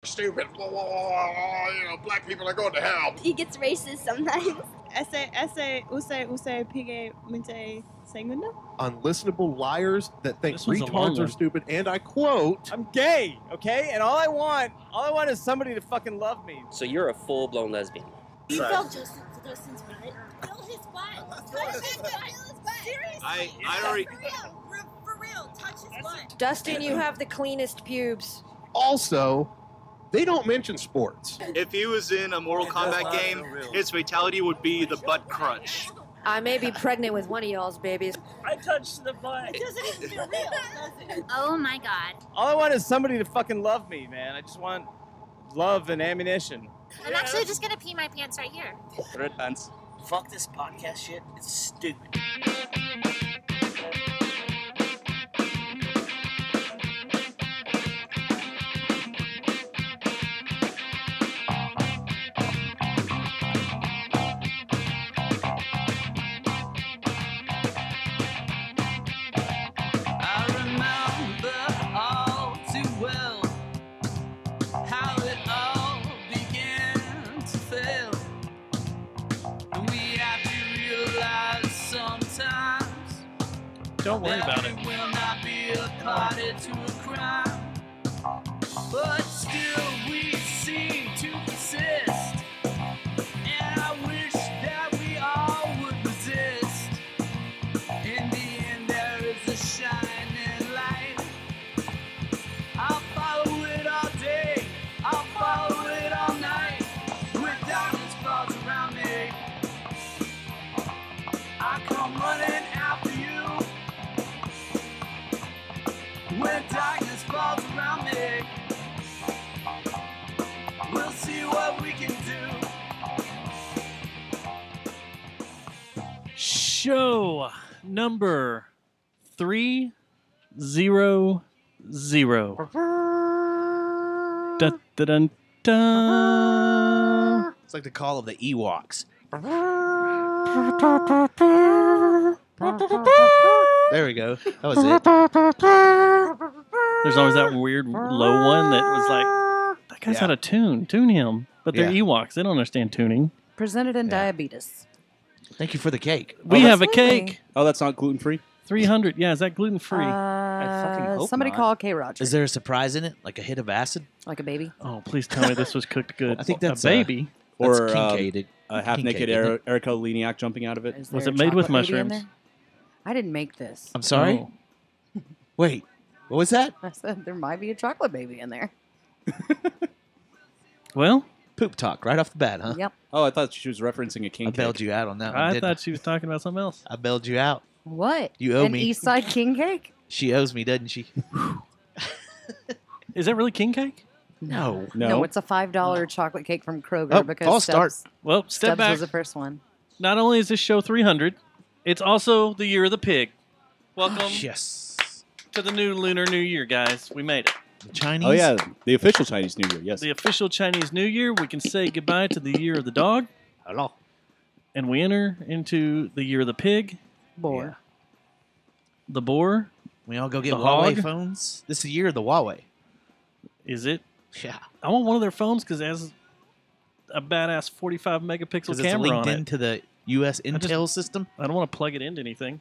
Stupid. Black people are going to hell. He gets racist sometimes. Use pige mente segundo. Unlistenable liars that think This was a long retards are one. stupid, and I quote, I'm gay, okay? And all I want is somebody to fucking love me. So you're a full-blown lesbian. You felt Justin's butt. Feel his butt. Touch his butt. Seriously. I already. For real. Touch his butt. Dustin, you have the cleanest pubes. also, they don't mention sports. If he was in a Mortal Kombat game, his fatality would be the butt crunch. I may be pregnant with one of y'all's babies. I touched the butt. It doesn't even feel real, does it? Oh my god. All I want is somebody to fucking love me, man. I just want love and ammunition. I'm actually just gonna pee my pants right here. Red pants. Fuck this podcast shit. It's stupid. I remember all too well how it all began to fail. And we have to realize sometimes Don't worry about that it. we will not be a party to a crime. But still we seem to persist. And I wish that we all would resist. In the end, there is a shining light. I'll follow it all day. I'll follow it all night. When darkness falls around me, I come running after you. When darkness falls around me, we'll see what we can do. Show number 300. Dun, dun, dun, dun. It's like the call of the Ewoks. There we go. That was it. There's always that weird low one that was like, that guy's Yeah. out of tune. Tune him. But they're Yeah. Ewoks. They don't understand tuning. Presented in Yeah. diabetes. Thank you for the cake. We have a Absolutely. cake. Oh, that's not gluten-free? 300. Yeah, is that gluten free? fucking hope Somebody not. call K. Roger. Is there a surprise in it? Like a hit of acid? Like a baby? Oh, please tell me this was cooked good. I think that's a baby. Or That's Kincaid. half-naked Kincaid, isn't it? Erica Leniak jumping out of it. Is Was there it made with chocolate baby in mushrooms? there? I didn't make this. I'm sorry? Oh. Wait, what was that? I said there might be a chocolate baby in there. Well, Poop talk right off the bat, huh? Yep. Oh, I thought she was referencing a king I bailed cake. you out on that one, I didn't thought she was talking about something else. I bailed you out. What? You owe An me. East Side King Cake? She owes me, doesn't she? Is that really king cake? No. No, it's a $5 chocolate cake from Kroger Oh, because false start. Well, step Stubbs back. was the first one. Not only is this show 300, it's also the year of the pig. Welcome Yes. to the new Lunar New Year, guys. We made it. The Chinese? Oh, yeah, the official Chinese New Year, yes. The official Chinese New Year. We can say goodbye to the year of the dog, Hello. and we enter into the year of the pig, Boar. the boar. We all go get The Huawei hog? phones? This is the year of the Huawei. Is it? Yeah. I want one of their phones because it has a badass 45 megapixel Because it's camera linked on into the U.S. Intel system. I don't want to plug it into anything.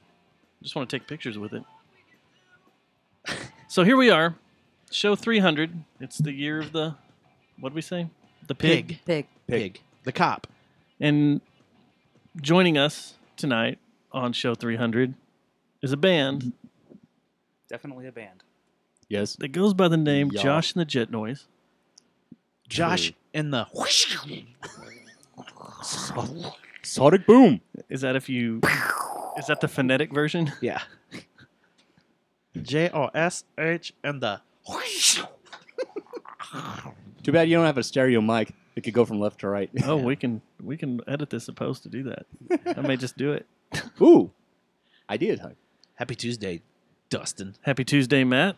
I just want to take pictures with it. So here we are, show 300. It's the year of the, what did we say? The pig. Pig. Pig. The cop. And joining us tonight on show 300 is a band Definitely a band. Yes. that goes by the name Yeah. Josh and the Jet Noise. Josh and the... Sonic Boom. Is that if you... Is that the phonetic version? Yeah. J-O-S-H and the... Too bad you don't have a stereo mic. It could go from left to right. Oh, we can edit this supposed to do that. I may just do it. Ooh. Idea time. Happy Tuesday, Dustin. Happy Tuesday, Matt.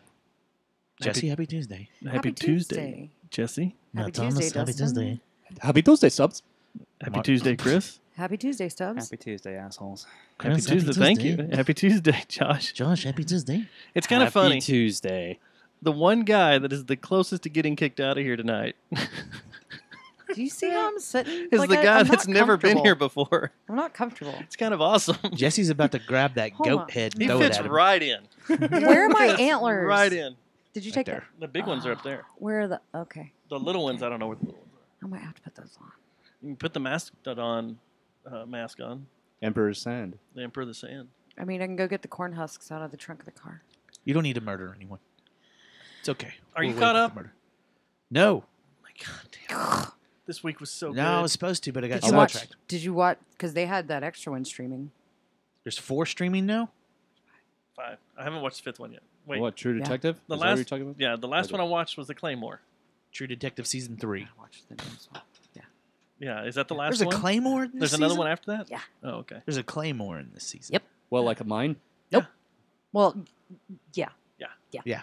Jesse, happy Tuesday. Happy Tuesday, Jesse. Happy Tuesday, Dustin. Happy Tuesday, subs. Happy Tuesday, Chris. Happy Tuesday, Stubbs. Happy Tuesday, assholes. Happy Chris, Tuesday. Thank you. Happy Tuesday, Josh. Josh, happy Tuesday. It's kind of Happy funny. Tuesday. The one guy that is the closest to getting kicked out of here tonight Do you see how I'm sitting? is Like, the I'm guy not that's never been comfortable. here before. I'm not comfortable. It's kind of awesome. Jesse's about to grab that Hold goat on. head and He throw fits it at him. right in. Where are my Fits antlers? Right in. Did you Right take there. The big ones are up there. Where are the? Okay, The little ones, I don't know where the little ones are. I might have to put those on. You can put the mask on. Emperor's Sand. The Emperor of the Sand. I mean, I can go get the corn husks out of the trunk of the car. You don't need to murder anyone. It's okay. Are you We'll caught wait for up? the murder. No. My God damn. This week was so good. No, I was supposed to, but I got Did you watch? sidetracked. Did you watch? Because they had that extra one streaming. There's 4 streaming now? 5. I haven't watched the 5th one yet. Wait. What, True Yeah. Detective? The Is that what you're last, talking about? yeah, the last Okay. one I watched was the Claymore. True Detective Season 3. Watch the news one. Yeah. Yeah, is that the last There's a one? Claymore in this There's another season? one after that? Yeah. Oh, okay. There's a Claymore in this season. Yep. Well, like a mine? Well, yeah, Yeah.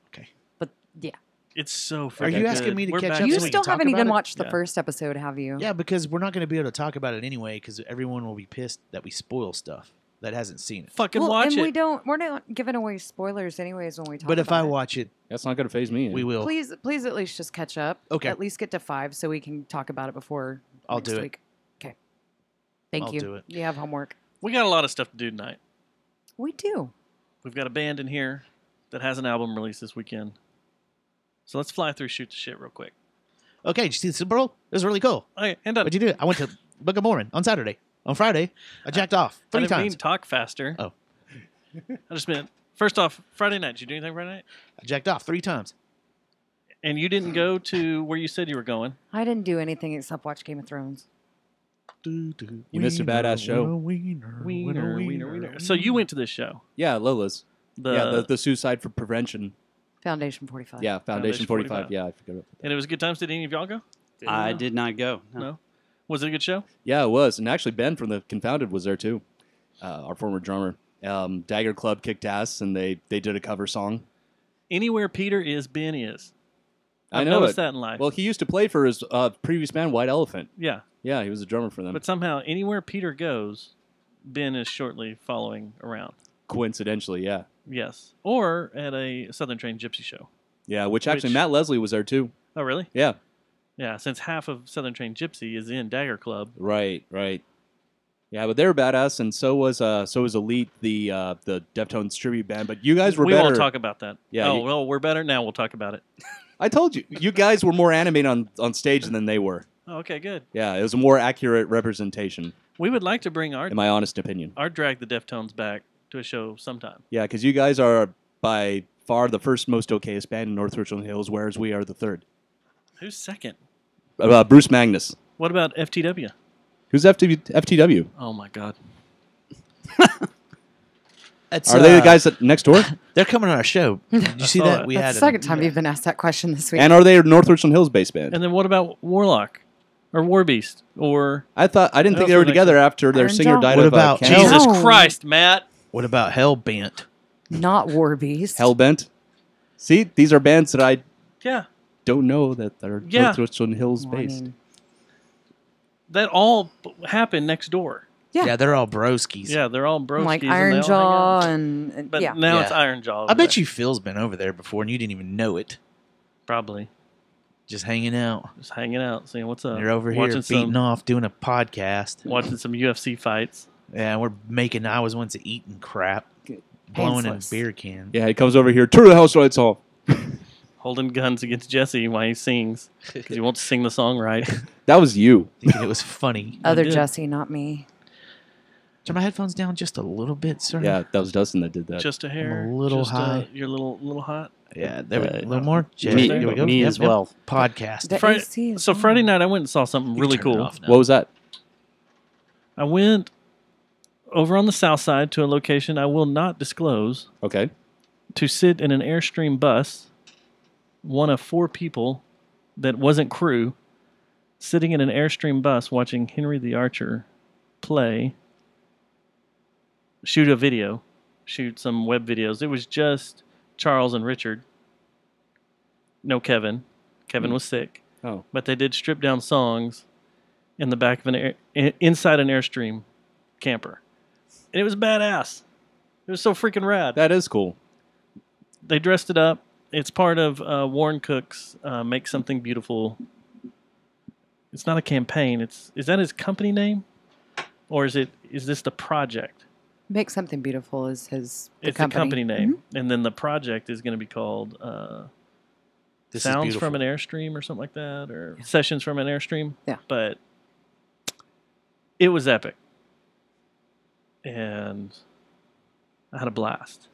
Okay. but yeah. It's so freaking Are you asking good. me to We're catch back up You so to we it. can still talk haven't about even it? watched the Yeah. first episode, have you? Yeah, because we're not going to be able to talk about it anyway because everyone will be pissed that we spoil stuff that hasn't seen it. Fucking Well, watch and it. we're not giving away spoilers anyways when we talk. But if I about it. watch it, That's not going to phase me. we will. please at least just catch up. Okay. At least get to 5 so we can talk about it before I'll next do it. week. Okay. Thank I'll you. do it. You have homework. We got a lot of stuff to do tonight. We do. We've got a band in here that has an album released this weekend. So let's fly through Shoot the Shit real quick. Okay, did you see the Super Bowl? It was really cool. Okay, and done. What'd you do? I went to Book of Mormon on Saturday. On Friday, I jacked off I 3 didn't mean times. to talk faster. Oh. I just meant, first off, Friday night. Did you do anything Friday night? I jacked off 3 times. And you didn't go to where you said you were going. I didn't do anything except watch Game of Thrones. You missed a badass show. Wiener. So you went to this show. Yeah, Lola's. The Suicide for Prevention. Foundation 45. Yeah, Foundation 45. Yeah, I forgot about that. And it was good times. Did any of y'all go? I did not go. No. Was it a good show? Yeah, it was. And actually, Ben from the Confounded was there too. Our former drummer. Dagger Club kicked ass, and they did a cover song. Anywhere Peter is, Ben is. I I've know noticed it. that in life. Well, he used to play for his previous band, White Elephant. Yeah. Yeah, he was a drummer for them. But somehow, anywhere Peter goes, Ben is shortly following around. Coincidentally, yeah. Yes. Or at a Southern Trained Gypsy show. Yeah, which actually Matt Leslie was there too. Oh, really? Yeah. Yeah, since half of Southern Trained Gypsy is in Dagger Club. Right. Yeah, but they were badass, and so was Elite, the Deftones tribute band. But you guys were we better. won't talk about that. Yeah. Oh, well, we're better now. We'll talk about it. I told you, you guys were more animated on stage than they were. Oh, okay, good. Yeah, it was a more accurate representation, We would like to bring in my honest opinion. our Drag the Deftones back to a show sometime. Yeah, because you guys are by far the first most okayest band in North Richland Hills, whereas we are the third. Who's second? Bruce Magnus. What about FTW? Who's FTW? Oh, my God. Are they the guys that next door? They're coming on our show. Did you see that? We That's had the second time you've been asked that question this week. And are they a North Richland Hills based band? And then what about Warlock? Or Warbeast? Or... I didn't think else they were was next together one? after their Iron singer Jaw? died What of about cancer. Jesus No. Christ, Matt! What about Hellbent? Not Warbeast. Hellbent. See, these are bands that I Yeah. don't know that are Yeah. North Richland Hills Well, I based. mean, That all happened next door. Yeah. They're all broskies. Yeah, they're all broskies. like and they Iron all Jaw hang out. and But yeah. now it's Yeah. Iron Jaw. I bet you Phil's been over there before and you didn't even know it. Probably. Just hanging out. Just hanging out, seeing what's up. You're over here watching beating some, off, doing a podcast. watching some UFC fights. Yeah, we're making I was once eating crap. Blowing in Pantsless. beer cans. Yeah, he comes over here, turn the house lights off. Holding guns against Jesse while he sings. Because he won't sing the song right. That was you. Thinking it was funny. Other did. Jesse, not me. Turn my headphones down just a little bit, sir. Yeah, that was Dustin that did that. Just a hair. I'm a little just, high. You're a little hot. Yeah, there we go. A little more. Yeah, Me, there we go. me Yep, as yep. well. Podcast. The Friday, AC is so on. Friday night I went and saw something You really can turn it cool. off now. What was that? I went over on the south side to a location I will not disclose Okay. to sit in an Airstream bus, one of 4 people that wasn't crew, sitting in an Airstream bus watching Henry the Archer play, shoot a video, shoot some web videos. It was just Charles and Richard. No Kevin. Kevin was sick. Oh. But they did strip down songs in the back of inside an Airstream camper. And it was badass. It was so freaking rad. That is cool. They dressed it up. It's part of Warren Cook's Make Something Beautiful. It's not a campaign. Is that his company name, or is this the project? Make Something Beautiful is the It's the company name, and then the project is going to be called This is Sounds Beautiful. from an Airstream or something like that, or Sessions from an Airstream. Yeah. But it was epic, and I had a blast.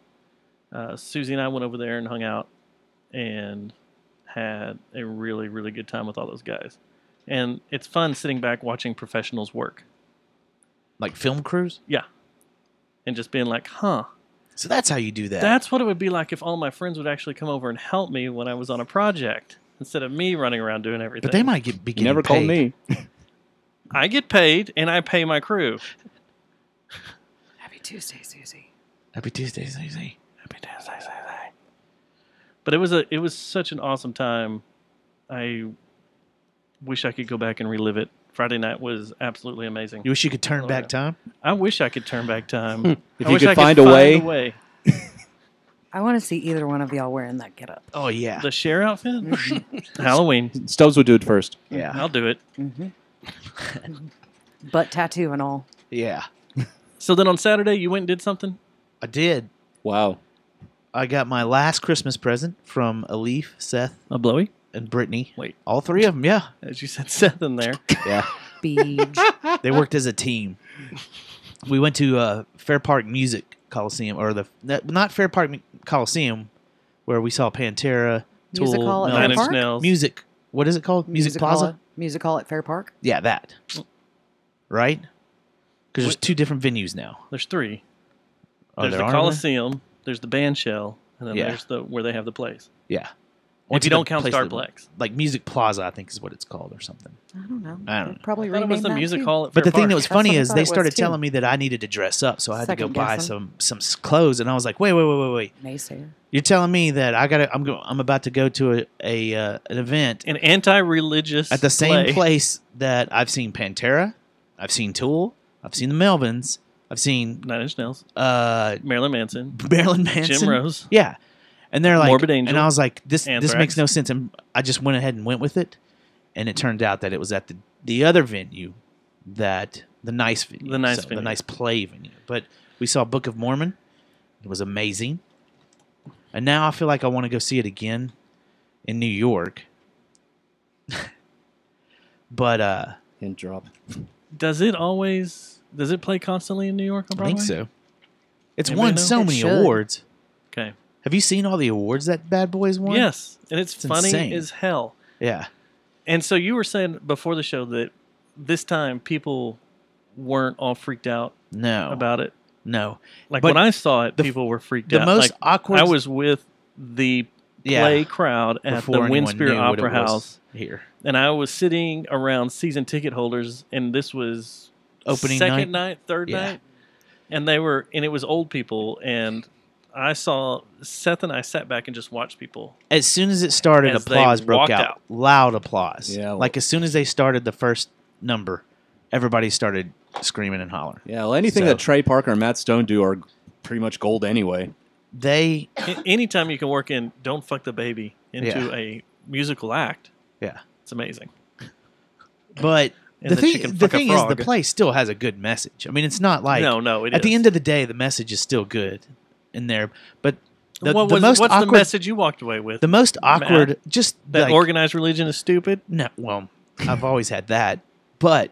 Susie and I went over there and hung out, and had a really, really good time with all those guys. And it's fun sitting back watching professionals work. Like film crews? Yeah. And just being like, huh. So that's how you do that. That's what it would be like if all my friends would actually come over and help me when I was on a project instead of me running around doing everything. But they might be You getting never called paid. me. I get paid and I pay my crew. Happy Tuesday, Susie. Happy Tuesday, Susie. Happy Tuesday, Susie. But it was such an awesome time. I wish I could go back and relive it. Friday night was absolutely amazing. You wish you could turn back time? I wish I could turn back time. If I you wish could I find a way. I want to see either one of y'all wearing that getup. Oh, yeah. The Cher outfit? Halloween. Stubbs would do it first. Yeah. I'll do it. Butt tattoo and all. Yeah. So then on Saturday, you went and did something? I did. Wow. I got my last Christmas present from Alif, Seth, A blowy? and Brittany. Wait. All three of them, yeah. As you said, Seth in there. Yeah. Beach. They worked as a team. We went to Fair Park Music Coliseum, or not Fair Park Coliseum, where we saw Pantera, Tool, Music Hall at Melvins. Fair Nine Inch Park? Nails. Music. What is it called? Music Plaza? Music Hall at Fair Park? Yeah, that. Right? Because there's two different venues now. There's three. Oh, There's there the are? Coliseum, there's the band shell, and then Yeah. there's the where they have the place. Yeah. If you don't count place Starplex. like Music Plaza, I think is what it's called, or something. I don't know. I don't They'd know. Probably I thought it was rename the that music too. hall at But Fair the thing that Park. was That's what funny I is thought they it was, started too. telling me that I needed to dress up, so I had to go Second buy guessing. some clothes, and I was like, wait. Naysayer. You're telling me that I'm about to go to an event An anti-religious at the same play. place that I've seen Pantera, I've seen Tool, I've seen the Melvins, I've seen Nine Inch Nails, uh, Marilyn Manson, Marilyn Manson, Jim Rose. yeah, and they're like, Morbid Angel, and I was like, this Anthrax. makes no sense, and I just went ahead and went with it, and it turned out that it was at the other venue, that the nice venue, The nice the venue. nice play venue, but we saw Book of Mormon, it was amazing, and now I feel like I want to go see it again in New York, but Hint drop. Does it play constantly in New York on I Broadway? think so. It's Anybody won know? so It many should. awards. Okay. Have you seen all the awards that Bad Boys won? Yes, and it's funny insane. as hell. Yeah. And so you were saying before the show that this time people weren't all freaked out No. about it. No. Like But when I saw it, the- people were freaked the out. most Like, awkward- I was with the Yeah. play crowd at Before the anyone Winspear knew what Opera it was House, here. and I was sitting around season ticket holders, and this was Opening second night? third Yeah. night, and it was old people, and I saw Seth and I sat back and just watched people. As soon as it started, As they applause broke walked out. out. Loud applause. Yeah, Like as soon as they started the first number, everybody started screaming and hollering. Yeah, well, anything So- that Trey Parker and Matt Stone do are pretty much gold anyway. They Anytime you can work in "Don't Fuck the Baby" into Yeah. a musical act, yeah. it's amazing. But And the the thing, chicken the fuck a thing is, the frog. play still has a good message. I mean, it's not like No, it at the is. end of the day, the message is still good in there. But the What's most the awkward message you walked away with? the most awkward, Matt? just That like, organized religion is stupid. No, well, I've always had that, but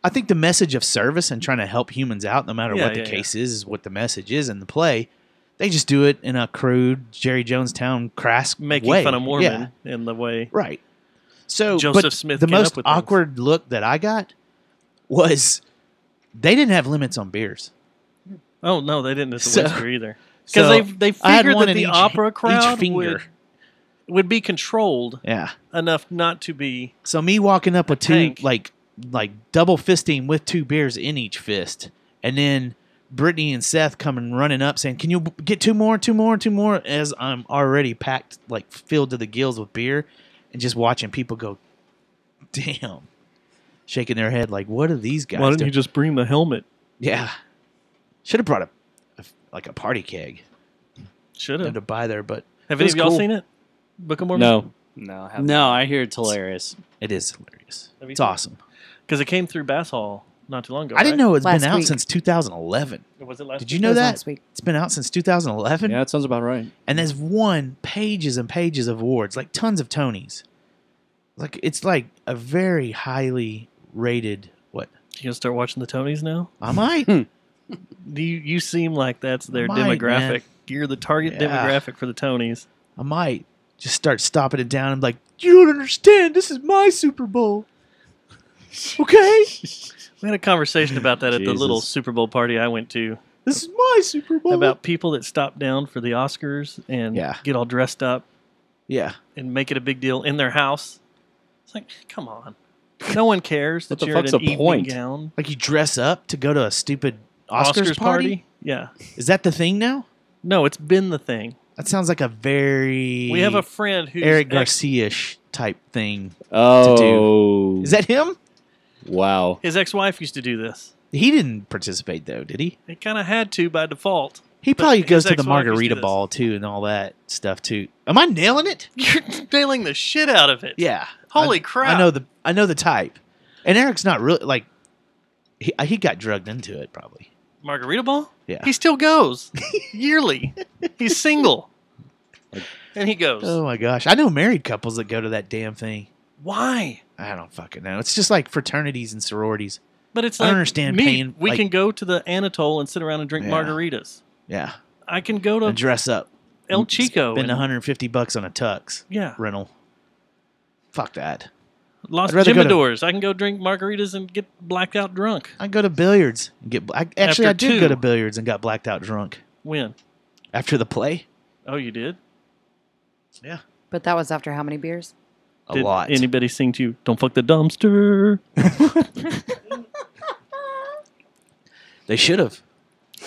I think the message of service and trying to help humans out, no matter Yeah, what the yeah, case is what the message is in the play. They just do it in a crude Jerry Jonestown crass Making way. fun of Yeah, Mormon in the way. right. So, Joseph but Smith the came most up with things. awkward look that I got was they didn't have limits on beers. Oh no, they didn't at the So- Windsor either. so Because they I had figured one that in the each- opera each crowd finger. would be controlled Yeah. enough not to be. So me walking up with two tank. like double fisting with two beers in each fist, and then Brittany and Seth coming running up saying, "Can you get two more?" As I'm already packed, like filled to the gills with beer, and just watching people go, "Damn," shaking their head like, "What are these guys?" Why didn't doing?" you just bring the helmet? Yeah, should have brought a party keg. Should Had have. to buy there, but Have it any was of y'all cool. seen it? Book of Mormon? No. No, No, I hear it's hilarious. It is hilarious. Have you It's seen it? awesome. Because it came through Bass Hall not too long ago. I didn't right? know it's been Last out week. since 2011. Was it last Did week? you know It was that? last week. It's been out since 2011. Yeah, that sounds about right. And there's won pages and pages of awards, like tons of Tonys. Like it's like a very highly rated. What? You gonna start watching the Tonys now? I might. You seem like that's their Might, demographic. man. You're the target Yeah. demographic for the Tonys. I might just start stopping it down and be like, you don't understand. This is my Super Bowl. Okay, We had a conversation about that at the little Jesus. Super Bowl party I went to this is my Super Bowl. about people that stop down for the Oscars and Yeah. get all dressed up yeah, and make it a big deal in their house. It's like, come on. No one cares What that the you're in fuck's an the evening point? gown. like you dress up to go to a stupid Oscars party. Yeah. Is that the thing now? No, it's been the thing. That sounds like a very We have a friend who's Eric ex- Garcia-ish type thing. Oh. Is that him? Wow. his ex-wife used to do this. He didn't participate though, did he? He kind of had to by default. He But probably his goes to the ex-wife used margarita do this. ball too and all that stuff too. Am I nailing it? You're nailing the shit out of it. Yeah. Holy I crap. I know the type. And Eric's not really like he got drugged into it probably. Margarita ball? Yeah. He still goes yearly. He's single. And he goes. Oh my gosh. I know married couples that go to that damn thing. Why? I don't fucking know. It's just like fraternities and sororities. But it's I like don't understand me. paying, We like- can go to the Anatole and sit around and drink Yeah. margaritas. Yeah. I can go to And dress up. El Chico. Spend and- $150 on a tux Yeah. rental. Fuck that. Los I'd rather go to- Jimadors. I can go drink margaritas and get blacked out drunk. I go to billiards and get. Actually, After I did two. go to billiards and got blacked out drunk When? after the play. Oh, you did? Yeah, But that was after how many beers? a Did lot. anybody sing to you, "Don't fuck the dumpster"? They should have.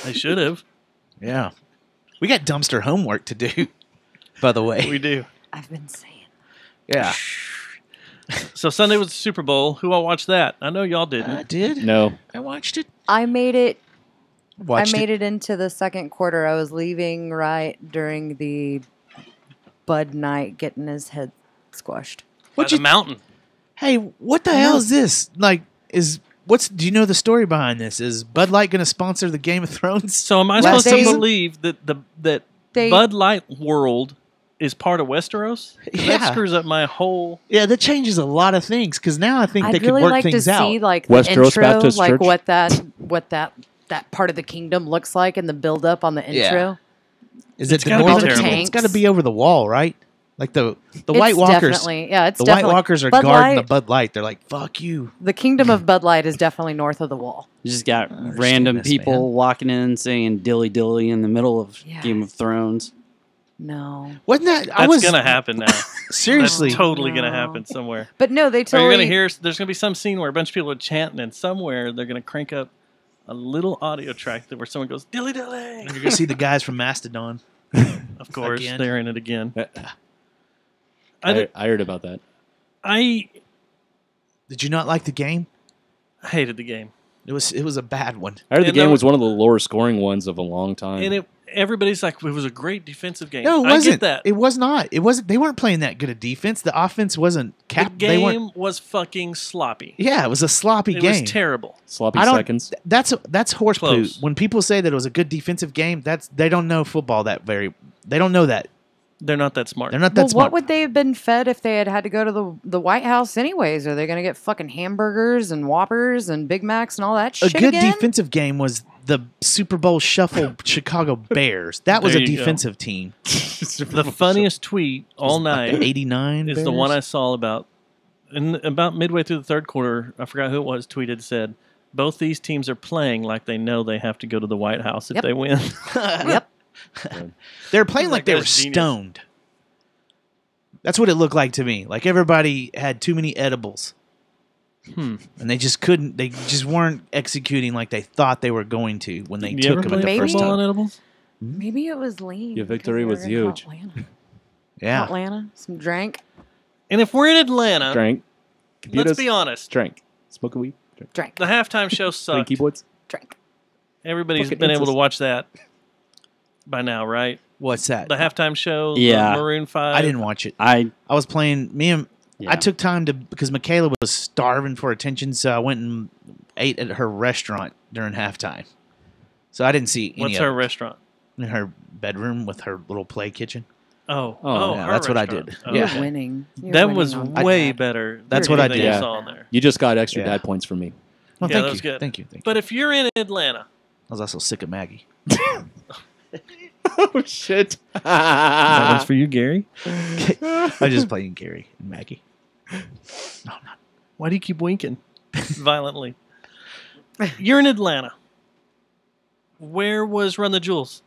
They should have. Yeah, we got dumpster homework to do. By the way, We do. I've been saying. yeah, So Sunday was the Super Bowl. Who all watched that? I know y'all didn't. I did. No. I watched it. I made it. Watched I made it into the second quarter. I was leaving right during the Bud Knight getting his head squashed. By What'd the you- mountain. Hey, what the hell is this? Like, do you know the story behind this? Is Bud Light going to sponsor the Game of Thrones? So am I Last supposed to season? believe that that They- Bud Light world is part of Westeros? 'Cause Yeah. That screws up my whole. Yeah, that changes a lot of things because now I think they I'd could really work like to things out. see like the Westeros intro, Baptist like Church? what that part of the kingdom looks like, and the build up on the Yeah. intro. Is it It's the gotta be Northern terrible. Kingdom? It's got to be over the wall, right? Like the It's White Walkers. definitely, yeah, it's The White definitely Walkers are Bud guarding Light- the Bud Light. They're like, "Fuck you." The kingdom of Bud Light is definitely north of the wall. You just got understand random this, people man. walking in saying dilly dilly in the middle of Yeah. Game of Thrones. No, Wasn't that? That's gonna happen now. Seriously. That's totally gonna No. happen somewhere. but no, they Or totally. you're gonna hear. There's gonna be some scene where a bunch of people are chanting, and somewhere they're gonna crank up a little audio track where someone goes dilly dilly. And you're gonna see the guys from Mastodon. Of course, Again. they're in it again. I heard about that. I Did you not like the game? hated the game, It was a bad one. I heard the And game there- was one of the lower scoring ones of a long time. and everybody's like, it was a great defensive game. No, it I wasn't. get that. It was not. It wasn't. They weren't playing that good a defense. The offense wasn't The capped. They weren't. game was fucking sloppy. Yeah, it was a sloppy It game. was terrible. Sloppy I don't. seconds. That's horse poo. Close. When people say that it was a good defensive game, they don't know football that very. They don't know that. They're not that smart. They're not that Well, smart. what would they have been fed if they had to go to the White House anyways? Are they going to get fucking hamburgers and Whoppers and Big Macs and all that A shit good again? defensive game was the Super Bowl Shuffle Chicago Bears. That was There a you go. defensive team. The funniest tweet all Like the night 89 is the one I saw about midway through the third quarter. I forgot who it was. Tweeted said, "Both these teams are playing like they know they have to go to the White House if Yep. they win." Yep. They were playing like they were That's genius. stoned. That's what it looked like to me. Like everybody had too many edibles. And they just couldn't. They just weren't executing like they thought they were going to when they You took ever them play at the first football on time. edibles? Maybe it was lean. Your because victory they were was in huge. Atlanta. Yeah. Atlanta, some drank, And if we're in Atlanta, Drank. let's Computers. be honest. Drank. Smoking weed. Drank. drank, The halftime show Playing sucked. keyboards. drank. Everybody's Fucking been able to incest. watch that by now, right? What's that? The halftime show. Yeah. The Maroon 5. I didn't watch it. I was playing. I Yeah. took time to because Michaela was starving for attention, so I went and ate at her restaurant during halftime. So I didn't see any What's of her it. restaurant? In her bedroom with her little play kitchen. Oh, yeah, her that's what I restaurant. did. Oh, You're Yeah. winning. You're That winning was on way that. better. That's than what I anything did. I saw on there. You just got extra Yeah. dad points from me. Well, Yeah, thank that you. was good. Thank you. But if you're in Atlanta, I was also sick of Maggie. Oh shit! that one's for you, Gary. I'm just playing Gary and Maggie. Why do you keep winking violently? You're in Atlanta. Where was Run the Jewels?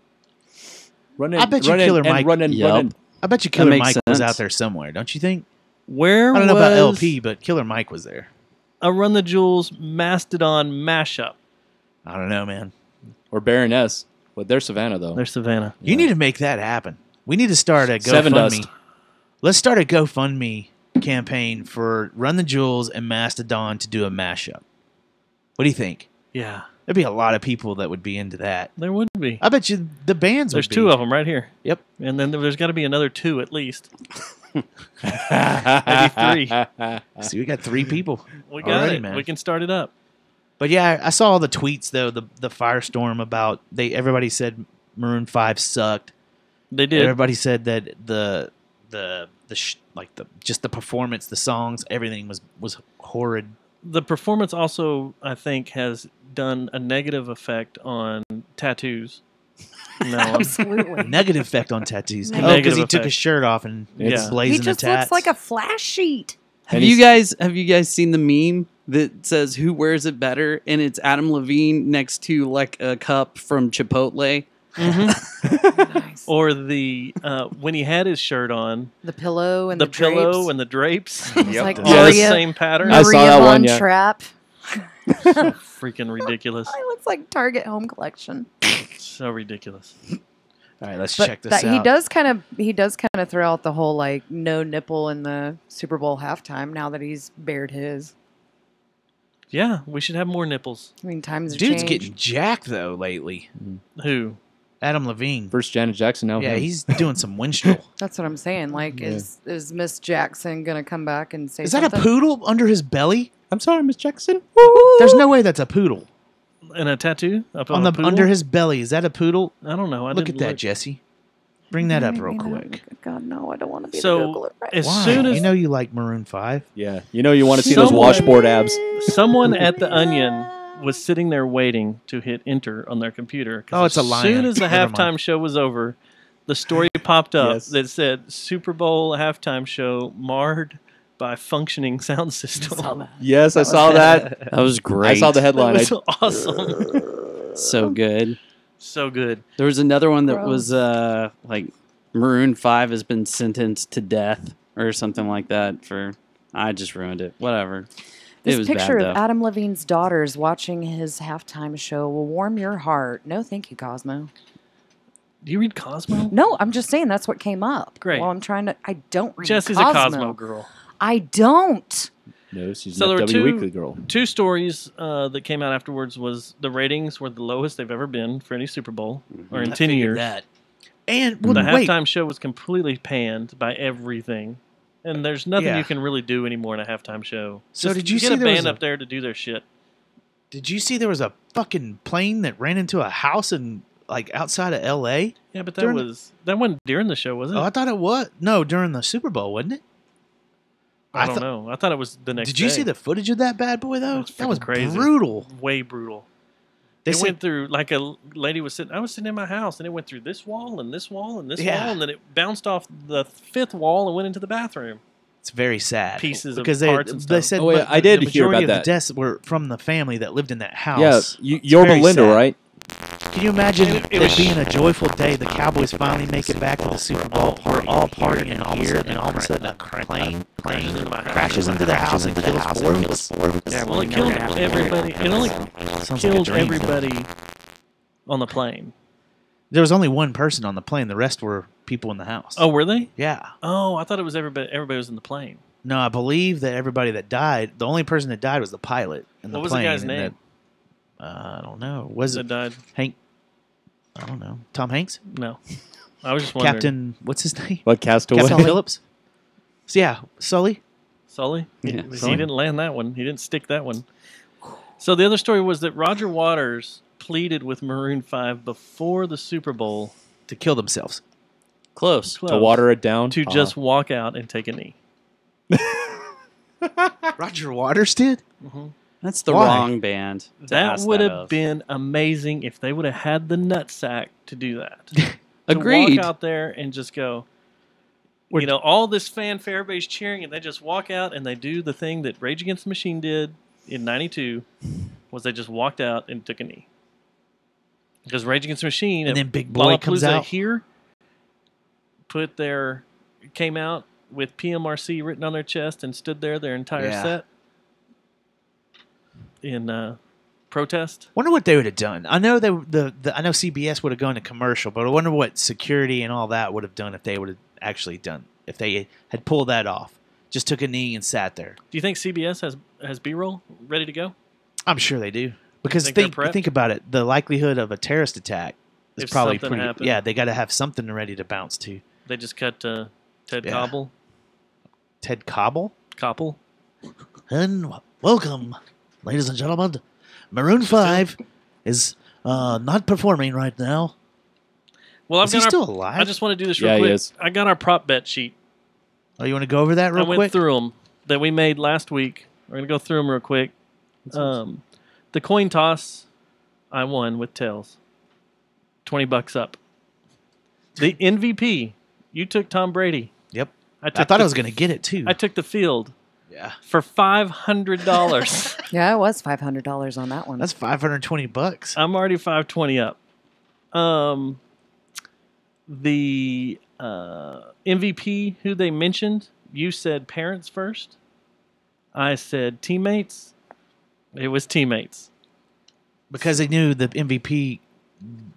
I bet you Killer Mike. Yep. I bet you That Killer makes Mike was sense. out there somewhere. Don't you think? Where I don't know was about LP, but Killer Mike was there. a Run the Jewels Mastodon mashup? I don't know, man. Or Baroness. But they're Savannah though. They're Savannah. You need to make that happen. We need to start a Seven GoFundMe. Dust. Let's start a GoFundMe campaign for Run the Jewels and Mastodon to do a mashup. What do you think? Yeah, There'd be a lot of people that would be into that. there would be. I bet you the bands There's would be. two of them right here. Yep. And then there's got to be another two at least. Maybe three. See, we got 3 people. We got already, it. man. We can start it up. But yeah, I saw all the tweets though. The firestorm about everybody said Maroon 5 sucked. They did. Everybody said that just the performance, the songs, everything was horrid. The performance also, I think, has done a negative effect on tattoos. No, Absolutely. Negative effect on tattoos. Negative Oh, because he took effect. his shirt off and it's Yeah. blazing He the just tats. looks like a flash sheet. Have you guys seen the meme that says who wears it better? And it's Adam Levine next to like a cup from Chipotle. Nice. or the when he had his shirt on, The pillow and the the pillow drapes. and the drapes, It's like all the Maria, same pattern. I saw Maria that Von one, yeah. Trapp. So freaking ridiculous. It looks like Target Home Collection. So ridiculous. All right, let's But check this out. he does kind of throw out the whole like no nipple in the Super Bowl halftime now that he's bared his. Yeah, we should have more nipples. I mean, times have Dude's changed. getting jacked though lately. Who? Adam Levine. First Janet Jackson now. Yeah, him. he's doing some minstrel. That's what I'm saying. Like, Yeah. is Miss Jackson gonna come back and say Is that something? a poodle under his belly? I'm sorry, Miss Jackson. There's no way that's a poodle. And a tattoo up On a the poodle? under his belly. Is that a poodle? I don't know. I Look at didn't that, Jesse. Bring that up real quick. God, no, I don't want to be the So Google it right as Why? soon as You know you like Maroon 5. Yeah, you know you want to see those Someone- washboard abs. someone at the Onion was sitting there waiting to hit enter on their computer. 'cause Oh, it's a As lion. soon as the Never mind. halftime show was over, the story popped up Yes. that said Super Bowl halftime show marred by functioning sound system. Yes, I saw that. That was great. I saw the That headline. was awesome. So good. So good. There was another one that Gross. was like Maroon 5 has been sentenced to death or something like that for I just ruined it. Whatever. This it was picture bad of though. Adam Levine's daughters watching his halftime show will warm your heart. No, thank you, Cosmo. Do you read Cosmo? No, I'm just saying that's what came up. Great. Well, I'm trying to. I don't read Jesse's Cosmo. a Cosmo girl. I don't. No, she's So not there were W Weekly girl. two stories that came out afterwards. Was the ratings were the lowest they've ever been for any Super Bowl or in I 10 figured years. that. And well, The wait, halftime show was completely panned by everything, and there's nothing Yeah. you can really do anymore in a halftime show. So Just did you get see a there was band a- up there to do their shit? did you see there was a fucking plane that ran into a house in like outside of L.A.? Yeah, but that During- that wasn't during the show, was it? Oh, I thought it was. No, during the Super Bowl, wasn't it? I don't know. I thought it was the next. Did you day. see the footage of that bad boy though? It's That was freaking crazy. brutal. Way brutal. They It said, went through like a lady was sitting. I was sitting in my house, and it went through this wall and this wall and this Yeah. wall, and then it bounced off the fifth wall and went into the bathroom. it's very sad Pieces of because parts and they stuff. said Oh, yeah, the- I did the hear majority about of that. the deaths were from the family that lived in that house. Yeah, It's you're very Melinda, sad. right? Can you imagine It it was- being a joyful day? The Cowboys finally make it back to the Super Bowl. We're all partying here, and all of a sudden a plane crashes into the house and kills four of us. Yeah, well, it killed everybody. It only Sounds like a killed dream. everybody on the plane. There was only one person on the plane. The rest were people in the house. Oh, were they? Yeah. Oh, I thought it was everybody. Everybody was in the plane. No, I believe that everybody that died, the only person that died was the pilot in the What was the plane. guy's and name? I don't know. Was That it died. Hank? I don't know. Tom Hanks? No. I was just wondering. Captain, what's his name? What, Castaway? Captain Phillips. So, yeah, Sully. Sully? Yeah, He Sully. didn't land that one. He didn't stick that one. So the other story was that Roger Waters pleaded with Maroon 5 before the Super Bowl to kill themselves. Close. To water it down? To just walk out and take a knee. Roger Waters did? That's the Why? wrong band. to That ask would that have of. been amazing if they would have had the nutsack to do that. Agreed. To walk out there and just go, you know, all this fanfare, everybody's cheering, and they just walk out and they do the thing that Rage Against the Machine did in '92, was they just walked out and took a knee. Because Rage Against the Machine And then Big Boy comes Lollapalooza out. here came out with PMRC written on their chest and stood there their entire Yeah. set in protest. Wonder what they would have done. I know I know CBS would have gone to commercial, but I wonder what security and all that would have done if they would have actually done, if they had pulled that off. Just took a knee and sat there. Do you think CBS has B-roll ready to go? I'm sure they do. Because Think they're prepped? think about it, the likelihood of a terrorist attack is If probably something pretty. happened. Yeah, they got to have something ready to bounce to. They just cut Ted Yeah. Koppel. Ted Koppel? Koppel. And welcome, ladies and gentlemen. Maroon 5 is not performing right now. Well, Is he still alive? I just want to do this Yeah, real he quick. is. I got our prop bet sheet. Oh, you want to go over that real I went quick? through them that we made last week. We're going to go through them real quick. The coin toss, I won with tails. $20 up. The MVP, you took Tom Brady. Yep. I thought I was going to get it too. I took the field. Yeah. For $500. Yeah, it was $500 on that one. That's $520. I'm already 520 up. The MVP who they mentioned, you said parents first. I said teammates. It was teammates. Because they knew the MVP,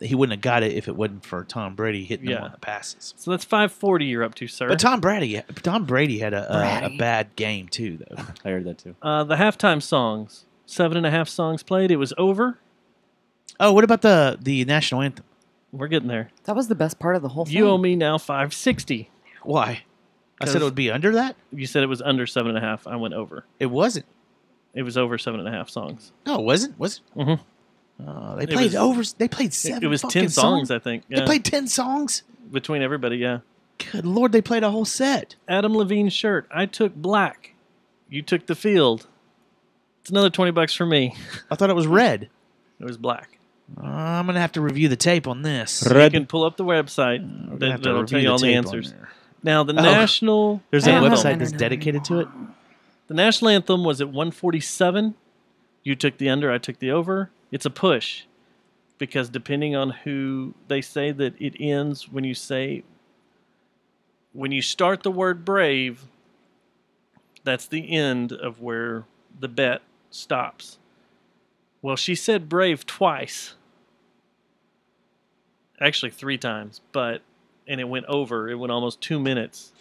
he wouldn't have got it if it wasn't for Tom Brady hitting him Yeah. on the passes. So that's 540 you're up to, sir. But Tom Brady had a bad game too, though. I heard that too. The halftime songs, 7.5 songs played. It was over. Oh, what about the national anthem? We're getting there. That was the best part of the whole thing. You owe me now 560. Why? I said it would be under that? You said it was under 7.5. I went over. It wasn't. It was over 7.5 songs. No, it wasn't. Was it? Mm-hmm. They played over. They played 7. It was 10 fucking songs, I think. They played 10 songs. Between everybody, yeah. Good Lord, they played a whole set. Adam Levine's shirt. I took black. You took the field. It's another $20 for me. I thought it was red. It was black. I'm gonna have to review the tape on this. You can pull up the website. have to That'll tell review you the all the tape on answers. there. Now, the Oh, national There's a anthem. website that's dedicated to it. The national anthem was at 147. You took the under. I took the over. It's a push because depending on who they say that it ends when you start the word brave, that's the end of where the bet stops. Well, she said brave twice. Actually 3 times, and it went over. It went almost 2 minutes.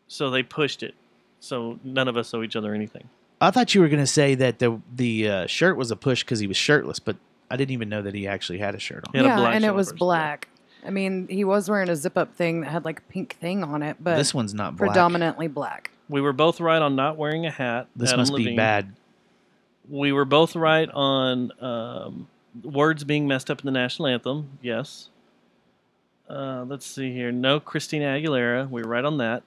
So they pushed it. So none of us owe each other anything. I thought you were gonna say that the shirt was a push because he was shirtless, but I didn't even know that he actually had a shirt on. Yeah, and it was black. I mean, he was wearing a zip-up thing that had like a pink thing on it, but This one's not black. predominantly black. We were both right on not wearing a hat. This Adam must be Levine. bad. We were both right on words being messed up in the national anthem. Yes. Let's see here. No Christina Aguilera. We were right on that.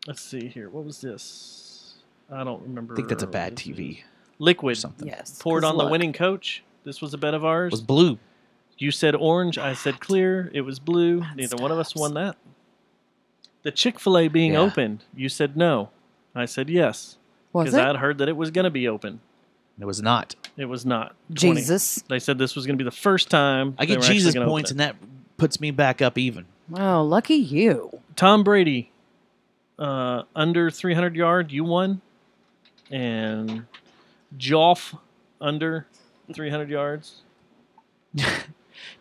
Let's see here. What was this? I don't remember. I think that's a bad TV. Liquid. Something. Yes. Poured 'cause on the look. winning coach. This was a bet of ours. It was blue. You said orange. I said clear. It was blue. Neither one of us won that. The Chick-fil-A being Yeah. opened. You said no. I said yes. Was Because it? I had heard that it was going to be open. It was not. It was not. 20. Jesus. They said this was going to be the first time. I they get were actually Jesus gonna open points, it. and that puts me back up even. Oh, lucky you. Tom Brady, under 300 yard, you won. And Joff, under 300 yards.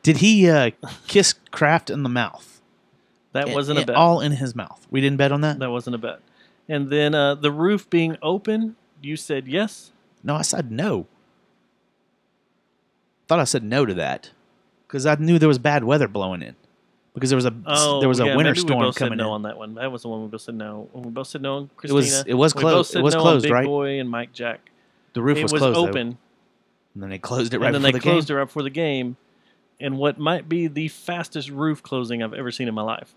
Did he kiss Kraft in the mouth? That wasn't a bet. All in his mouth. We didn't bet on that? That wasn't a bet. And then the roof being open, you said yes. No, I said no. Thought I said no to that. because I knew there was bad weather blowing in. Because there was a yeah, winter maybe storm we both coming said no in. on that one. That was the one we both said no. We both said no on It Christina. was We both closed. said It was no on closed, Big right? Boy and Mike Jack. The roof it was was closed, though. open. And then they closed it right and then before they the game. closed it right before the game. And what might be the fastest roof closing I've ever seen in my life.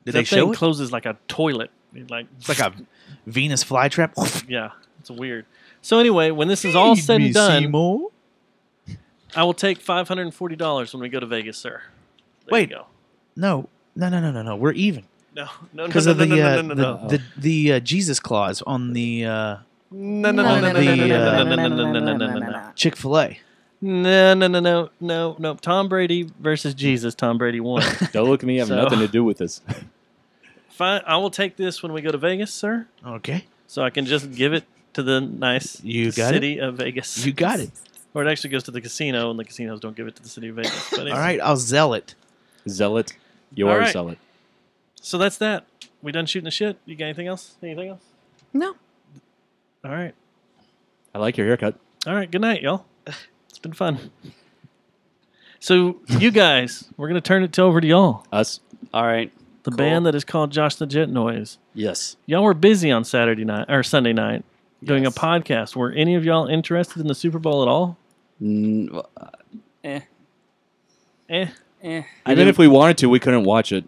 Did that they show thing it? closes like a toilet. It's like a Venus flytrap. Yeah, it's weird. So anyway, when this is all said and done, Seymour. I will take $540 when we go to Vegas, sir. There Wait. you go. No. We're even. No. Because of No. the Jesus clause on the Chick-fil-A. No. Tom Brady versus Jesus. Tom Brady won. Don't look at me. I have So- nothing to do with this. Fine. I will take this when we go to Vegas, sir. Okay. So I can just give it to the nice city of Vegas. You got it. Or it actually goes to the casino, and the casinos don't give it to the city of Vegas. But All right, I'll zealot. Zealot. You All are right. a zealot. So that's that. We done shooting the shit? You got anything else? Anything else? No. All right. I like your haircut. All right. Good night, y'all. It's been fun. So you guys, we're gonna turn it over to y'all. Us. All right. The band that is called Josh the Jet Noise. Yes. Y'all were busy on Saturday night or Sunday night doing a podcast. Were any of y'all interested in the Super Bowl at all? Eh. Even if we wanted to, we couldn't watch it.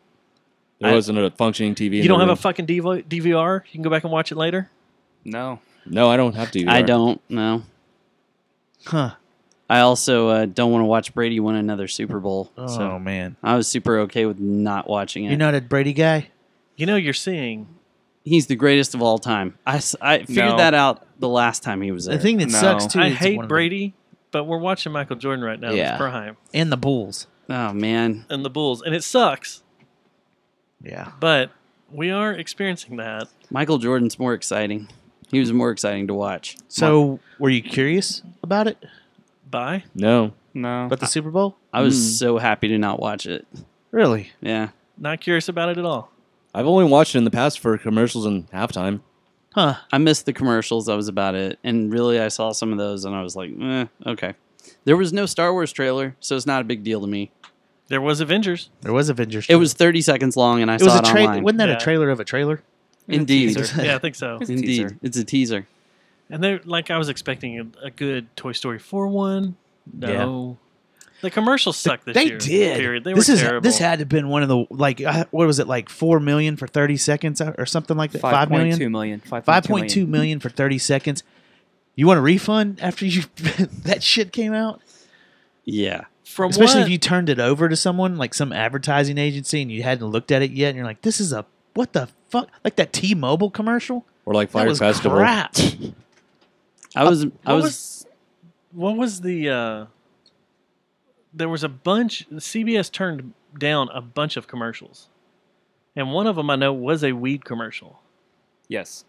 There wasn't a functioning TV. You don't have a fucking DVR? You can go back and watch it later? No. No, I don't have to. I don't. No. Huh. I also don't want to watch Brady win another Super Bowl. Oh, so man. I was super okay with not watching it. You're not a Brady guy? You know, you're seeing. He's the greatest of all time. I figured that out the last time he was there. The thing that sucks, too, I is hate one of Brady, but we're watching Michael Jordan right now. Yeah. It's prime. And the Bulls. Oh, man. And the Bulls. And it sucks. Yeah. But we are experiencing that. Michael Jordan's more exciting. He was more exciting to watch. So, were you curious about it? Bye? No. No. About the Super Bowl? I was so happy to not watch it. Really? Yeah. Not curious about it at all. I've only watched it in the past for commercials and halftime. Huh. I missed the commercials. That was about it. And really, I saw some of those, and I was like, okay. There was no Star Wars trailer, so it's not a big deal to me. There was Avengers. There was Avengers. It was 30 seconds long, and I It was saw a it trailer. online. Wasn't that Yeah. a trailer of a trailer? Indeed. Yeah, I think so. Indeed. It's a teaser. And they like I was expecting a good Toy Story 4 one. No. The commercials suck this They year. did. Period. They this were is terrible. this had to have been one of the what was it, like 4 million for 30 seconds or something like that? 5 million? 5.2 million. 5.2 million for 30 seconds. You want a refund after you that shit came out? Yeah. From Especially what? if you turned it over to someone like some advertising agency and you hadn't looked at it yet and you're like, this is what the fuck? Like that T-Mobile commercial? Or like That Fire was Festival. crap. What was the there was a bunch CBS turned down a bunch of commercials. And one of them I know was a weed commercial. Yes.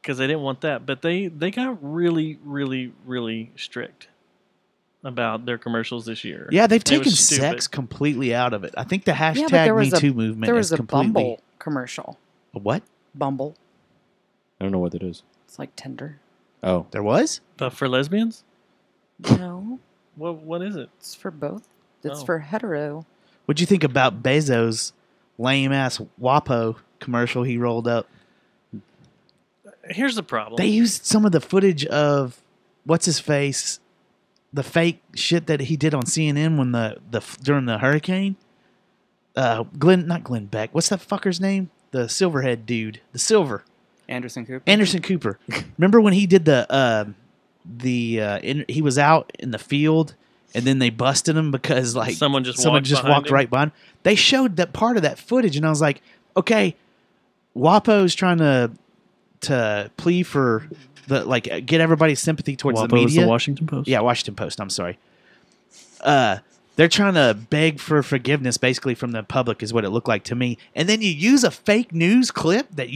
Because they didn't want that, but they got really, really, really strict about their commercials this year. Yeah, they've It was taken stupid. sex completely out of it. I think the Yeah, but hashtag there was Me a Too movement there is was a completely Bumble commercial. A what? Bumble. I don't know what that is. It's like Tinder. Oh. There was? But for lesbians? No, What is it? it's for both. It's Oh. for hetero. What'd you think about Bezos' lame ass WAPO commercial he rolled up? Here's the problem. They used some of the footage of what's his face, the fake shit that he did on CNN when during the hurricane. Not Glenn Beck. What's that fucker's name? The Silverhead dude. The Silver. Anderson Cooper. Anderson Cooper. Remember when he did he was out in the field and then they busted him because like Someone just walked behind him? right behind him. They showed that part of that footage and I was like, okay, WAPO's trying to plea for get everybody's sympathy towards the WAPO is media. the Washington Post. Yeah, Washington Post. I'm sorry. They're trying to beg for forgiveness, basically, from the public, is what it looked like to me. And then you use a fake news clip that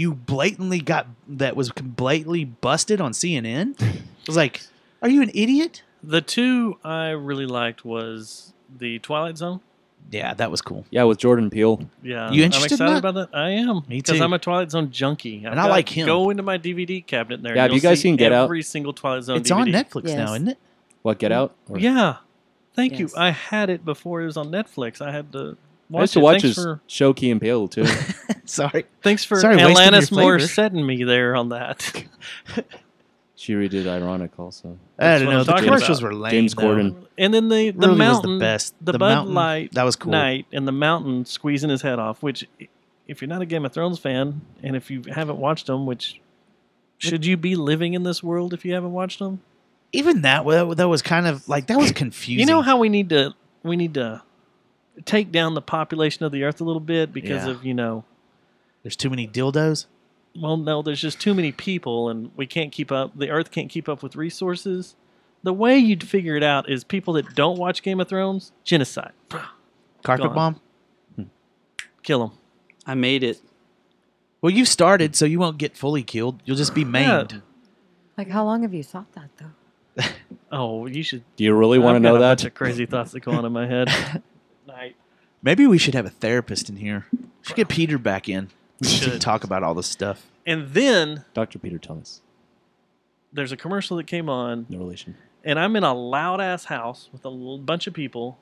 was blatantly busted on CNN. I was like, are you an idiot? The two I really liked was the Twilight Zone. Yeah, that was cool. Yeah, with Jordan Peele. Yeah, You interested I'm in excited that? about that. I am. Me Because too. I'm a Twilight Zone junkie. And I like him. Go into my DVD cabinet there. Yeah, and have you you'll guys see seen Get Out? Every single Twilight Zone It's DVD. on Netflix Yes. now, isn't it? What, Get Out? Or- Yeah. Thank you. Yes. I had it before it was on Netflix. I had to watch I used to it. watch Thanks his for, show Key and Peele too. Sorry. thanks for Sorry, wasting your Alanis flavor. Morissette me there on that. She redid Ironic also. I don't what know. I'm The talking commercials about. were lame. James though. Corden. And then the Really was the mountain, best. the The Bud Mountain, Light that was cool. night, and the mountain squeezing his head off. Which, if you're not a Game of Thrones fan, and if you haven't watched them, which should you be living in this world if you haven't watched them? Even that was kind of like that was confusing. You know how we need to take down the population of the Earth a little bit because Yeah. of there's too many dildos. well, no, there's just too many people, and we can't keep up. The Earth can't keep up with resources. The way you'd figure it out is people that don't watch Game of Thrones, genocide, Carpet Gone. bomb. kill them. I made it. Well, you've started, so you won't get fully killed. You'll just be maimed. Like, how long have you thought that though? Oh, you should. Do you really want to I've know got a that? bunch of crazy thoughts that go on in my head. Night. Maybe we should have a therapist in here. We should get Peter back in. We should should. talk about all this stuff. And then Dr. Peter Thomas. there's a commercial that came on, No relation. and I'm in a loud ass house with a bunch of people,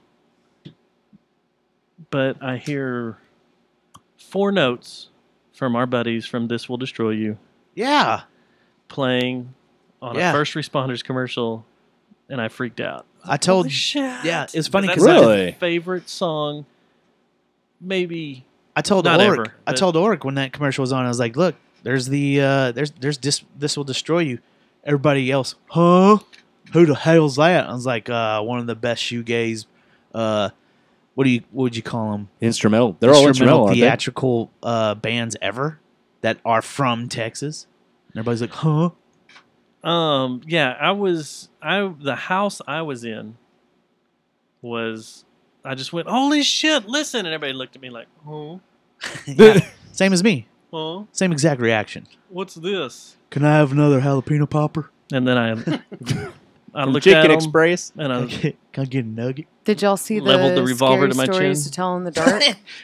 but I hear 4 notes from our buddies from This Will Destroy You Yeah. playing on Yeah. a first responders commercial, and I freaked out. I told Holy shit. Yeah, it's funny That's because my Really? favorite song, maybe. I told Not Oric. ever, I but- told Oric when that commercial was on. I was like, "Look, there's the there's this will destroy you." Everybody else, huh? Who the hell's that? I was like, one of the best shoegaze. What would you call them? Instrumental. They're all instrumental, aren't they? theatrical bands ever that are from Texas. And everybody's like, huh? Yeah, the house I was in was, I just went, holy shit, listen, and everybody looked at me like, huh? Yeah, same as me. Huh? Same exact reaction. What's this? Can I have another jalapeno popper? And then I From looked Chicken at 'em, Express. and I Can I get a nugget? Did y'all see Leveled the revolver Scary to my Stories chin. to Tell in the Dark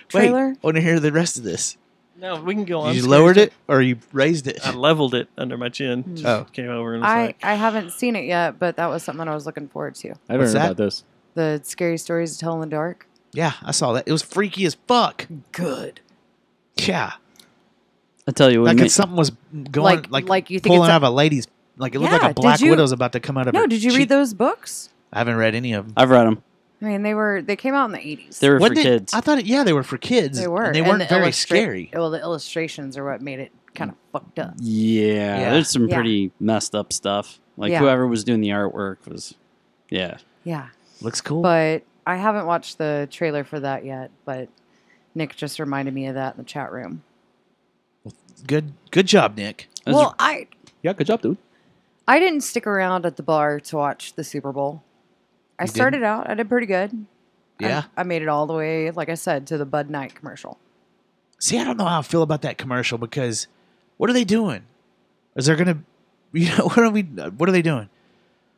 trailer? Wait, I want to hear the rest of this. no, we can go on. You Scary lowered Story. it or you raised it? I leveled it under my chin. Just Oh. came over and was I like, haven't seen it yet, but that was something I was looking forward to. I haven't What's heard that? about this. The Scary Stories to Tell in the Dark. Yeah, I saw that. It was freaky as fuck. Good. Yeah, I tell you what, like if something was going, Like you think pulling it's out of a lady's, like it looked Yeah, like a did Black you- Widow's about to come out of her No, did you cheek. read those books? I haven't read any of them. I've read them. I mean, they came out in the 80s. They were for Wasn't it- kids. I thought, they were for kids. They were. And they And weren't the very scary. Well, the illustrations are what made it kind of fucked up. Yeah, there's some Yeah. pretty messed up stuff. Like Yeah. whoever was doing the artwork was, yeah. Yeah. Looks cool. But I haven't watched the trailer for that yet, but Nick just reminded me of that in the chat room. Good job, Nick. Well, I Yeah, good job, dude. didn't stick around at the bar to watch the Super Bowl. I You started out. I did pretty good. Yeah. I made it all the way, like I said, to the Bud Knight commercial. See, I don't know how I feel about that commercial because what are they doing? Is there gonna, what are they doing?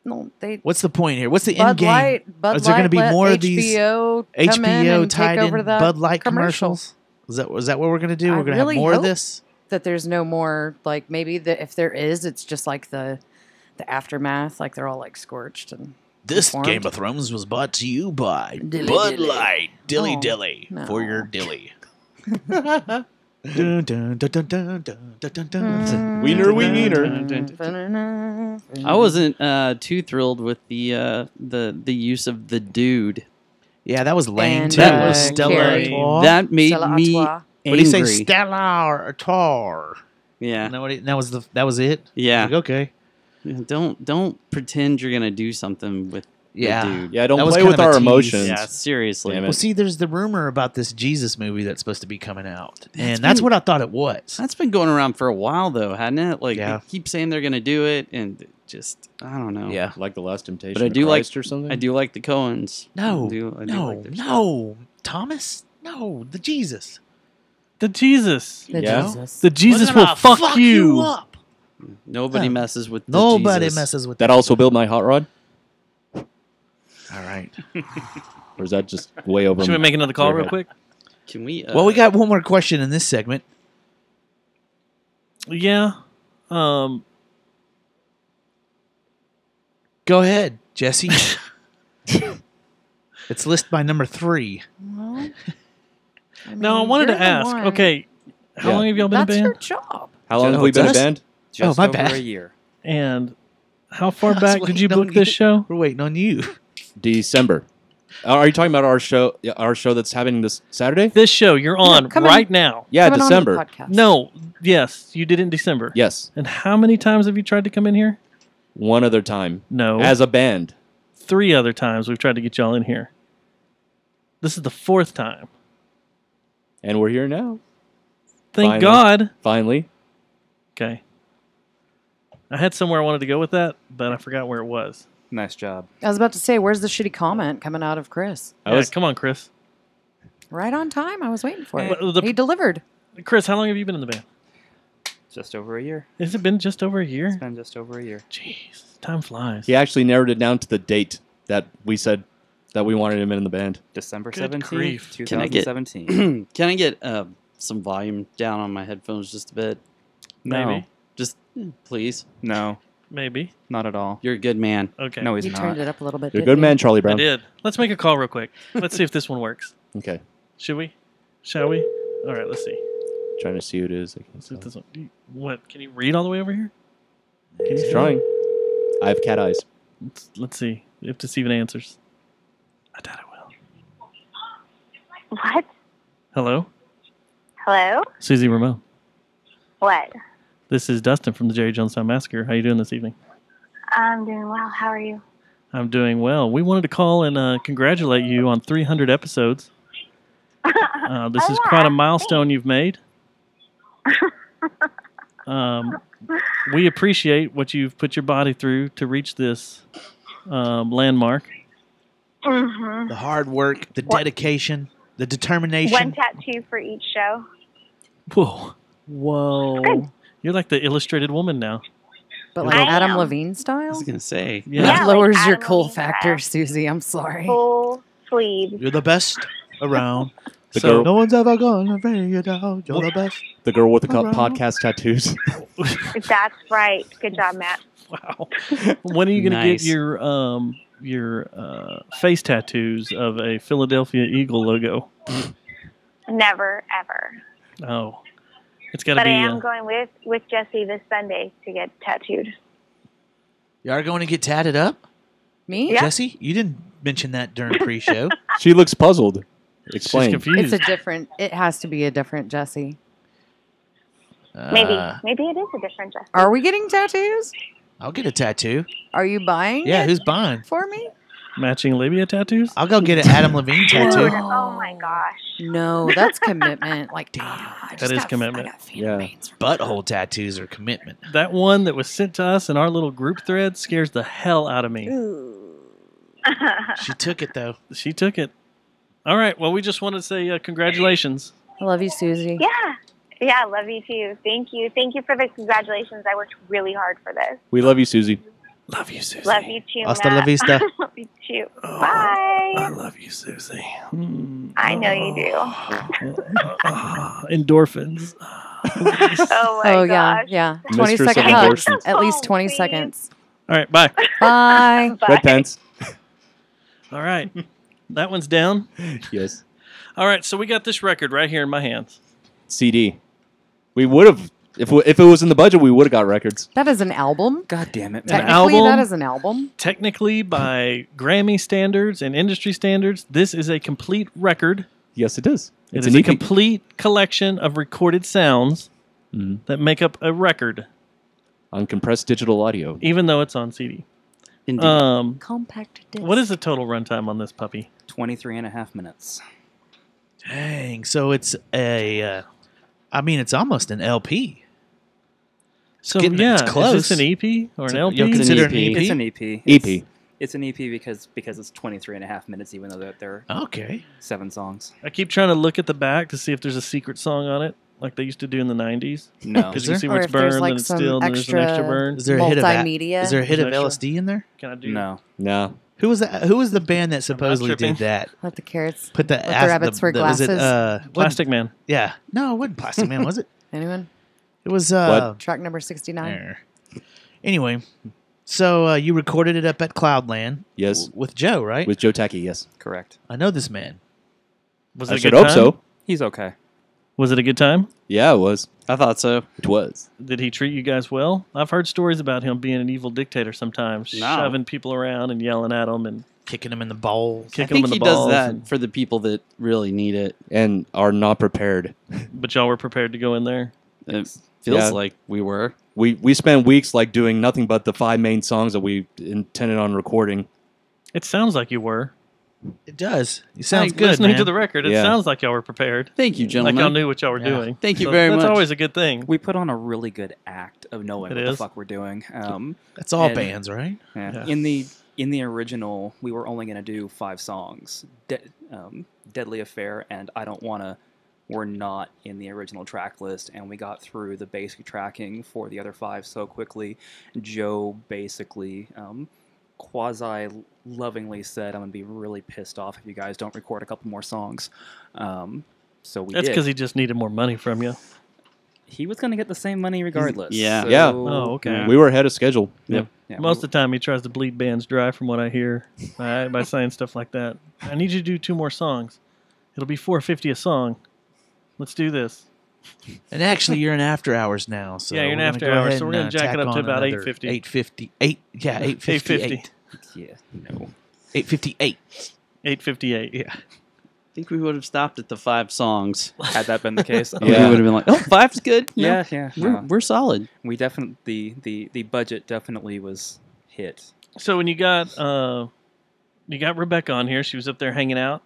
No, they. What's the point here? What's the Bud end game? Light. Bud Is there going to Light be let more of these HBO come in HBO and tied take over in that Bud Light commercial. commercials? Is that what we're going to do? I We're going to really have more of hope this? That there's no more, like maybe if there is, it's just like the aftermath, like they're all like scorched and. This deformed. Game of Thrones was brought to you by Dilly Bud dilly. Light. Dilly Oh, dilly no. for your dilly. Dun, dun, dun, dun, dun, dun, dun, dun, dun. Wiener, wiener. I wasn't too thrilled with the use of the dude. Yeah, that was lame And, too. That was Stella Carrie. Artois. That made Stella me Artois. What do you say, angry. Stella Artois? Yeah, That was it. yeah. Like, okay. Don't pretend you're gonna do something with Yeah. the dude. Yeah, don't That was play kind with of a our tease. emotions. Yeah, seriously. Damn it. Well, see, there's the rumor about this Jesus movie that's supposed to be coming out, and That's that's been- what I thought it was. That's been going around for a while, though, hadn't it? Like Yeah. they keep saying they're gonna do it, and it just I don't know. Yeah. Like the Last Temptation but I of do like Christ or something? I do like the Coens. No, I do no, like their stuff. no, Thomas, no, the Jesus. the Jesus. The Yeah? Jesus. The Jesus We're will gonna fuck you. up. Nobody Yeah. messes with the Nobody Jesus. messes with That also built my hot rod? All right. Or is that just way over? Should we make another call your real head? quick? Can we? Well, we got one more question in this segment. Yeah. Go ahead, Jesse. It's listed by number 3. Well, Now, I wanted you're to the ask, one. okay, how long have y'all been That's in a your band? job. How long have we been a band? Just my over bad. a year. And how far I was back did you waiting on book this you. show? We're waiting on you. December. Are you talking about our show? Our show that's happening this Saturday? This show you're on come in. right now. Yeah, Coming on to the December. podcast. No, yes, you did it in December. Yes, And how many times have you tried to come in here? one other time No. as a band. 3 other times we've tried to get y'all in here. This is the 4th time. And we're here now. Thank Finally. God. Finally. Okay. I had somewhere I wanted to go with that, but I forgot where it was. Nice job. I was about to say, where's the shitty comment coming out of Chris? Yeah, come on, Chris. Right on time. I was waiting for it. Well, the- He delivered. Chris, how long have you been in the band? Just over a year. Has it been just over a year? It's been just over a year. Jeez, time flies. He actually narrowed it down to the date that we said that we wanted him in the band. December Good 17th, grief. Can I get 2017. Can I get some volume down on my headphones just a bit? No. Maybe. Just please. No, Maybe. not at all. You're a good man. Okay. No, he's You not. turned it up a little bit. You're a didn't good you? man, Charlie I Brown. did. Let's make a call real quick. Let's see if this one works. Okay. Should we? Shall we? All right, let's see. Trying to see who it is. I Let's see can't if tell. this one. What? Can you read all the way over here? Can you He's see? trying. I have cat eyes. Let's see if this even answers. I doubt it will. What? Hello? Hello? Susie Ramon. What? This is Dustin from the Jerry Jonestown Massacre. How you doing this evening? I'm doing well. How are you? I'm doing well. We wanted to call and congratulate you on 300 episodes. This is quite a milestone you've made. We appreciate what you've put your body through to reach this landmark. Mm-hmm. The hard work, the dedication, the determination. One tattoo for each show. Whoa. Whoa. You're like the illustrated woman now. But like I Adam am. Levine I style? was gonna say. Yeah. That Yeah, lowers like your Adam cool Levine factor, style. Susie. I'm sorry. Full sleeves. You're the best around. The So- girl, No one's ever gonna bring you down. You're the best. the girl with the Around. podcast tattoos. That's right. Good job, Matt. Wow. When are you going to Nice. get your face tattoos of a Philadelphia Eagle logo? Never, ever. Oh. It's got to But be I am going with Jesse this Sunday to get tattooed. You are going to get tatted up? Me? Yeah. Jesse, you didn't mention that during pre-show. She looks puzzled. she's Explain. confused. It has to be a different Jesse. Maybe. Uh, Maybe it is a different Jesse. Are we getting tattoos? I'll get a tattoo. Are you buying Yeah, it who's buying? for me? Matching labia tattoos? I'll go get an Adam Levine Dude, tattoo. oh my gosh. No, that's commitment. Like, damn. That is commitment. Yeah. Butthole tattoos are commitment. That one that was sent to us in our little group thread scares the hell out of me. She took it though. She took it. All right. Well, we just wanted to say congratulations. I love you, Susie. Yeah. Yeah, I love you too. Thank you. Thank you for the congratulations. I worked really hard for this. We love you, Susie. Love you, Susie. Love you too, Hasta Matt. la vista. Love you too. Oh, Bye. I love you, Susie. I know you do. Endorphins. Oh my Oh, gosh. yeah. 20 Mistress second of hugs. endorphins. At least Oh, 20 please. seconds. All right. Bye. Bye. Bye. Red pants. All right. That one's down. Yes. All right. So we got this record right here in my hands. CD. We would have, if it was in the budget, we would have got records. That is an album. God damn it, An Matt. Technically, album? that is an album. Technically, by Grammy standards and industry standards, this is a complete record. Yes, it is. It It's is an a EP. complete collection of recorded sounds Mhm. that make up a record, On compressed digital audio. even though it's on CD. Indeed. Compact disc. What is the total runtime on this puppy? 23 and a half minutes. Dang. So it's a. I mean, it's almost an LP. So getting- yeah, it's close. is this an EP or an LP? You'll It's an consider EP. an EP? It's an EP. EP. It's an EP because it's 23 and a half minutes, even though there are Okay. 7 songs. I keep trying to look at the back to see if there's a secret song on it, like they used to do in the 90s. No. Because Is you there? see Or where it's if there's, burned, like, then it's some still, and there's an extra extra burn. Is there a hit of Multimedia. Is there a hit of Extra? LSD in there? Can I do? No. No. Who was that? Who was the band that supposedly tripping. did that? Let the carrots. Put the Let the rabbits wear was it, glasses. Plastic Man. yeah. No, it wasn't Plastic Man, was it? Anyone? It was Track number 69. there. Anyway, So you recorded it up at Cloudland. Yes. With Joe, right? With Joe Tacky, yes. Correct. I know this man. Was I it a should good hope time? so. He's okay. Was it a good time? Yeah, it was. I thought so. It was. Did he treat you guys well? I've heard stories about him being an evil dictator sometimes, No. shoving people around and yelling at them and kicking them in the balls. I kicking them think in the he does balls. that and- for the people that really need it. And are not prepared. but y'all were prepared to go in there. It feels Yeah. like we were. We spent weeks like doing nothing but the 5 main songs that we intended on recording. It sounds like you were. It does. It sounds Like, good, listening man. to the record, it Yeah. sounds like y'all were prepared. Thank you, Like gentlemen. y'all knew what y'all were Yeah. doing. Thank you So very that's much. always a good thing. We put on a really good act of knowing It what the is. fuck we're doing. That's all and- bands, right? Yeah. In the original, we were only going to do 5 songs. Deadly Affair and I Don't Wanna were not in the original track list, and we got through the basic tracking for the other 5 so quickly. Joe basically quasi-lovingly said, I'm going to be really pissed off if you guys don't record a couple more songs. So we That's did. because he just needed more money from you. He was going to get the same money regardless. Yeah. So- Yeah. Oh, okay. We were ahead of schedule. Yep. Yeah, Most of the time, he tries to bleed bands dry, from what I hear, by saying stuff like that. I need you to do 2 more songs. It'll be $4.50 a song. Let's do this. And actually, you're in after hours now. So Yeah, you're in we're gonna after go hours, ahead so we're and, gonna jack it tack up to on about another 8:50. 8:58. Yeah, 8:58. Yeah, no. 8:58. 8:58. Yeah. I think we would have stopped at the 5 songs. Had that been the case, We would have been like, oh, 5's good. You know, yeah. We're solid. We definitely the budget definitely was hit. So when you got Rebecca on here, she was up there hanging out,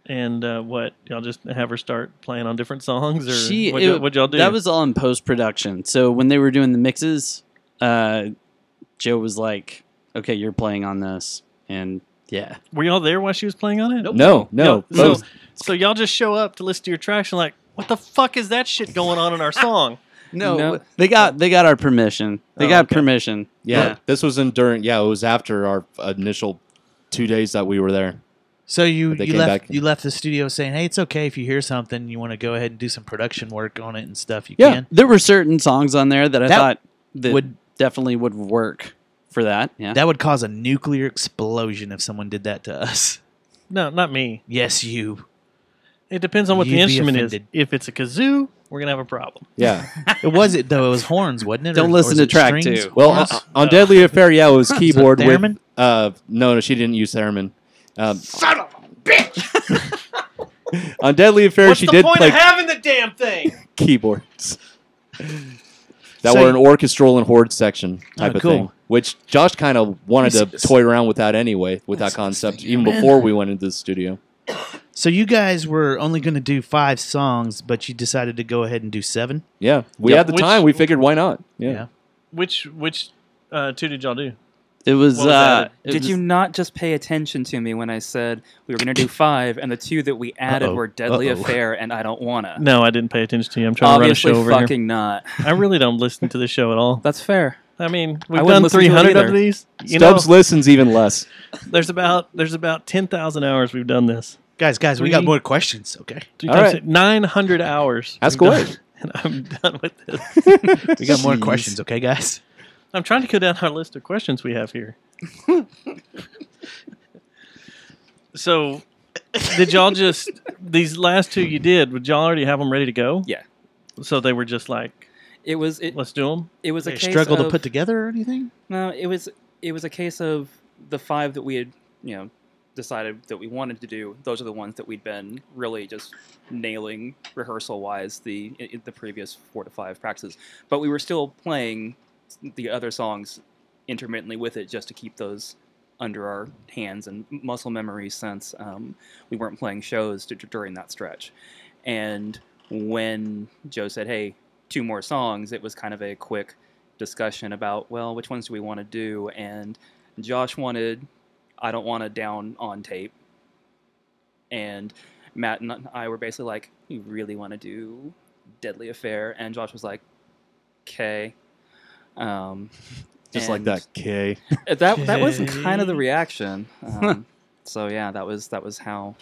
and what y'all just have her start playing on different songs, or what'd y'all do? That was all in post production. So when they were doing the mixes, Joe was like, "Okay, you're playing on this," and yeah. Were y'all there while she was playing on it? No. So y'all just show up to listen to your tracks and like, what the fuck is that shit going on in our song? No, they got our permission. They got permission. Yeah, this was during. Yeah, it was after our initial 2 days that we were there. So you They came back. left the studio saying, "Hey, it's okay if you hear something, you want to go ahead and do some production work on it and stuff. You Yeah, can." there were certain songs on there that I That thought that would- definitely would work for that. Yeah, That would cause a nuclear explosion if someone did that to us. No, not me. Yes, you. It depends on what the You'd be instrument is. offended. If it's a kazoo, we're gonna have a problem. Yeah. It wasn't though. It was horns, wasn't it? Don't Or listen was to it track strings? 2. Well, Horns? on Deadly Affair, yeah, it was keyboard with. theremin? No, she didn't use theremin. Son of a bitch! On Deadly Affair, What's she the did point play of having the damn thing? keyboards that So were an orchestral and horde section type Oh, of cool. thing, which Josh kind of wanted to Yes. toy around with that anyway, with that concept, even before we went into the studio. So you guys were only going to do 5 songs, but you decided to go ahead and do 7. Yeah, we Yep. had the Which- time. We figured, why not? Yeah. Which 2 did y'all do? It was. What was that? Did you not just pay attention to me when I said we were going to do 5, and the 2 that we added Uh-oh. were Deadly Uh-oh. Affair and I Don't Wanna? No, I didn't pay attention to you. I'm trying Obviously, to run a show over fucking here. not. I really don't listen to the show at all. That's fair. I mean, I we've wouldn't done listen to it 300 of either. these. You Stubbs know, listens even less. there's about 10,000 hours we've done this. Guys, we got more questions, okay? 900 hours. Ask we've away. done, and I'm done with this. We got more Jeez. questions, okay, guys? I'm trying to go down our list of questions we have here. So, did y'all just these last 2 you did? Would y'all already have them ready to go? Yeah. So they were just like, let's do them. It was a They case struggle of, to put together or anything? No, it was a case of the 5 that we had, decided that we wanted to do. Those are the ones that we'd been really just nailing rehearsal wise the previous 4 to 5 practices. But we were still playing the other songs intermittently with it just to keep those under our hands and muscle memory since we weren't playing shows during that stretch. And when Joe said, hey, 2 more songs, it was kind of a quick discussion about, well, which ones do we want to do? And Josh wanted I Don't Want to down on tape. And Matt and I were basically like, we really want to do Deadly Affair. And Josh was like, okay. Just like that, K. That was kind of the reaction. So yeah, that was how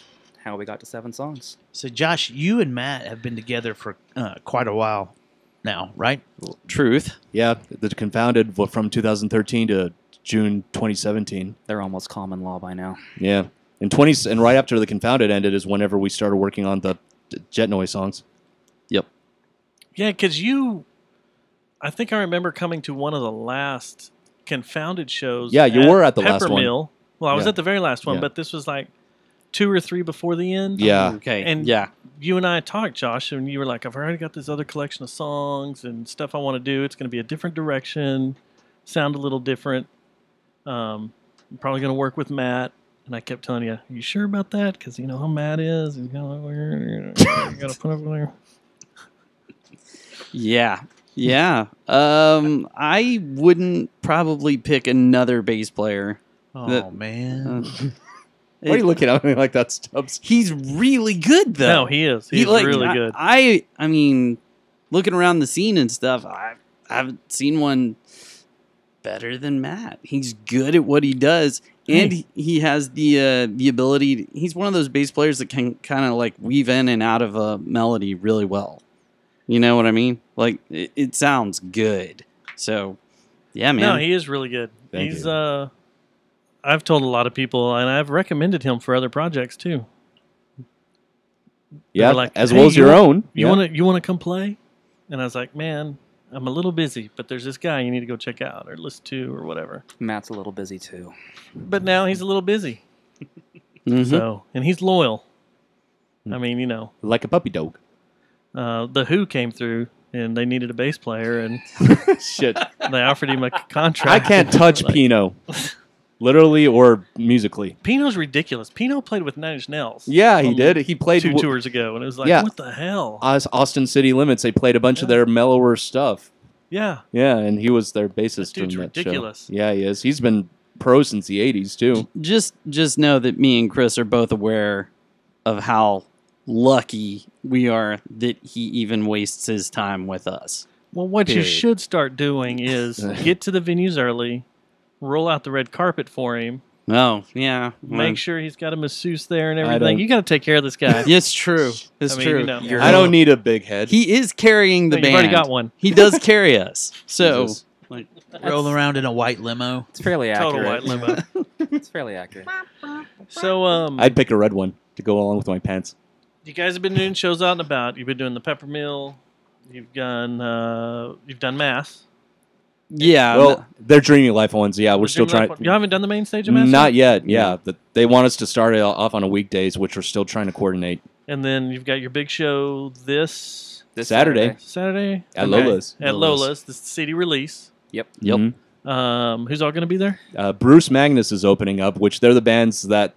we got to 7 songs. So, Josh, you and Matt have been together for quite a while now, right? Truth. Yeah, the Confounded from 2013 to June 2017. They're almost common law by now. Yeah, and right after the Confounded ended is whenever we started working on the Jet Noise songs. Yep. Yeah, because I think I remember coming to one of the last Confounded shows. Yeah, you were at the last one. Peppermill. Well, I was Yeah. at the very last one, Yeah. but this was like 2 or 3 before the end. Yeah. Okay. And yeah. you and I talked, Josh, and you were like, I've already got this other collection of songs and stuff I want to do. It's going to be a different direction, sound a little different. I'm probably going to work with Matt. And I kept telling you, are you sure about that? Because you know how Matt is. He's going to got to put up there. Yeah. Yeah. I wouldn't probably pick another bass player. Oh, man. Why are you looking at me like that, Stubbs? He's really good, though. No, he is. He's really good. I mean, looking around the scene and stuff, I haven't seen one better than Matt. He's good at what he does, and he has the ability. He's one of those bass players that can kind of like weave in and out of a melody really well. You know what I mean? Like it sounds good. So, yeah, man. No, he is really good. Thank He's you. I've told a lot of people, and I've recommended him for other projects too. Yeah, They're like, as "Hey, well as your own. You Yeah. want to come play? And I was like, man, I'm a little busy, but there's this guy you need to go check out or listen to or whatever. Matt's a little busy too. But now he's a little busy. Mhm. So, and he's loyal. I mean, you know, like a puppy dog. The Who came through and they needed a bass player, and Shit. they offered him a contract. I can't touch Like, Pino, literally or musically. Pino's ridiculous. Pino played with Nine Inch Nails. Yeah, he did. He played 2 tours ago, and it was like, yeah. what the hell? Austin City Limits. They played a bunch of their mellower stuff. Yeah. Yeah, and he was their bassist That dude's from that ridiculous. show. Yeah, he is. He's been pro since the '80s too. Just know that me and Chris are both aware of how lucky we are that he even wastes his time with us. Well, what you Period. should start doing is get to the venues early, roll out the red carpet for him, Oh, yeah. make sure he's got a masseuse there and I everything. don't- You got to take care of this guy. It's true. It's I mean, true. you know. I don't need a big head. He is carrying the No, band. you've already got one. He does carry us. So, Jesus. like, Roll around in a white limo. It's fairly Total accurate. white limo. It's fairly accurate. So, I'd pick a red one to go along with my pants. you guys have been doing shows out and about. You've been doing the Peppermill. You've done Mass. yeah. Well, they're Dreamy Life ones. Yeah, we're still Dream Life trying. one. You haven't done the main stage of Mass Not yet? yet. Yeah, they want us to start it off on a weekdays, which we're still trying to coordinate. And then you've got your big show this This Saturday. Saturday At Okay. Lola's. At Lola's, the CD release. Yep. Mhm. Who's all going to be there? Bruce Magnus is opening up, which they're the band that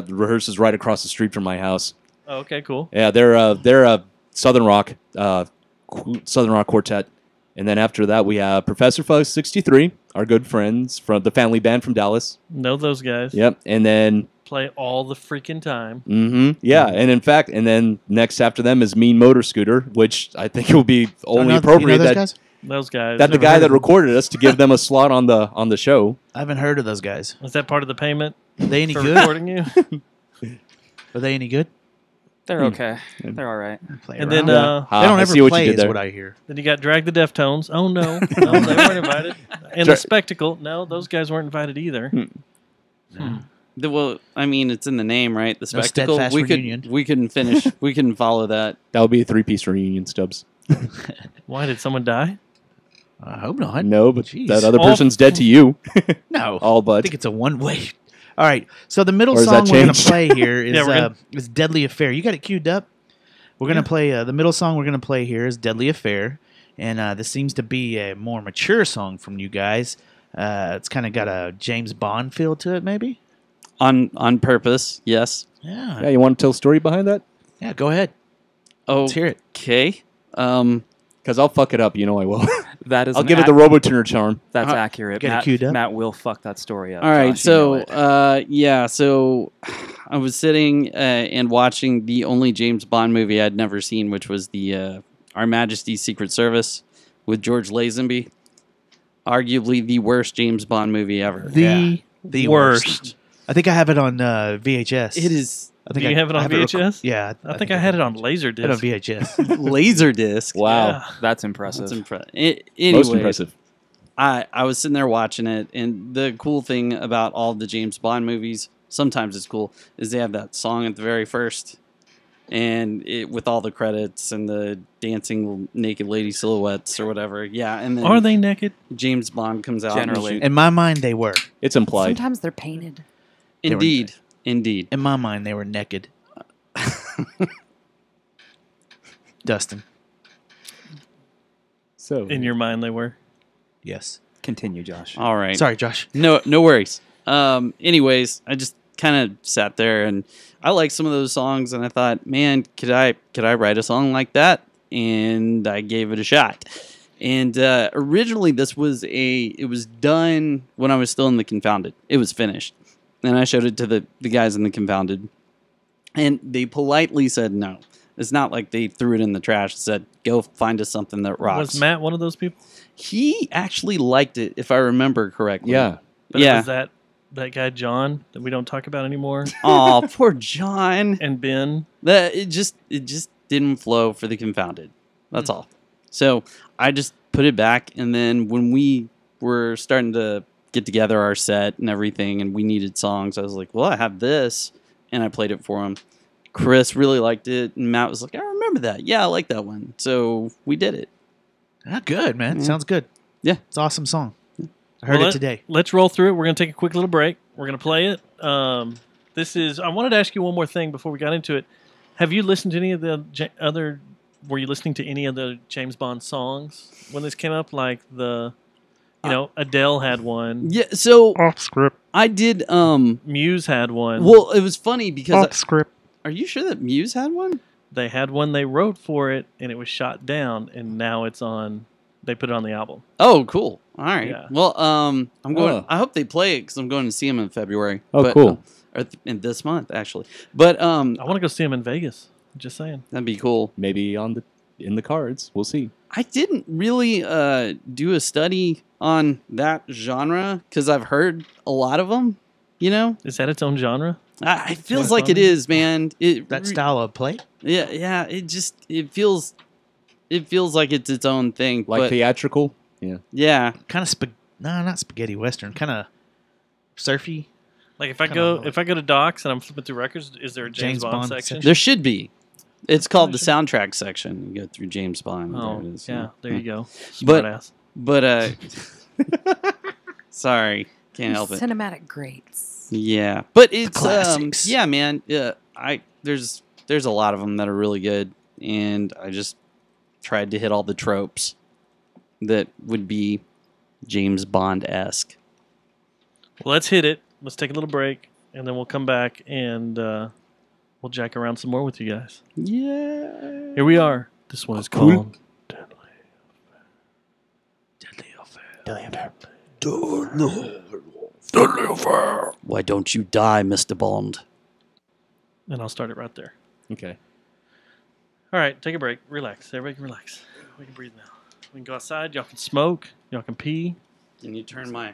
rehearses right across the street from my house. Oh, okay, cool. Yeah, they're a Southern rock quartet, and then after that we have Professor Fuzz 63, our good friends from the family band from Dallas. Know those guys. Yep, and then Play all the freaking time. yeah, and in fact, and then next after them is Mean Motor Scooter, which I think it will be only know- appropriate you know those that guys? Those guys. that the Never guy heard that of them. recorded us to give them a slot on the show. I haven't heard of those guys. Is that part of the payment Are they any for good? recording you? Are they any good? They're okay. They're all right. Play And around. then they don't I ever see what you play, did is there. what I hear. then you got Drag the Deftones. Oh no, no, they weren't invited. And the Spectacle. No, those guys weren't invited either. Well, I mean, it's in the name, right? The No spectacle. Steadfast We reunion. can finish. We can follow that. That would be a 3-piece reunion, Stubbs. Why did someone die? I hope not. No, but Jeez. that other Oh. person's dead to you. No. All I but. think it's a one-way. All right. So the middle Or is song that we're going to changed? play here is, Yeah, we're gonna- is Deadly Affair. You got it queued up? We're going to play the middle song we're going to play here is Deadly Affair. And this seems to be a more mature song from you guys. It's kind of got a James Bond feel to it, maybe? On purpose, yes. Yeah. Yeah, you want to tell a story behind that? Yeah, go ahead. Oh, Let's hear it. okay. Because I'll fuck it up. You know I will. That is. I'll an give it the Robotuner charm. That's accurate. Get it Matt, queued up? Matt will fuck that story up. All right, Josh, you know so it. yeah, so I was sitting and watching the only James Bond movie I'd never seen, which was the Our Majesty's Secret Service with George Lazenby. Arguably the worst James Bond movie ever. The worst. I think I have it on VHS. It is. I think Do you have it on VHS? Yeah. I think I had it on I Laserdisc. had it on VHS. Laserdisc. Wow. Yeah. That's impressive. That's impressive. Anyway, Most impressive. I was sitting there watching it, and the cool thing about all the James Bond movies, sometimes it's cool, is they have that song at the very first, and it with all the credits and the dancing naked lady silhouettes or whatever. Yeah, and then Are they naked? James Bond comes out. Generally. In my mind, they were. It's implied. Sometimes they're painted. Indeed. Indeed. In my mind, they were naked. Dustin. So In your mind, they were. Yes. Continue, Josh. All right. Sorry, Josh. No worries. Anyways, I just kind of sat there and I like some of those songs, and I thought, man, could I write a song like that? And I gave it a shot. And originally, it was done when I was still in the Confounded. It was finished, and I showed it to the guys in the Confounded, and they politely said no. It's not like they threw it in the trash and said, "Go find us something that rocks." Was Matt one of those people? He actually liked it, if I remember correctly. Yeah. But Yeah. was that guy John that we don't talk about anymore? Oh, poor John. And Ben. It just didn't flow for the Confounded. That's all. So I just put it back, and then when we were starting to get together our set and everything, and we needed songs, I was like, well, I have this, and I played it for him. Chris really liked it, and Matt was like, I remember that. Yeah, I like that one. So we did it. Ah, good, man. Yeah. Sounds good. Yeah. It's an awesome song. I heard it today. Let's roll through it. We're going to take a quick little break. We're going to play it. I wanted to ask you one more thing before we got into it. Have you listened to any of the were you listening to any of the James Bond songs when this came up? Like Adele had one. Yeah, so off script. I did. Muse had one. Well, it was funny because off script. Are you sure that Muse had one? They had one they wrote for it, and it was shot down, and now it's on. They put it on the album. Oh, cool. All right. Yeah. Well, I'm going. Oh. I hope they play it because I'm going to see them in February. Oh, cool. In this month, actually. But I want to go see them in Vegas. Just saying. That'd be cool. Maybe in the cards. We'll see. I didn't really do a study on that genre because I've heard a lot of them. You know, is that its own genre? It feels like it is, man. That style of play. Yeah. It feels like it's its own thing, Like but theatrical. Yeah. yeah. Kind of not spaghetti western. Kind of surfy. Like if I go to Docs and I'm flipping through records, is there a James Bond section? There should be. It's called the soundtrack section. You go through James Bond. Oh, there it is. yeah. There you go. But Smartass. sorry, can't help it. Cinematic greats. Yeah, but it's classics. yeah, man. Yeah, there's a lot of them that are really good, and I just tried to hit all the tropes that would be James Bond-esque. Well, let's hit it. Let's take a little break, and then we'll come back and we'll jack around some more with you guys. Yeah. Here we are. This one is called Deadly Affair. Why don't you die, Mr. Bond? And I'll start it right there. Okay. All right, take a break. Relax. Everybody can relax. We can breathe now. We can go outside. Y'all can smoke. Y'all can pee. Can you turn my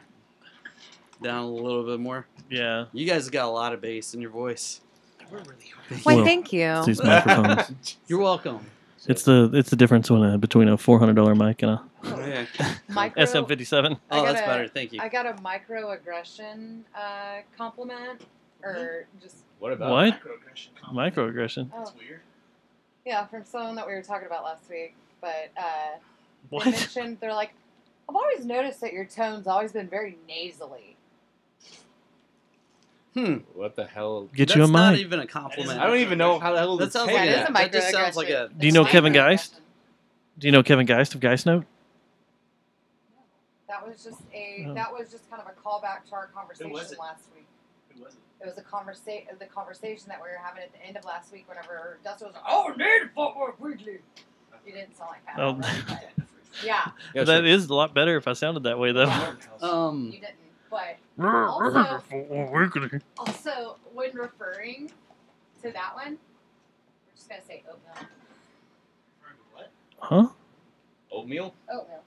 down a little bit more? Yeah. You guys got a lot of bass in your voice. Why, Well, thank you. it's these microphones. You're welcome. It's the difference between a $400 mic and a Okay. SM57. Oh, that's better. Thank you. I got a microaggression compliment, or just What about What? Microaggression. oh, that's weird. Yeah, from someone that we were talking about last week, but What? they mentioned they're like, I've always noticed that your tone's always been very nasally. What the hell? Get you a That's not mic. even a compliment. I don't even know how the hell That to sounds take like That is a that just sounds like a. Do you know Kevin Geist? Do you know Kevin Geist of Geist Note? That was just kind of a callback to our conversation last week. Who was it? It was the conversation that we were having at the end of last week whenever Dustin was like, "Oh, need football quickly." You didn't sound like that. Oh. But yeah. Yeah, That sure. is a lot better if I sounded that way, though. You didn't. But also, when referring to that one, we're just gonna say oatmeal. Huh? Oatmeal? Oatmeal.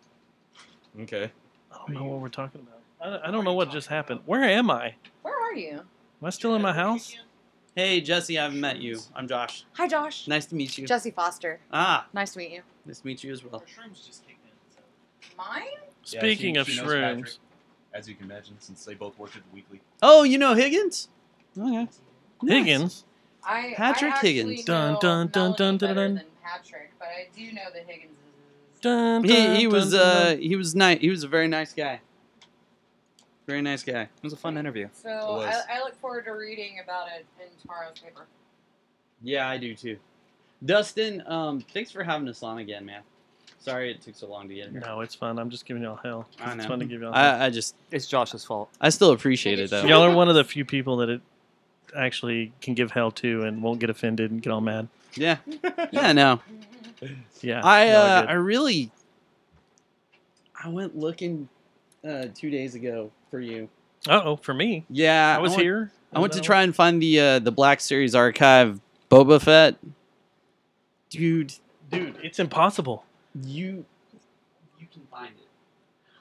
Okay. I don't know what we're talking about. I don't know what just happened. Where am I? Where are you? Am I still in my house? Hey, Jesse, I haven't met you. I'm Josh. Hi, Josh. Nice to meet you. Jesse Foster. Ah, Nice to meet you. nice to meet you as well. Mine? Speaking of she knows shrooms. Patrick, as you can imagine, since they both worked at the Weekly. Oh, you know Higgins? Okay. Higgins. Patrick Higgins. Dun dun dun dun dun dun. Patrick, but I do know that Higgins is. Dun, He dun, was dun, dun. he was nice. He was a very nice guy. Very nice guy. It was a fun interview. So I look forward to reading about it in tomorrow's paper. Yeah, I do too. Dustin, thanks for having us on again, man. Sorry it took so long to get here. No, it's fun. I'm just giving y'all hell. I know. It's fun to give y'all hell. I just It's Josh's fault. I still appreciate it though. Y'all are one of the few people that it actually can give hell to and won't get offended and get all mad. Yeah. Yeah, no. Yeah. I really I went looking 2 days ago for you. Uh-oh, for me? Yeah. I was here. I went to try and find the Black Series Archive Boba Fett. Dude, it's impossible. You can find it.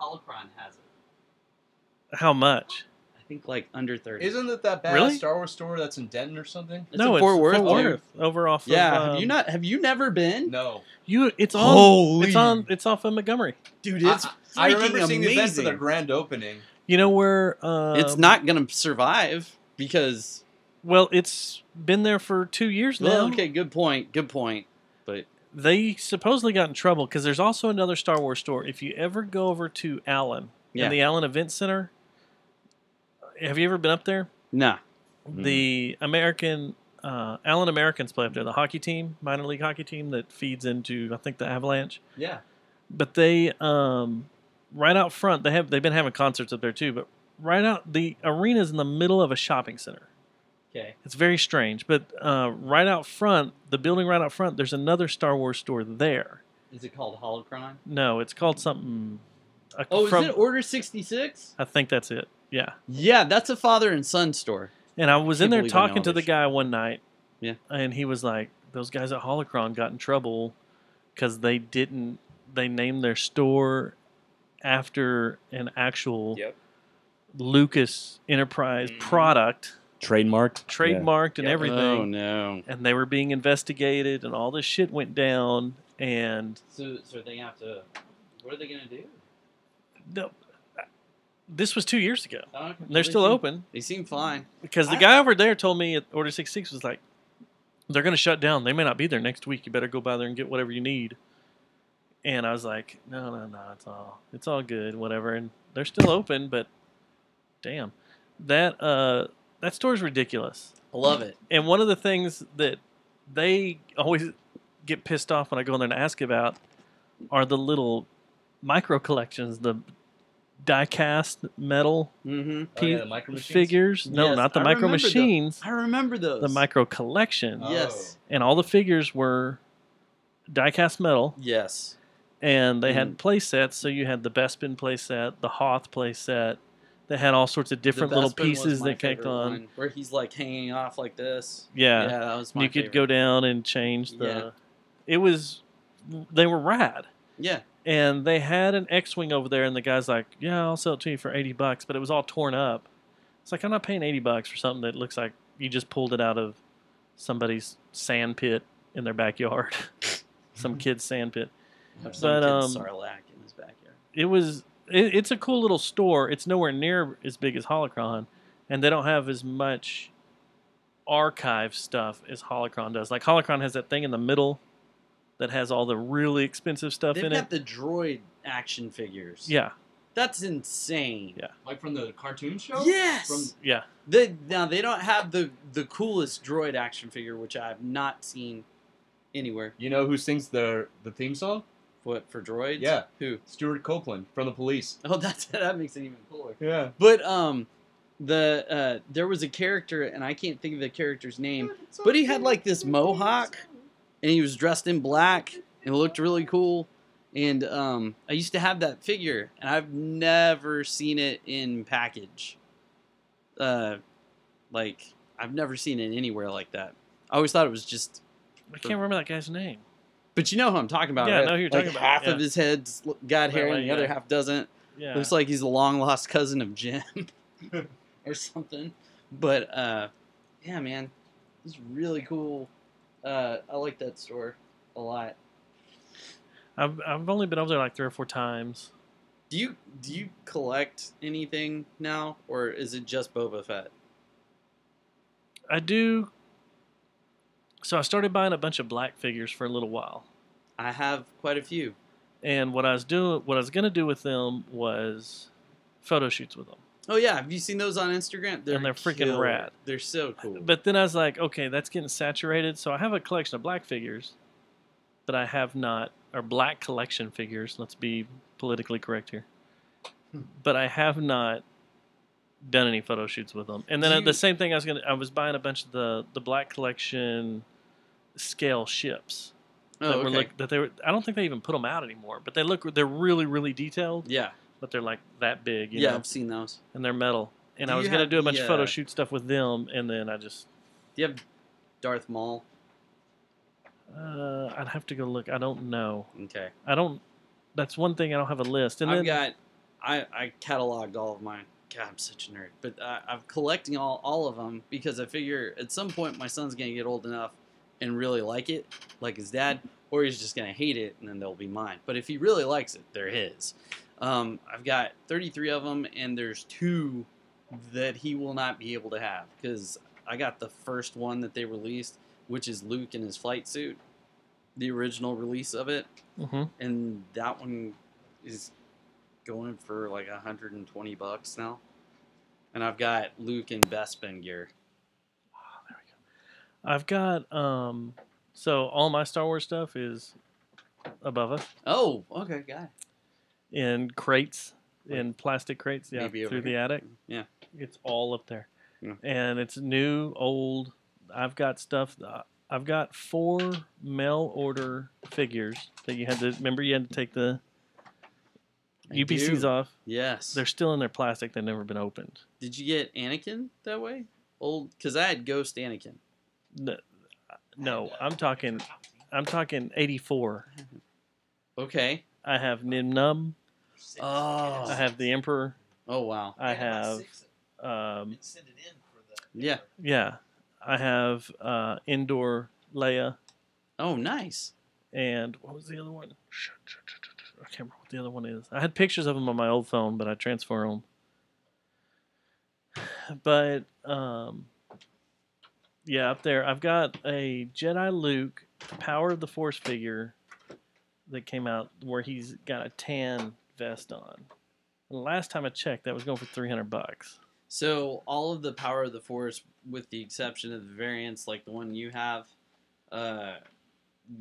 Holocron has it. How much? I think like under 30. Isn't it that bad Really? Star Wars store that's in Denton or something? It's in Fort Worth. Worth. Over off Yeah, of, have you never been? No. It's on Holy. it's off of Montgomery. Dude, it's I freaking remember seeing the event for amazing. their grand opening. You know where It's not going to survive because well, it's been there for 2 years now. well, okay, good point. Good point. But They supposedly got in trouble because there's also another Star Wars store. If you ever go over to Allen, Yeah. in the Allen Event Center, have you ever been up there? nah. The Allen Americans play up there, the hockey team, minor league hockey team that feeds into, I think, the Avalanche. Yeah. But they, right out front, they've been having concerts up there too. But right out, the arena's in the middle of a shopping center. Okay. It's very strange, but right out front, the building right out front, there's another Star Wars store there. Is it called Holocron? No, it's called something. Oh, is it Order 66? I think that's it. Yeah. Yeah, that's a father and son store. And I was in Can't there believe I know talking to all the this guy one night. Yeah. And he was like, those guys at Holocron got in trouble because they named their store after an actual Lucas Enterprise product. Trademarked. And everything. Oh, no. And they were being investigated and all this shit went down. And So they have to. What are they gonna do? no, this was 2 years ago. Oh, okay. They're They still seem- open. They seem fine. Because the guy over there told me at Order 66 was like, they're going to shut down. They may not be there next week. You better go by there and get whatever you need. And I was like, no, it's all good, whatever. And they're still open, but damn, that store's ridiculous. I love it. And one of the things that they always get pissed off when I go in there and ask about are the little micro collections, the die-cast metal Mm-hmm. Oh, yeah, the micro machines? figures. No, Yes, not the I micro remember machines. I remember those. The micro collection. Yes. And all the figures were die-cast metal. Yes. And they had play sets. So you had the Bespin play set, the Hoth play set. They had all sorts of different The little Bespin was pieces my that kicked favorite on. one, where he's like hanging off like this. Yeah. Yeah, that was And my you could favorite. go down and change the. Yeah. It was. They were rad. Yeah. And they had an X-wing over there, and the guy's like, "Yeah, I'll sell it to you for $80," but it was all torn up. It's like, I'm not paying $80 for something that looks like you just pulled it out of somebody's sand pit in their backyard, some kid's sand pit. Or some kid's Sarlacc in his backyard. It's a cool little store. It's nowhere near as big as Holocron, and they don't have as much archive stuff as Holocron does. Like Holocron has that thing in the middle that has all the really expensive stuff They've in got it. the droid action figures. Yeah. That's insane. Yeah. Like from the cartoon show? Yes. Yeah. Now they don't have the coolest droid action figure, which I have not seen anywhere. You know who sings the theme song? What, for droids? Yeah. Who? Stuart Copeland from the Police. Oh, that makes it even cooler. Yeah. But there was a character, and I can't think of the character's name, but he had like this mohawk, and he was dressed in black, and it looked really cool. And I used to have that figure, and I've never seen it in package. Like I've never seen it anywhere like that. I always thought it was just. I can't remember that guy's name. But you know who I'm talking about, Yeah, I right? know who you're Like talking about, half yeah. of his head's got hair, Right, and the other yeah. half doesn't. Yeah. Looks like he's a long lost cousin of Jim, or something. But yeah, man, it's really cool. I like that store a lot. I've only been over there like 3 or 4 times, Do you collect anything now, or is it just Boba Fett? I do. So I started buying a bunch of black figures for a little while. I have quite a few. And what I was gonna do with them was photo shoots with them. Oh yeah, have you seen those on Instagram? And they're freaking killer. rad. They're so cool. But then I was like, okay, that's getting saturated. So I have a collection of black figures, but I have not, or black collection figures. Let's be politically correct here. But I have not done any photo shoots with them. And then the same thing, I was buying a bunch of the black collection scale ships. Oh, okay. I don't think they even put them out anymore, but they're really, really detailed. Yeah. But they're like that big. You Yeah, know? I've seen those. And they're metal. And Do I was you going to have do a bunch the, of photo shoot stuff with them, and then I just... Do you have Darth Maul? I'd have to go look. I don't know. Okay. That's one thing I don't have a list. And I cataloged all of mine. God, I'm such a nerd. But I'm collecting all of them because I figure at some point my son's going to get old enough and really like it, like his dad, or he's just going to hate it and then they'll be mine. But if he really likes it, they're his. I've got 33 of them, and there's 2 that he will not be able to have because I got the first one that they released, which is Luke in his flight suit, the original release of it. Mm-hmm. And that one is going for like $120 now. And I've got Luke in Bespin gear. I've got so all my Star Wars stuff is above us. Oh, okay, got it. In crates, in plastic crates, yeah, Maybe over through the here. attic. Yeah. It's all up there. Yeah. And it's new, old. I've got stuff. I've got 4 mail order figures that you had to remember. You had to take the UPCs do. off. Yes. They're still in their plastic. They've never been opened. Did you get Anakin that way? Old, because I had Ghost Anakin. No, I'm talking 84. Okay. I have Nim Num. Oh. I have the Emperor. Oh wow. I have Yeah. yeah. I have Indoor Leia. Oh, nice. And what was the other one? I can't remember what the other one is. I had pictures of them on my old phone, but I transfer them. But yeah, up there I've got a Jedi Luke Power of the Force figure that came out where he's got a tan vest on. And the last time I checked, that was going for $300. So all of the Power of the Force, with the exception of the variants like the one you have,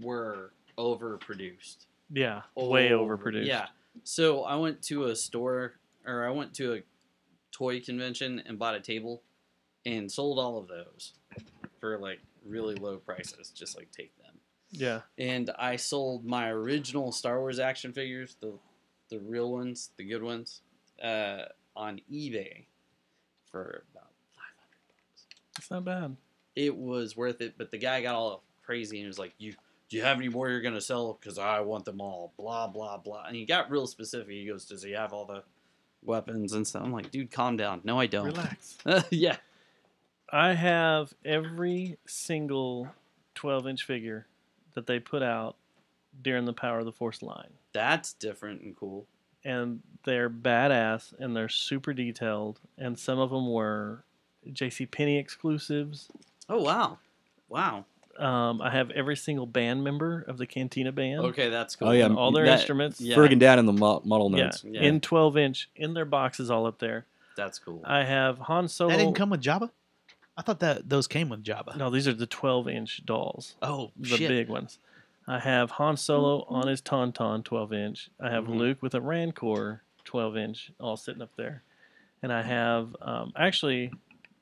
were overproduced. Yeah, way overproduced. Yeah. So I went to a store, or I went to a toy convention and bought a table and sold all of those for like really low prices. Just like take them. Yeah. And I sold my original Star Wars action figures, the real ones, the good ones, on eBay for about $500. It's not bad. It was worth it, but the guy got all crazy and was like, do you have any more you're going to sell? Because I want them all, blah, blah, blah. And he got real specific. He goes, does he have all the weapons and stuff? I'm like, dude, calm down. No, I don't. Relax. Yeah. I have every single 12-inch figure that they put out during the Power of the Force line. That's different and cool. And they're badass, and they're super detailed, and some of them were JCPenney exclusives. Oh, wow. Wow. I have every single band member of the Cantina band. Okay, that's cool. Oh yeah, all their instruments. Yeah. Ferg and Dad in the model notes. Yeah, in 12-inch, in their boxes, all up there. That's cool. I have Han Solo. That didn't come with Jabba? I thought that those came with Jabba. No, these are the 12-inch dolls. Oh, the shit. big ones. I have Han Solo on his Tauntaun 12-inch. I have Luke with a Rancor 12-inch all sitting up there. And I have, actually,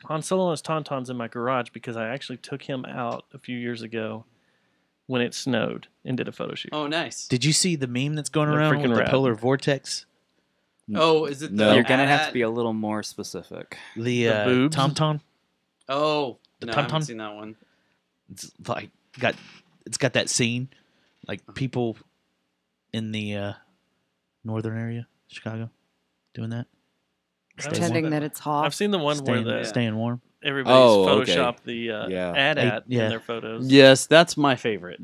Han Solo on his Tauntaun's in my garage because I actually took him out a few years ago when it snowed and did a photo shoot. Oh, nice. Did you see the meme that's going They're around freaking with the rad. polar vortex? Oh, is it the... No. You're going to have to be a little more specific. The boobs? Tauntaun? Oh, The no, I haven't Tauntaun? seen that one. It's like it's got that scene, like people in the northern area, Chicago, doing that. Pretending that it's hot. I've seen the one where staying warm. everybody's photoshopped the AT-AT in their photos. Yes, that's my favorite.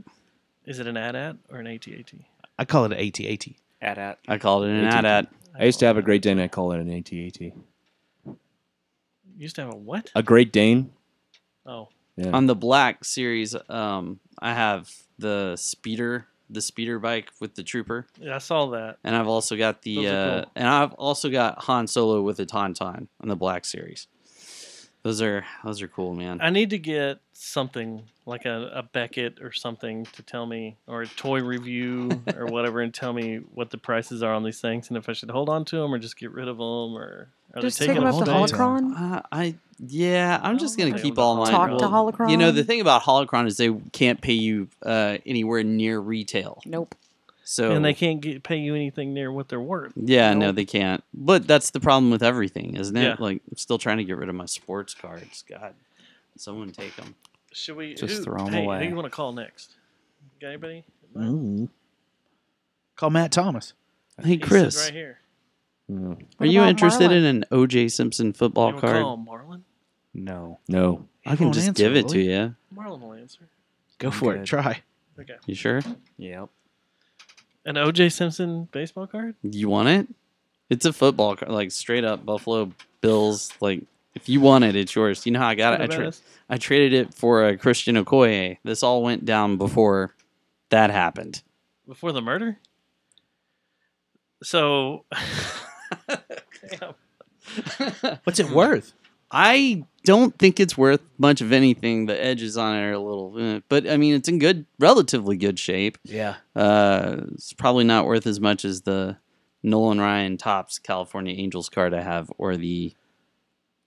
Is it an AT-AT or an AT-AT? I call it an AT-AT. AT-AT. I called it an AT-AT. I used to have a Great Dane. I call it an AT-AT. You used to have a what? A Great Dane. Oh. Yeah. On the black series, I have the speeder bike with the trooper. Yeah, I saw that. And I've also got the Those are cool. and I've also got Han Solo with a Tauntaun on the black series. Those are cool, man. I need to get something like a Beckett or something to tell me, or a toy review or whatever, and tell me what the prices are on these things, and if I should hold on to them or just get rid of them, or are Just they take taking them up to space? Holocron. I'm just gonna take keep them all to mine. Talk to Holocron. You know, the thing about Holocron is they can't pay you anywhere near retail. Nope. So And they can't pay you anything near what they're worth. yeah, no, they can't. But that's the problem with everything, isn't it? Yeah. Like, I'm still trying to get rid of my sports cards. God, someone take them. Should we Just who, throw 'em hey, away. Who you want to call next? Got anybody? Call Matt Thomas. Hey, He Chris, sits right here. are you interested in an O.J. Simpson football You wanna card? call Marlon? No. No. I can won't just answer, give it will to he? you. Marlon will answer. Go for it. Try. Okay. You sure? Yep. An O.J. Simpson baseball card? You want it? It's a football card, like straight up Buffalo Bills. Like, if you want it, it's yours. You know how I got it? Kinda badass. I traded it for a Christian Okoye. This all went down before that happened. Before the murder? So, damn. What's it worth? I don't think it's worth much of anything. The edges on it are a little, but I mean, it's in relatively good shape. Yeah. It's probably not worth as much as the Nolan Ryan Topps California Angels card I have, or the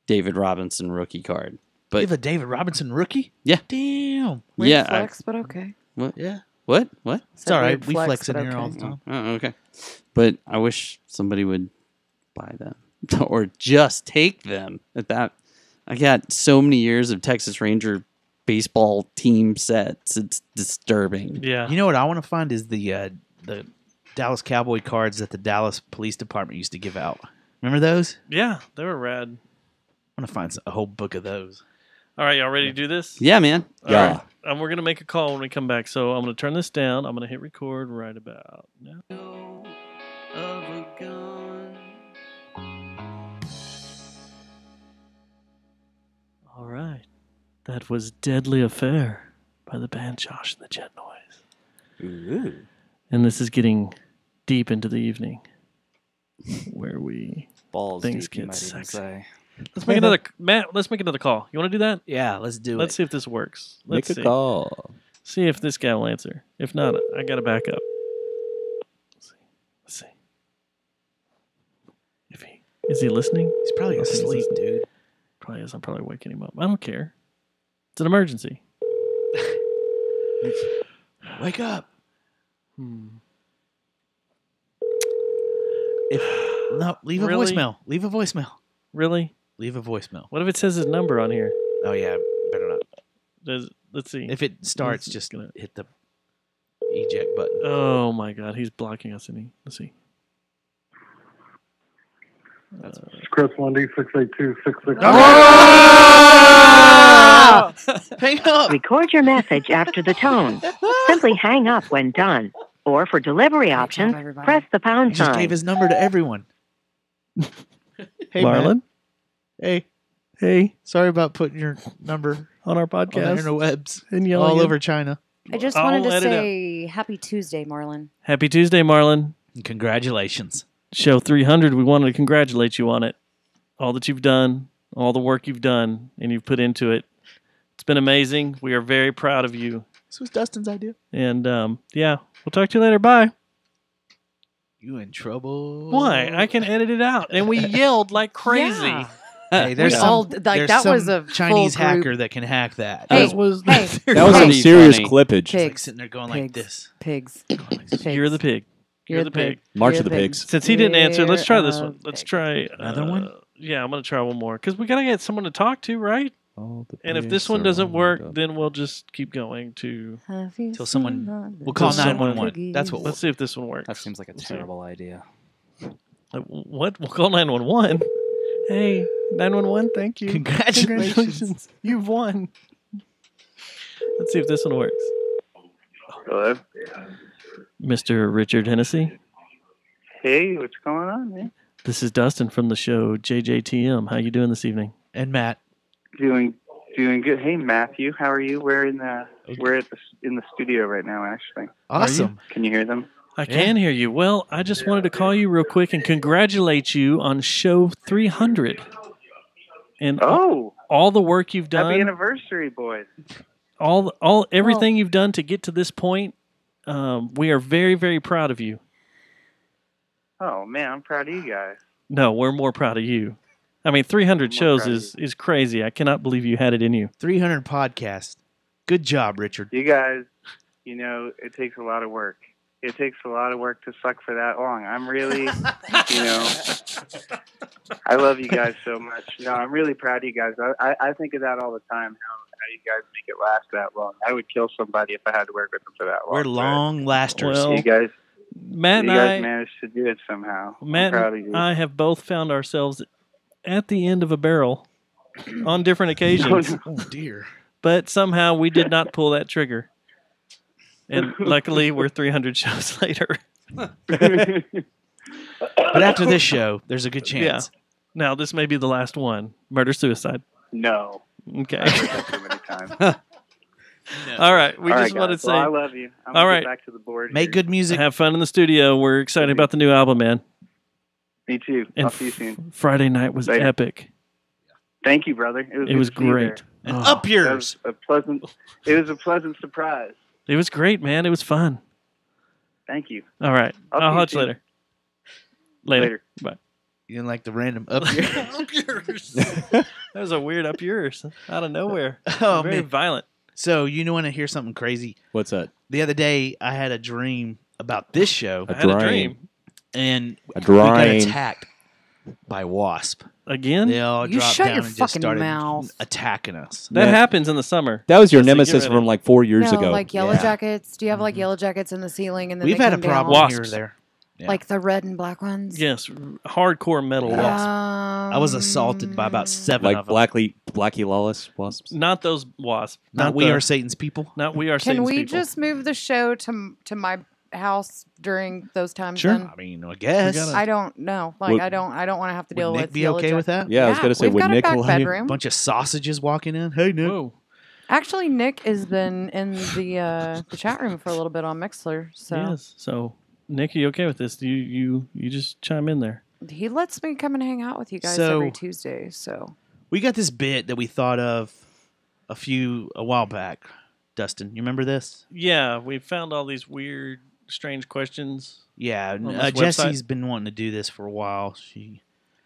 David Robinson rookie card. But you have a David Robinson rookie? Yeah. Damn. Weird yeah, flex, but okay. What? Yeah. What? It's all right. weird We flex, flex in but here all okay. the time. Oh, okay. But I wish somebody would buy them or just take them at that. I got so many years of Texas Ranger baseball team sets. It's disturbing. Yeah. You know what I want to find is the Dallas Cowboy cards that the Dallas Police Department used to give out. Remember those? Yeah, they were rad. I want to find a whole book of those. All right, y'all ready to do this? Yeah, man. All right. And we're going to make a call when we come back. So I'm going to turn this down. I'm going to hit record right about now. Of a gun. All right. That was Deadly Affair by the band Josh and the Jet Noise. Ooh. And this is getting deep into the evening where we Balls things deep, you get might even sexy. say. Let's make another Matt, let's make another call. You want to do that? Yeah, let's do Let's it. see if this works. Make Let's a call. See if this guy will answer. If not, I got to back up. Let's see. Is he listening? He's probably I think he's asleep, listening. dude. Probably is. I'm probably waking him up. I don't care. It's an emergency. Wake up. Leave a Really? voicemail. Leave a voicemail. Really? Leave a voicemail. What if it says his number on here? Oh yeah, better not. Let's see. If it starts, This is just gonna- hit the eject button. Oh my God, he's blocking us, isn't he? Let's see. Chris Lundy, 682-66. Hang up. Record your message after the tone. Simply hang up when done. Or for delivery options, press the pound He just sign. gave his number to everyone. Hey, Marlon? Hey. Hey. Sorry about putting your number on our on the podcast interwebs and yelling all it. over China. I just I'll wanted to edit it say happy Tuesday, Marlon. Happy Tuesday, Marlon. And congratulations. Show 300. We wanted to congratulate you on it. All that you've done, all the work you've done, and you've put into it. It's been amazing. We are very proud of you. This was Dustin's idea. And yeah, we'll talk to you later. Bye. You in trouble? Why? I can edit it out. And we yelled like crazy. Yeah. Hey, there's We some, all- like, there's that some was a Chinese full group. hacker that can hack that. Hey, That was hey, That was some Pretty serious funny. clippage. It's like Pigs. sitting there going like this. Pigs. You're the pig. You're the pig. March You're of the Pigs. Since he didn't answer, let's try this You're one. a Let's pig. try Another one? Yeah, I'm gonna try one more because we gotta get someone to talk to, right? And if this one doesn't work, then we'll just keep going to. Till someone. We'll call Till someone- 911. That's what. Let's see if this one works. That seems like a terrible idea. What? We'll call 911. Hey, 911. Thank you. Congratulations. You've won. Let's see if this one works. Hello? Mr. Richard Hennessy. Hey, what's going on, man? This is Dustin from the show JJTM. How you doing this evening? And Matt. Doing good. Hey, Matthew, how are you? We're in the studio right now, actually. Awesome. Can you hear them? I can hear you. Well, I just wanted to call you real quick and congratulate you on show 300. And all the work you've done. Happy anniversary, boys. Everything you've done to get to this point. We are very, very proud of you. Oh, man, I'm proud of you guys. No, we're more proud of you. I mean, 300 shows is crazy. I cannot believe you had it in you. 300 podcasts. Good job, Richard. You guys, it takes a lot of work. It takes a lot of work to suck for that long. I'm really, I love you guys so much. No, I'm really proud of you guys. I think of that all the time, how you guys make it last that long. I would kill somebody if I had to work with them for that long. We're long lasters. Well, you guys Matt and I managed to do it somehow. Matt I'm proud of you. and I have both found ourselves at the end of a barrel on different occasions. Oh, dear. But somehow we did not pull that trigger. And luckily, we're 300 shows later. But after this show, there's a good chance. Yeah. Now, this may be the last one. Murder-suicide. No. Okay. I've heard that too many times. All right. We All just right, wanted guys. to say. Well, I love you. I'm all gonna right. get back to the board. Make good music. Have fun in the studio. We're excited about the new album, man. Me too. And I'll see you soon. Friday night was Later. epic. Thank you, brother. It was, It good was to see you great. there. And up yours. It was a pleasant surprise. It was great, man. It was fun. Thank you. All right. I'll I'll see you hutch soon. later. Later. Bye. You didn't like the random up here? Up yours. That was a weird up yours out of nowhere. Oh, Very man. violent. So, you want to hear something crazy? What's that? The other day, I had a dream about this show. I had a dream. And A we got dream. attacked by wasp. Again? They all You dropped shut down your and just fucking started mouth. attacking us. That happens in the summer. That was your Just to nemesis get rid from of- like 4 years no, ago. like yellow Yeah. jackets. Do you have like yellow jackets in the ceiling and then We've they had a come problem down? here or there. Yeah. Like the red and black ones? Yes. Hardcore metal wasp. I was assaulted by about 7 like of them. Blackie Lawless wasps. Not those wasps. Not we are Satan's people. Not we are Can Satan's we people. just move the show to my house during those times? Sure. Then? I mean, I guess. I don't know. Like Would- I don't want to have to deal Would Nick with be yellow okay with that? Yeah, I was gonna say, we've would got Nick a back allow you? bedroom. Bunch of sausages walking in. Hey, Nick. Whoa. Actually, Nick has been in the chat room for a little bit on Mixler, so Yes. So, Nick, are you okay with this? You just chime in there. he lets me come and hang out with you guys So- every Tuesday. So We got this bit that we thought of a while back. Dustin, you remember this? Yeah, we found all these weird, strange questions. Yeah, On this Jessie's website? been wanting to do this for a while.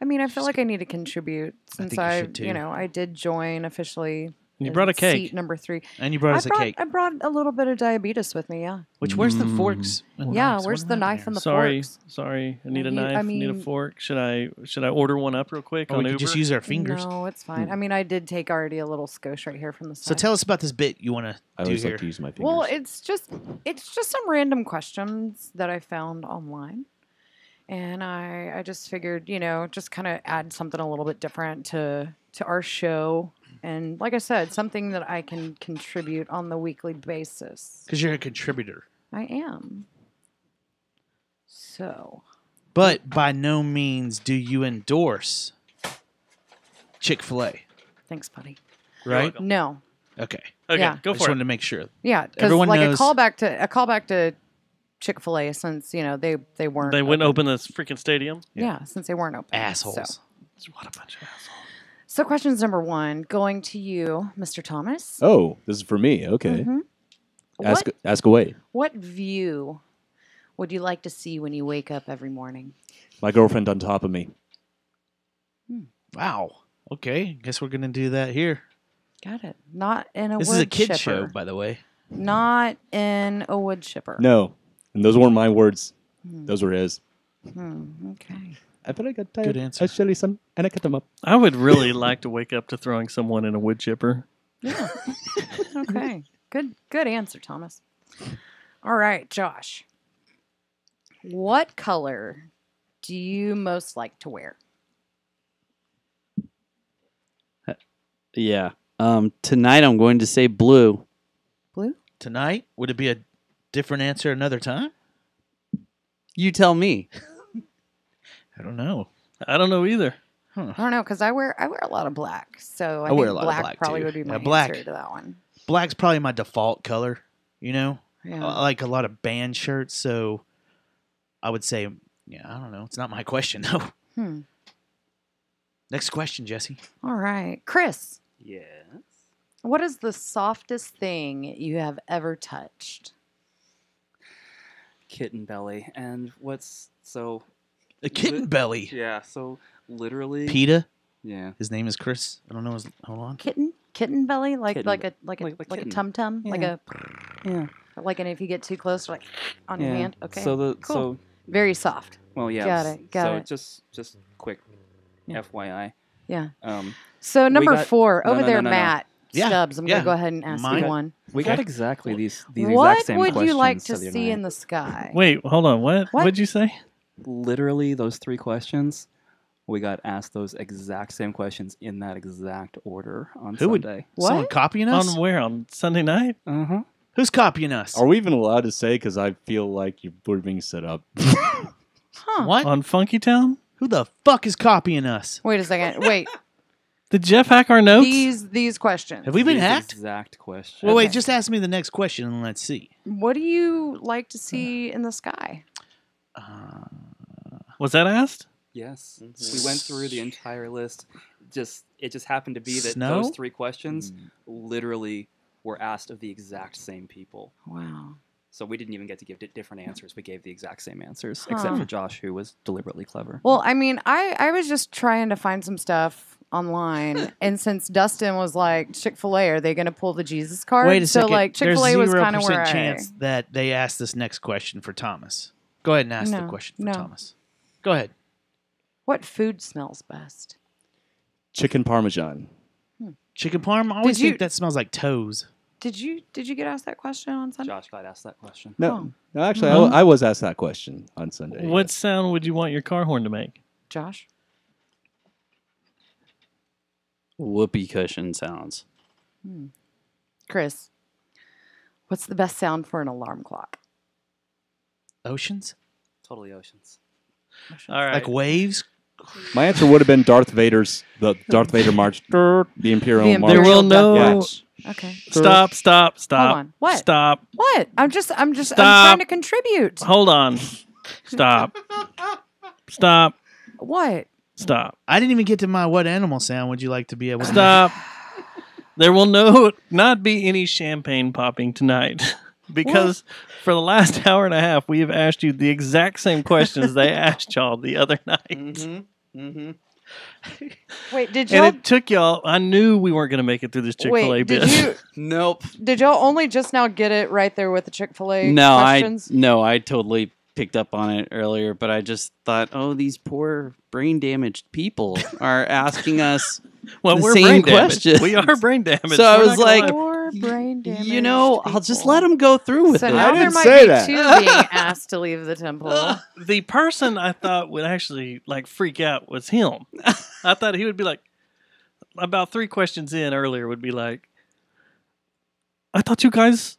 I mean, I feel like I need to contribute since think you I, should, too. I did join officially. You in brought a cake. Seat number 3. And you brought us a cake. I brought a little bit of diabetes with me. Yeah. Which where's the forks? and Yeah. knives? Where's What the are knife there? and the Sorry, forks? sorry. I need a You- knife. I I need a mean- fork. Should I order one up real quick Or on we Uber? could just use our fingers. No, it's fine. I mean, I did take already a little skosh right here from the side. So tell us about this bit you want to I do always here. like to use my fingers. Well, it's just some random questions that I found online, and I just figured, just kind of add something a little bit different to our show, and like I said, something that I can contribute on the weekly basis. Because you're a contributor. I am. So But by no means do you endorse Chick-fil-A, thanks, buddy. right? No. Okay. Okay, Yeah. go I just for wanted it. to make sure. Yeah, because Everyone like knows- a callback to Chick-fil-A since they weren't They wouldn't open this freaking stadium. Yeah, since they weren't open. Assholes. So. What a bunch of assholes. So questions number 1, going to you, Mr. Thomas. Oh, this is for me. Okay. Mhm. Ask away. What view would you like to see when you wake up every morning? My girlfriend on top of me. Wow. Okay. Guess we're gonna do that here. Got it. Not in a This wood is a kid chipper. show, by the way. Not in a wood chipper. No, and those weren't my words. Hmm. Those were his. Okay. I bet I got Good answer. I show you some, and I cut them up. I would really like to wake up to throwing someone in a wood chipper. Yeah. Okay. Good answer, Thomas. All right, Josh. What color do you most like to wear? Yeah. Tonight I'm going to say blue. Blue? Tonight? Would it be a different answer another time? You tell me. I don't know. I don't know either. I don't know because I wear a lot of black, so I wear think a lot black of black probably too. would be my Black. answer to that one. Black's probably my default color. You know, Yeah. I like a lot of band shirts, so I would say, yeah, I don't know. It's not my question though. Next question, Jesse. All right, Chris. Yes. What is the softest thing you have ever touched? Kitten belly. And what's so... A kitten belly. Yeah, so literally... PETA. Yeah. His name is Chris. I don't know his. Hold on. Kitten belly, like Kitten. like a kitten. tum tum, like Yeah. a like, and if you get too close, like on your Yeah. hand. Okay. So cool. Very soft. Well, yeah. Got it. Got so it. just quick Yeah. FYI. Yeah. Um, So we number got- 4 no, over no, there, no, no, no. Matt Yeah, Stubbs. I'm yeah. gonna go ahead and ask Mine. you one. We got exactly these What exact same would you like to questions the other see night. in the sky? Wait, hold on. What? What'd you say? Literally those 3 questions. We got asked those exact same questions in that exact order on Who would- Sunday. Someone copying us? On where? On Sunday night? Uh-huh. Who's copying us? Are we even allowed to say? Because I feel like we're being set up. What? On Funky Town? Who the fuck is copying us? Wait a second. Wait. Did Jeff hack our notes? These questions. Have we been These hacked? Exact question. Well, wait. Just ask me the next question and let's see. What do you like to see in the sky? Was that asked? Yes. We went through the entire list. It just happened to be that Snow? those 3 questions literally were asked of the exact same people. Wow. So we didn't even get to give different answers. We gave the exact same answers, Huh. except for Josh, who was deliberately clever. Well, I mean, I was just trying to find some stuff online, and since Dustin was like, Chick-fil-A, are they going to pull the Jesus card? Wait a second. So like Chick-fil-A was kind of where There's 0% chance that they asked this next question for Thomas. Go ahead and ask the No, question for no. Thomas. Go ahead. What food smells best? Chicken Parmesan. Chicken parm. I always Did you- think that smells like toes. Did you get asked that question on Sunday? Josh got asked that question. No, no, actually, Huh? I was asked that question on Sunday. What sound would you want your car horn to make? Josh? Whoopee cushion sounds. Chris, what's the best sound for an alarm clock? Oceans? Totally oceans. All right. Like waves? My answer would have been the Darth Vader march, the Imperial march. There will no. Okay. Stop! Stop! Stop! Hold on. What? Stop! What? I'm I'm Stop. trying to contribute. Hold on. Stop! Stop! What? Stop! I didn't even get to my what animal sound would you like to be able to Stop! There will not be any champagne popping tonight because for the last hour and a half we have asked you the exact same questions they asked y'all the other night. Wait, did And y'all it took y'all. I knew we weren't going to make it through this Chick-fil-A wait? bit. Did you Nope. did y'all only just now get it right there with the Chick-fil-A No, questions? I totally picked up on it earlier, but I just thought, oh, these poor brain damaged people are asking us Well, the we're same brain damaged. questions. We are brain damaged. So I We're was not gonna like, lie. Poor brain damage. you know, I'll just let them go through with So it. now there might be 2 being asked to leave the temple. The person I thought would actually like freak out was him. I thought he would be like, about 3 questions in earlier, would be like, I thought you guys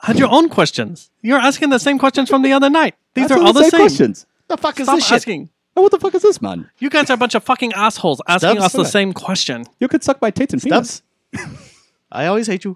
had your own questions. You're asking the same questions from the other night. These That's are all the same. questions. The fuck is Stop this shit? asking. Oh, what the fuck is this, man? You guys are a bunch of fucking assholes asking us the Stubbs? same question. You could suck my tits and Stubbs? penis. I always hate you,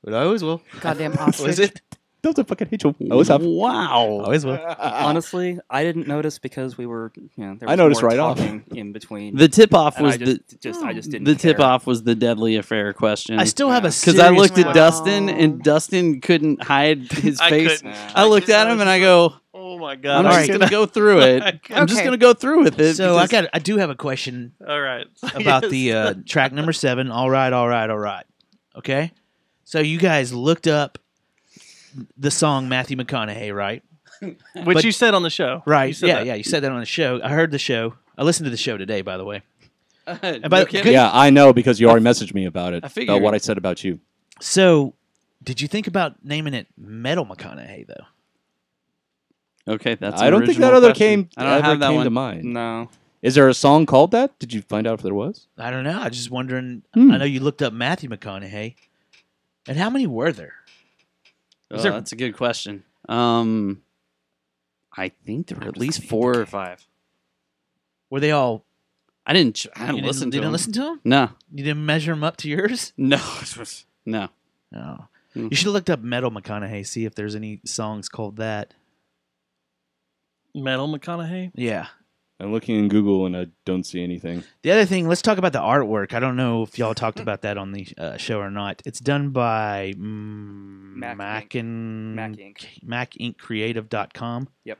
but I always will. Goddamn What ostrich. is it? Don't fucking hate you. I always have. Wow. Always will. Honestly, I didn't notice because we were, there was I noticed more right off. talking in between. The tip off and was I just didn't the tip care. off was the deadly affair question. I still have a because I looked at serious- Dustin and Dustin couldn't hide his I face. couldn't. I looked at him and I go, Oh my I'm god! just gonna go through it. I'm just Okay. gonna go through with it. So because- I do have a question All right. about Yes. the track number 7. All right, all right, all right. Okay, so you guys looked up the song Matthew McConaughey, right? Which But- you said on the show. Right. You said Yeah, that. yeah. You said that on the show. I heard the show. I listened to the show today, by the way. No But- kidding. Yeah, I know because you already messaged me about it. I About figured. what I said about you. So, did you think about naming it Metal McConaughey though? Okay, that's. I an don't think that original other question. came. I don't ever have that came one. to mind. No. Is there a song called that? Did you find out if there was? I don't know. I was just wondering. Hmm. I know you looked up Matthew McConaughey, and how many were there? Oh, there- that's a good question. I think there were at least 4 or 5. Were they all? I didn't You listen to didn't them. listen to them? No. You didn't measure them up to yours? No. No. No. You should have looked up Metal McConaughey, see if there's any songs called that. Metal McConaughey? Yeah. I'm looking in Google and I don't see anything. The other thing, let's talk about the artwork. I don't know if y'all talked about that on the show or not. It's done by MacInkCreative.com. Yep.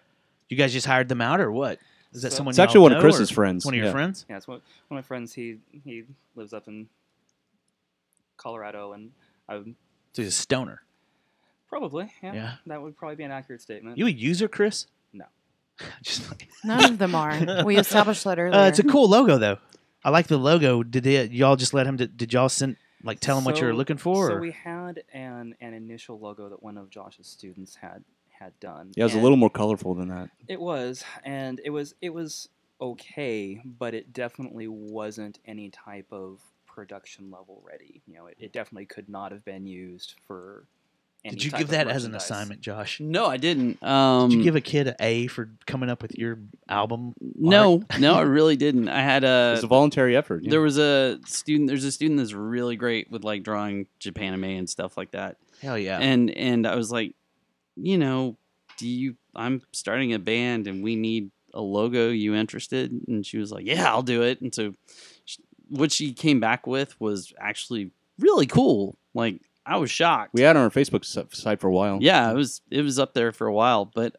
You guys just hired them out or what? Is that So- someone? It's actually y'all one of know, Chris's or friends. One of your Yeah. friends? Yeah, it's one of my friends. He lives up in Colorado, and So he's a stoner. probably Yeah. that would probably be an accurate statement. You a user, Chris? No. Just like None of them are. We established that earlier. It's a cool logo though. I like the logo. Did y'all just let him? Did y'all tell him what you were looking for? So or? we had an initial logo that one of Josh's students had done. Yeah, it was a and little more colorful than that. It was, and it was okay, but it definitely wasn't any type of production level ready. You know, it definitely could not have been used for. Any Did you type give of that as an merchandise. assignment, Josh? No, I didn't. Did you give a kid an A for coming up with your album? No, no, I really didn't. I had a. It's a voluntary effort. Yeah. There was a student. There's a student that's really great with like drawing Japanime and stuff like that. Hell yeah! And I was like, I'm starting a band and we need a logo. You interested? And she was like, yeah, I'll do it. And so, what she came back with was actually really cool. Like I was shocked. We had it on our Facebook site for a while. Yeah, it was up there for a while, but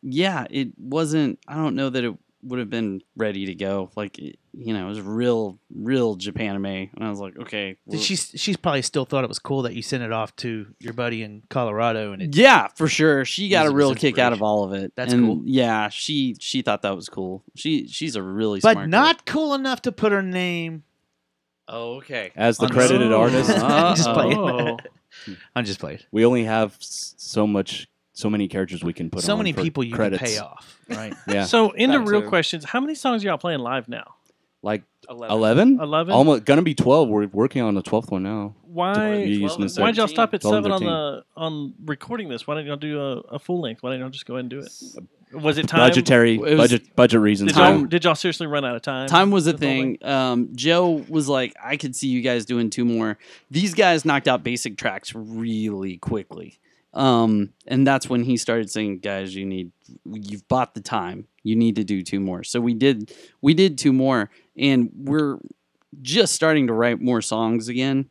yeah, it wasn't. I don't know that it would have been ready to go. Like it was real Japanime, and I was like, okay. She's probably still thought it was cool that you sent it off to your buddy in Colorado, and yeah, for sure, she got a was real kick out of all of it. That's and cool. Yeah, she thought that was cool. She's a really but smart not cool enough to put her name. Oh, okay. As the On credited the- artist. I'm just playing. Oh. I'm just playing. We only have so many characters we can put on. So many for people you credits. can pay off, right? Yeah. So into That real too. questions, how many songs are y'all playing live now? Like 11. 11? Almost gonna be 12. We're working on the 12th one now. Why? You're using the Why'd y'all stop at 12 and 7 on recording this? Why didn't y'all do a full length? Why didn't y'all just go ahead and do it? Was it time? Budget reasons. Did y'all seriously run out of time? Time was a with the whole thing. Joe was like, I could see you guys doing 2 more. These guys knocked out basic tracks really quickly. And that's when he started saying, guys, you've bought the time. You need to do 2 more. So we did 2 more, and we're just starting to write more songs again.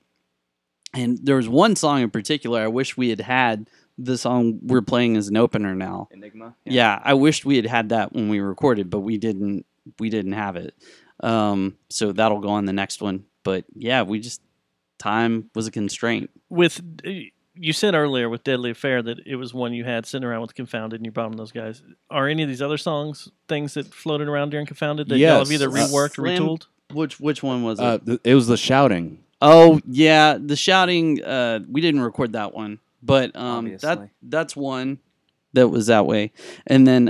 And there was one song in particular I wish we had the song we're playing as an opener now. Enigma. Yeah, I wished we had that when we recorded, but we didn't have it. So that'll go on the next one. But yeah, time was a constraint. With you said earlier with Deadly Affair that it was one you had sitting around with Confounded and you brought on those guys. Are any of these other songs things that floated around during Confounded that y'all have either reworked or retooled? Which one was it? It was the shouting. Oh yeah, the shouting. We didn't record that one, but Obviously. that's one that was that way. And then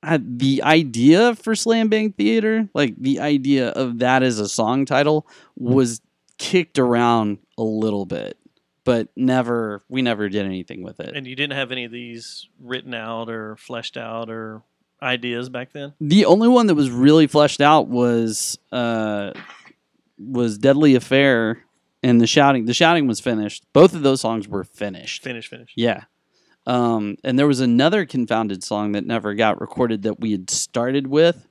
the idea for Slam Bang Theater, like the idea of that as a song title, was kicked around a little bit, but we never did anything with it. And you didn't have any of these written out or fleshed out or ideas back then? The only one that was really fleshed out was Deadly Affair, and the shouting. The shouting was finished. Both of those songs were finished. Finished. Yeah. And there was another Confounded song that never got recorded that we had started with,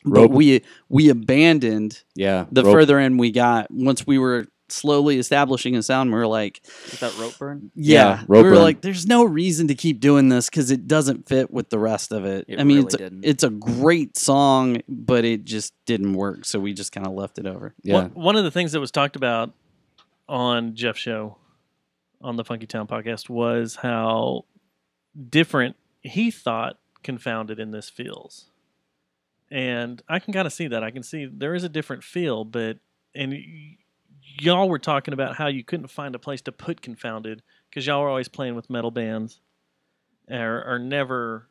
but we abandoned. Yeah. The further in we got, once we were slowly establishing a sound, we were like, Is that Rope Burn? yeah, Rope we were Burn. like, there's no reason to keep doing this because it doesn't fit with the rest of it. It I mean, really didn't. it's a great song, but it just didn't work, so we just kind of left it over. Yeah. One of the things that was talked about on Jeff's show on the Funky Town podcast was how different he thought Confounded in this feels. And I can kind of see that. I can see there is a different feel, and y'all were talking about how you couldn't find a place to put Confounded because y'all were always playing with metal bands or never,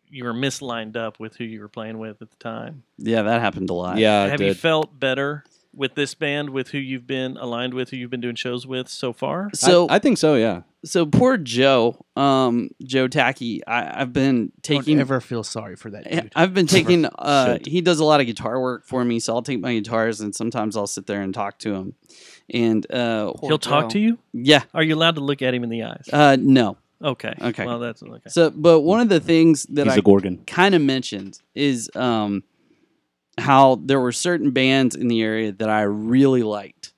you were mislined up with who you were playing with at the time. Yeah, that happened a lot. Yeah, it Have you did. felt better with this band, with who you've been aligned with, who you've been doing shows with so far? So I think so. Yeah. So poor Joe, Joe Tacky. I've been taking. Don't ever feel sorry for that dude. I've been taking. Should. He does a lot of guitar work for me, so I'll take my guitars and sometimes I'll sit there and talk to him. And he'll talk to you. Yeah. Are you allowed to look at him in the eyes? No. Okay. Okay. Well, that's okay. So, but one of the things that He's I a Gorgon. kind of mentioned is how there were certain bands in the area that I really liked,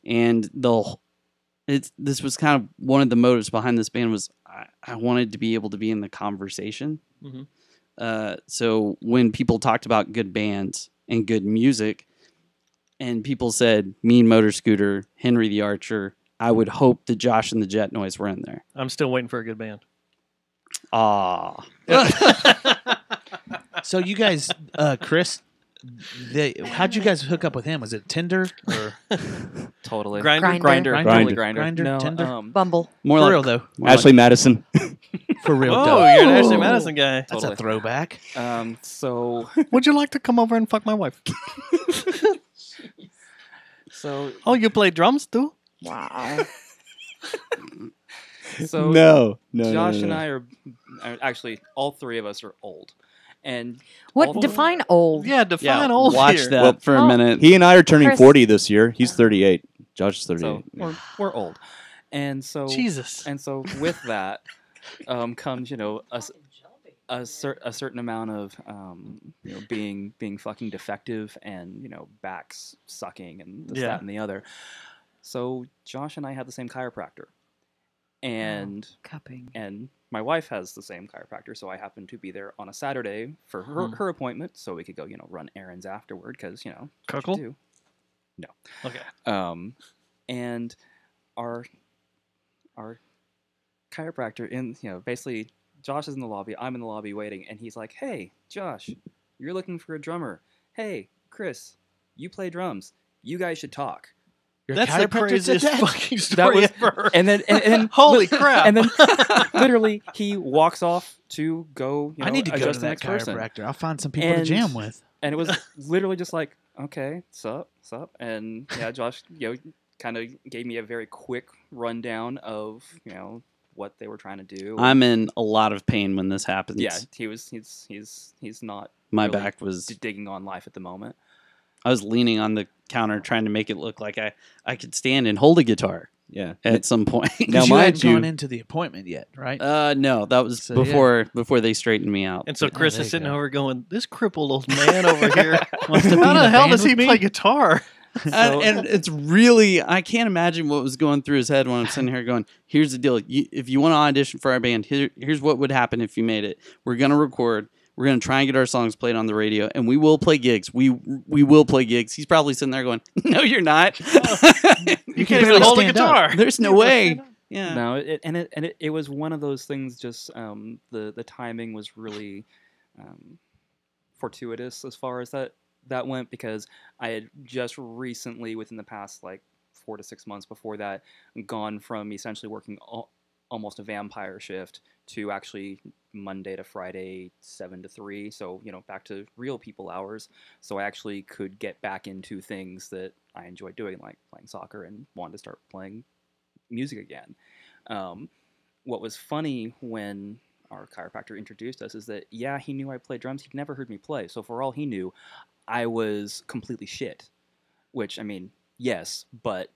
and this was kind of one of the motives behind this band was I wanted to be able to be in the conversation. Mm-hmm. So when people talked about good bands and good music, and people said Mean Motor Scooter, Henry the Archer, I would hope that Josh and the Jet Noise were in there. I'm still waiting for a good band. Ah. So you guys, Chris, how'd you guys hook up with him? Was it Tinder or Totally Grindr. Totally Grindr. Grindr, No, Tinder, Bumble. More for like real though. Ashley Madison. For real. Oh, though. you're an Ashley Madison guy. That's a throwback. So Would you like to come over and fuck my wife? so Oh, you play drums too? Wow. So No. Josh and I are actually all three of us are old, and What all- define old? Yeah, define old watch here. that for a minute. He and I are turning Chris- 40 this year. He's 38. Josh is 38. So we're old, and so Jesus. and so with that comes a certain amount of being fucking defective and backs sucking and this, Yeah. that, and the other. So Josh and I had the same chiropractor, and Cupping. and my wife has the same chiropractor, so I happened to be there on a Saturday for her appointment, so we could go run errands afterward because Cuckle? do. No. Okay. And our chiropractor basically Josh is in the lobby, I'm in the lobby waiting, and he's like, "Hey, Josh, you're looking for a drummer. Hey, Chris, you play drums. You guys should talk." That's the craziest fucking That story was, ever. and then Holy crap. And then literally he walks off to go. I need to go adjust to the that next person. chiropractor. I'll find some people to jam with. And it was literally just like, okay, sup, and yeah, Josh, kind of gave me a very quick rundown of what they were trying to do. I'm in a lot of pain when this happens. Yeah, he's not. My really back was digging on life at the moment. I was leaning on the counter trying to make it look like I could stand and hold a guitar. Yeah. At some point. Now, you hadn't gone into the appointment yet, right? No, that was So, before they straightened me out. And so Chris there is you sitting go. over going, "This crippled old man over here. Wants to be How in the a hell band does he with me?" play guitar?" And it's really, I can't imagine what was going through his head when I'm sitting here going, "Here's the deal. If you want to audition for our band, here's what would happen if you made it. We're going to record. We're going to try and get our songs played on the radio, and we will play gigs. We will play gigs." He's probably sitting there going, "No, you're not. You can't even hold a guitar. There's no way." Yeah. No, it was one of those things. Just the timing was really fortuitous as far as that went, because I had just recently, within the past 4 to 6 months before that, gone from essentially working almost a vampire shift to actually Monday to Friday 7 to 3, so back to real people hours. So I actually could get back into things that I enjoyed doing, like playing soccer, and wanted to start playing music again. What was funny when our chiropractor introduced us is that he knew I played drums. He'd never heard me play, so for all he knew, I was completely shit. Which, I mean, yes, but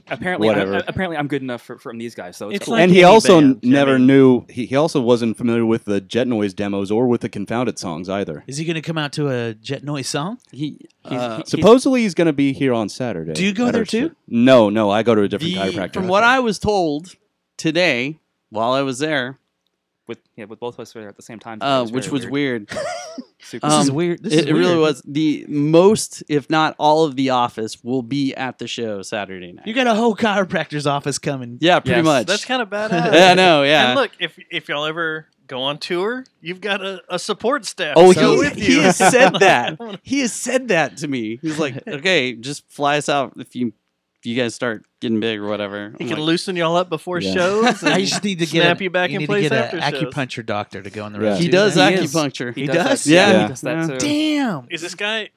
apparently I'm good enough from these guys, so it's cool. Like, and he also never knew. He also wasn't familiar with the Jet Noise demos or with the Confounded songs either. Is he going to come out to a Jet Noise song? Supposedly he's going to be here on Saturday. Do you go there too? No, I go to a different chiropractor. From what I was told today, while I was there, with both of us there at the same time, which was weird. This is weird. This is it really weird. was. The most, if not all of the office, will be at the show Saturday night. You got a whole chiropractor's office coming. Yeah, pretty much. That's kind of badass. Yeah, I know. Yeah. And look, if y'all ever go on tour, you've got a support staff. Oh, to go with he you. has said that. He has said that to me. He's like, "Okay, just fly us out if you you guys start getting big or whatever. He I'm can like, loosen y'all up before shows. I and just need to snap get you back in place after an shows. acupuncture doctor to go on the Yeah. road. He Do does that? acupuncture. He does? Yeah. He does that too. Damn. Is this guy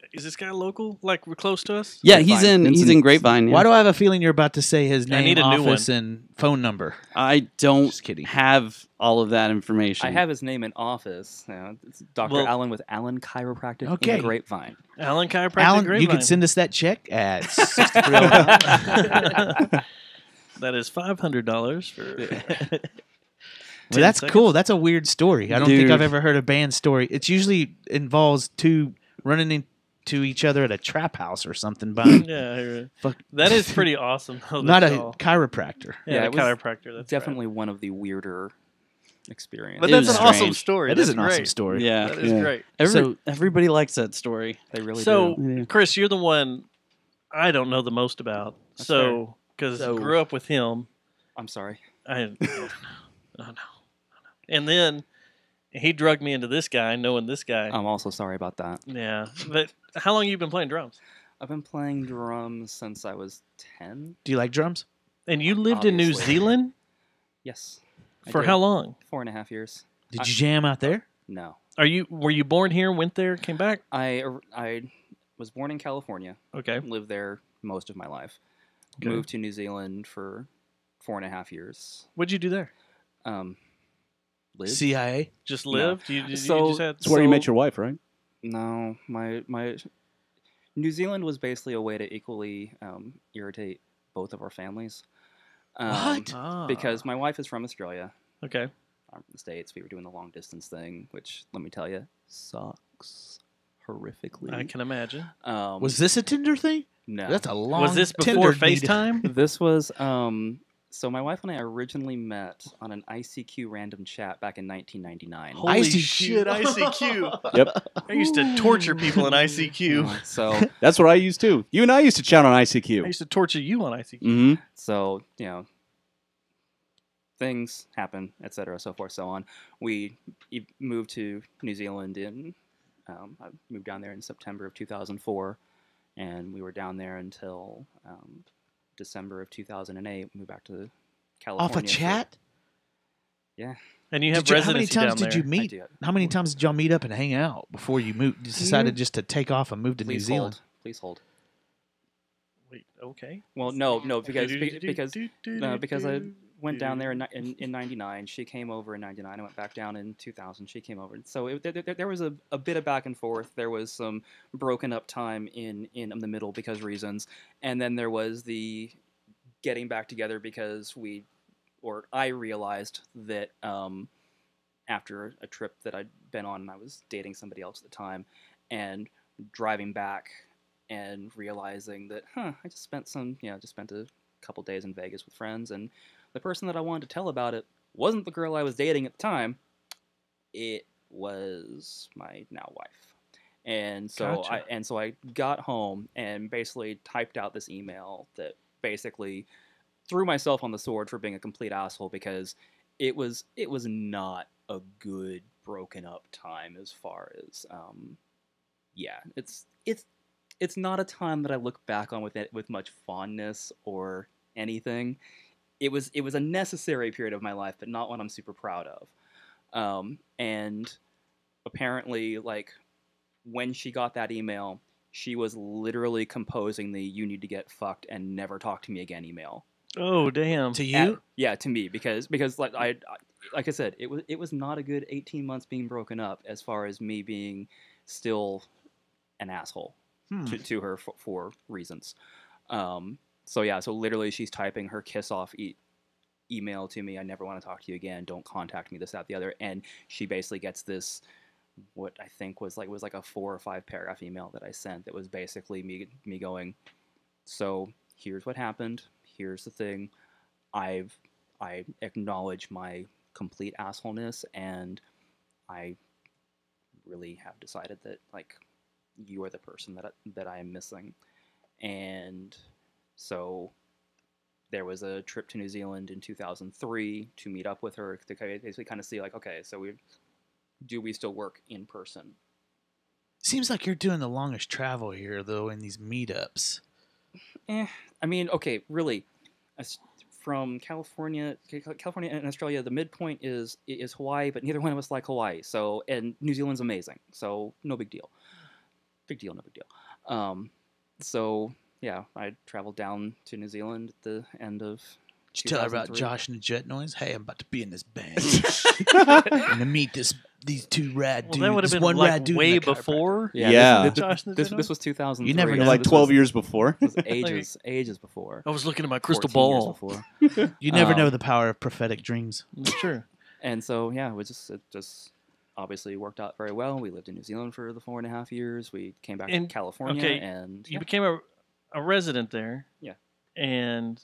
local? Like we're close to us? Yeah, he's in Grapevine. Yeah. Why do I have a feeling you're about to say his I name, need a new office, and phone number? I don't Just kidding. have all of that information. I have his name in office. It's Dr. Well- Allen with Allen Chiropractic Okay. in Grapevine. Alan Chiropractic Alan, Grapevine. you can send us that check at 63. That is $500 for. Well, that's 10 cool. That's a weird story. I don't think Dude. I've ever heard a band story. It usually involves two running into each other at a trap house or something. Yeah, I hear it. Fuck. That is pretty awesome. though, Not that a y'all- chiropractor. Yeah, a it was chiropractor. That's definitely one of the weirder experiences. But It that's was an awesome strange. story. That is That's an awesome great. story. Yeah. That is great. Everybody likes that story. They really So, do. Chris, you're the one I don't know the most about. That's So, because So- I grew up with him. I'm sorry. I no. And then he drugged me into this guy, knowing this guy. I'm also sorry about that. Yeah. But how long have you been playing drums? I've been playing drums since I was 10. Do you like drums? And you lived in New Obviously. Zealand Yes. I for did. how long? 4.5 years. Did you jam out there? No. Were you born here, went there, came back? I was born in California. Okay. Lived there most of my life. Okay. Moved to New Zealand for 4.5 years. What'd you do there? Lived. CIA? Just No. lived? You just had That's where you met your wife, right? No, my New Zealand was basically a way to equally irritate both of our families. What? Because my wife is from Australia. Okay. I'm from the States. We were doing the long distance thing, which, let me tell you, sucks horrifically. I can imagine. Was this a Tinder thing? No. That's a long Was this before Tinder meet. FaceTime? This was so my wife and I originally met on an ICQ random chat back in 1999. Holy ICQ. shit, ICQ. Yep. I used to torture people in ICQ. So That's what I used to. You and I used to chat on I ICQ. used to torture you on ICQ. Mm-hmm. So, things happen, etc., so forth, so on. We moved to New Zealand I moved down there in September of 2004, and we were down there until December of 2008. Moved back to California. Off a chat? Yeah. And you have Did you, how many residency times down did you there. meet? do. How many times did y'all meet up and hang out before you moved? You decided just to take off and move to New Please Zealand. hold. Please hold. Wait, okay. Well, no, because I went down there in 99. She came over in 99. I went back down in 2000. She came over. So there was a bit of back and forth. There was some broken up time in the middle because reasons. And then there was the getting back together because I realized that after a trip that I'd been on, and I was dating somebody else at the time, and driving back and realizing that, I just spent a couple days in Vegas with friends, and the person that I wanted to tell about it wasn't the girl I was dating at the time. It was my now wife. And so Gotcha. I got home and basically typed out this email that basically threw myself on the sword for being a complete asshole, because it was not a good broken up time as far as it's not a time that I look back on with much fondness or anything. It was a necessary period of my life, but not one I'm super proud of. And apparently, like, when she got that email, she was literally composing the "you need to get fucked and never talk to me again" email. Oh, damn. To you? Yeah, to me, because like I said, it was not a good 18 months being broken up as far as me being still an asshole to her for reasons. So literally she's typing her kiss off email to me. I never want to talk to you again. Don't contact me. This, that, the other. And she basically gets this, what I think was like a 4 or 5 paragraph email that I sent that was basically me going, so here's what happened. Here's the thing. I acknowledge my complete assholeness, and I really have decided that, like, you are the person that I am missing. And so there was a trip to New Zealand in 2003 to meet up with her to basically kind of see, like, okay, so do we still work in person? Seems like you're doing the longest travel here, though, in these meetups. I mean, okay, really, from California and Australia, the midpoint is Hawaii, but neither one of us like Hawaii. So, and New Zealand's amazing, so no big deal. No big deal. So yeah, I traveled down to New Zealand at the end of. Did you tell her about 2003. Josh and the Jet Noise? Hey, I'm about to be in this band. and to meet these two rad dudes. Well, that would have this been one like rad dude way and a chiropractor. before. Yeah. This was 2003. You never know. so Like this 12 was- years before. This was ages before. I was looking at my crystal 14 years ball. before. You never know the power of prophetic dreams. Sure. And so yeah, it just obviously worked out very well. We lived in New Zealand for the 4.5 years. We came back to California, okay, and you became a resident there. Yeah. And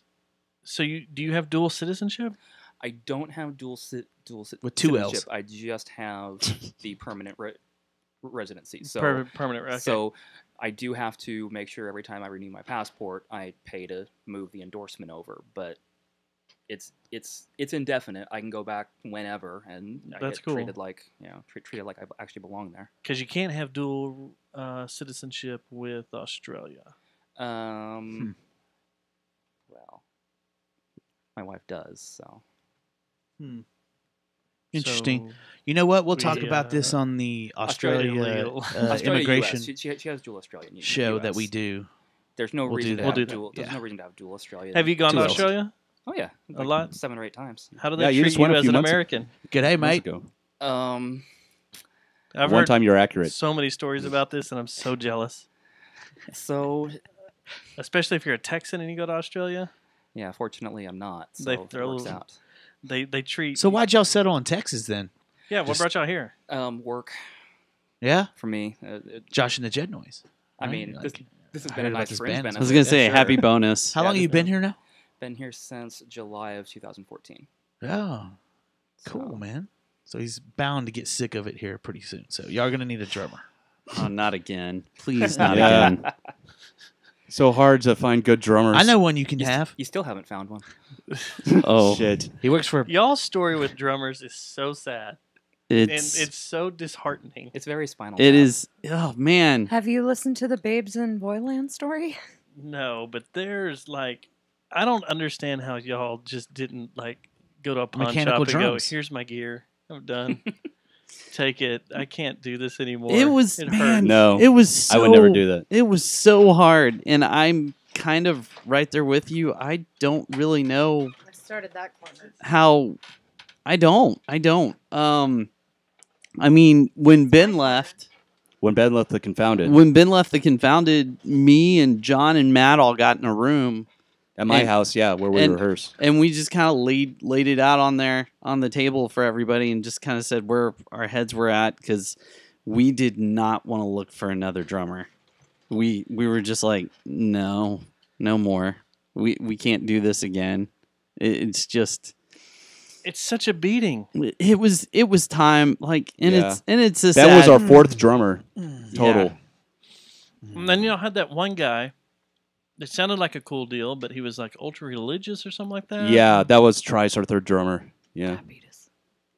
so do you have dual citizenship? I don't have dual With two Ls. citizenship. I just have the permanent residency. So Permanent. Okay. So I do have to make sure every time I renew my passport, I pay to move the endorsement over. But it's indefinite. I can go back whenever, and I That's get cool. treated like treated like I actually belong there. Because you can't have dual citizenship with Australia. Well, my wife does, so. Interesting. So You know what? We'll we, talk about this on the Australia immigration US. She has dual Australian. show US. that we do. There's no We'll reason do to that. have We'll do dual. that. There's Yeah. no reason to have dual Australia. Have you gone to 2 Ls. Australia? Oh yeah, A lot? 7 or 8 times. How do they treat you as an American? G'day, mate. I've One heard time you're accurate. so many stories about this, and I'm so jealous. So, especially if you're a Texan and you go to Australia. Yeah, fortunately I'm not. So They it throw works out. They treat. So why'd y'all settle on Texas then? Yeah, what Just- brought y'all here? Work. Yeah? For me, Josh and the Jet Noise. I Right? mean, Like, this has I been heard a about nice this fringe band. benefit. I was gonna say Yeah, happy sure. bonus. How long have you been here now? Been here since July of 2014. Oh, cool, man. So he's bound to get sick of it here pretty soon. So y'all are gonna need a drummer. Oh, not again. Please, not Yeah. again. So hard to find good drummers. I know one you can have. You still haven't found one. Oh, shit. He works for. Y'all's story with drummers is so sad. It's- and it's so disheartening. It's very spinal. It is. Oh man. Have you listened to the Babes in Boyland story? No, but there's like, I don't understand how y'all just didn't like go to a pawn Mechanical shop and drums. go, "Here's my gear. I'm done. Take it. I can't do this anymore." It was It man. hurts. No, it was. So, I would never do that. It was so hard, and I'm kind of right there with you. I don't really know I started that corner. how. I don't. I mean, when Ben left. When Ben left the Confounded. When Ben left the Confounded, me and John and Matt all got in a room At my house, yeah, where we rehearse. and we just kind of laid it out on there on the table for everybody, and just kind of said where our heads were at, because we did not want to look for another drummer. We were just like, no more. We can't do this again. It's just. It's such a beating. It was time, like, and Yeah. it's a That was sad- our fourth drummer total. Yeah. And then y'all had that one guy. It sounded like a cool deal, but he was like ultra religious or something like that. Yeah, that was Trice, our third drummer. Yeah.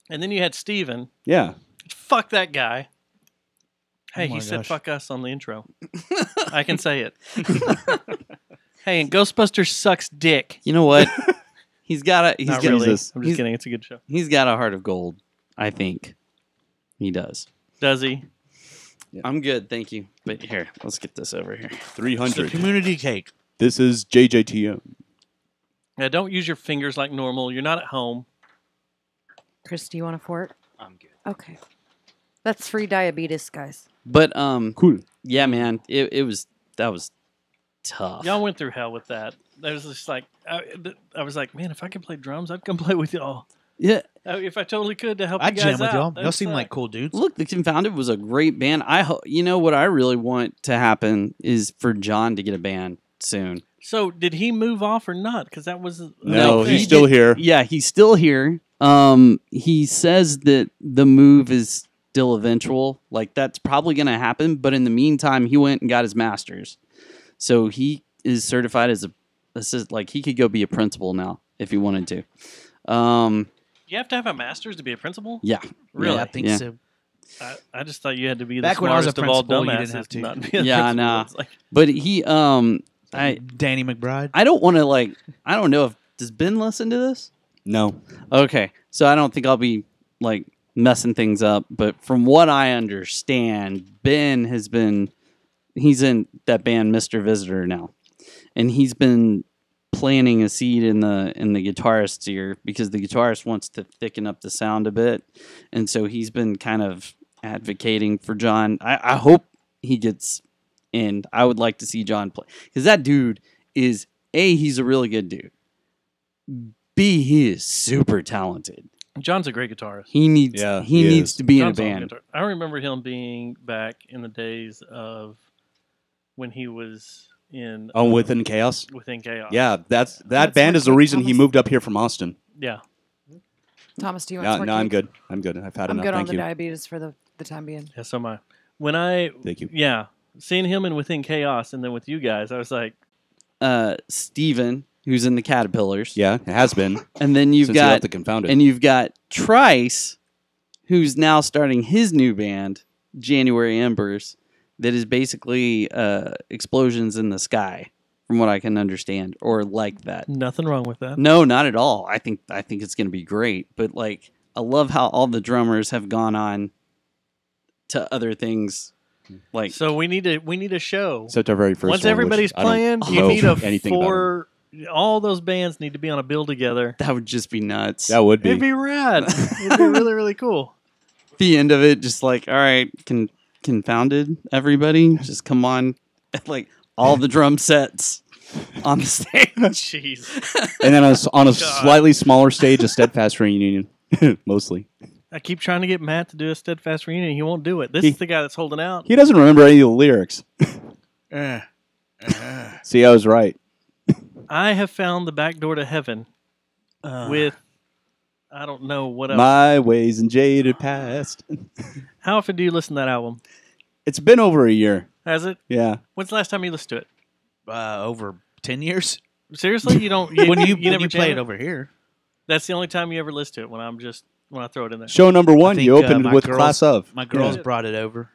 And then you had Steven. Yeah. Fuck that guy. Hey, Oh my he said gosh. fuck us on the intro. I can say it. Hey, and Ghostbusters sucks dick. You know what? He's got a. He's Not got, really. he's- I'm just kidding. It's a good show. He's got a heart of gold. I think he does. Does he? I'm good, thank you. But here, let's get this over here. 300. Community cake. This is JJTM. Yeah, don't use your fingers like normal. You're not at home. Chris, do you want a fort? I'm good. Okay. That's free diabetes, guys. But cool. Yeah, man, that was tough. Y'all went through hell with that. That was just like I was like, man, if I could play drums, I'd come play with y'all. Yeah. If I totally could to help I'd you guys jam with out. y'all. That'd Y'all seem suck. like cool dudes. Look, the Confounded was a great band. You know what I really want to happen is for John to get a band soon. So did he move off or not? Because that was No, thing. he's still here. Yeah, he's still here. He says that the move is still eventual. Like, that's probably going to happen. But in the meantime, he went and got his master's. So he is certified as like, he could go be a principal now if he wanted to. You have to have a master's to be a principal? Yeah. Really? Yeah, I think Yeah. so. I just thought you had to be the Back when I was a smartest of all principal, you dumbasses didn't have to. not be a Yeah, principal. nah. It's like, But he Danny McBride. I don't want to I don't know if does Ben listen to this? No. Okay, so I don't think I'll be messing things up. But from what I understand, Ben he's in that band Mr. Visitor now, and he's been planting a seed in the guitarist's ear because the guitarist wants to thicken up the sound a bit, and so he's been kind of advocating for John. I hope he gets in. I would like to see John play because that dude is he's a really good dude. B, he is super talented. John's a great guitarist. He needs to be in a band. I remember him being back in the days of when he was in Within Chaos. Within Chaos. Yeah, that band is the reason he moved up here from Austin. Yeah. Thomas, do you want some No, more I'm cake? good. I'm good. I've had I'm enough. good on Thank the you. diabetes for the time being. Yeah, so am I. Thank you. Yeah, seeing him in Within Chaos and then with you guys, I was like, Steven, who's in the Caterpillars. Yeah, it has been. And then you've Since he got left the Confounded. And you've got Trice, who's now starting his new band, January Embers, that is basically explosions in the sky, from what I can understand, or like that. nothing wrong with that. No, not at all. I think it's going to be great. But I love how all the drummers have gone on to other things. So we need a show. Except our very first Once one, everybody's which I don't playing, you know need a anything about four. All those bands need to be on a bill together. That would just be nuts. That would be. It'd be rad. It'd be really, really cool. The end of it, just all right, Confounded, everybody, just come on, all the drum sets on the stage. Jeez. And then on a slightly smaller stage, a Steadfast reunion, mostly. I keep trying to get Matt to do a Steadfast reunion. He won't do it. This is the guy that's holding out. He doesn't remember any of the lyrics. See, I was right. I have found the back door to heaven with, I don't know what else. My ways and jaded past. How often do you listen to that album? It's been over a year. Has it? Yeah. When's the last time you listened to it? Over 10 years. Seriously? You don't? When you never play jam it over here. That's the only time you ever listen to it, when I throw it in there. Show number one, you opened my with girls- Class of. My girls brought it over.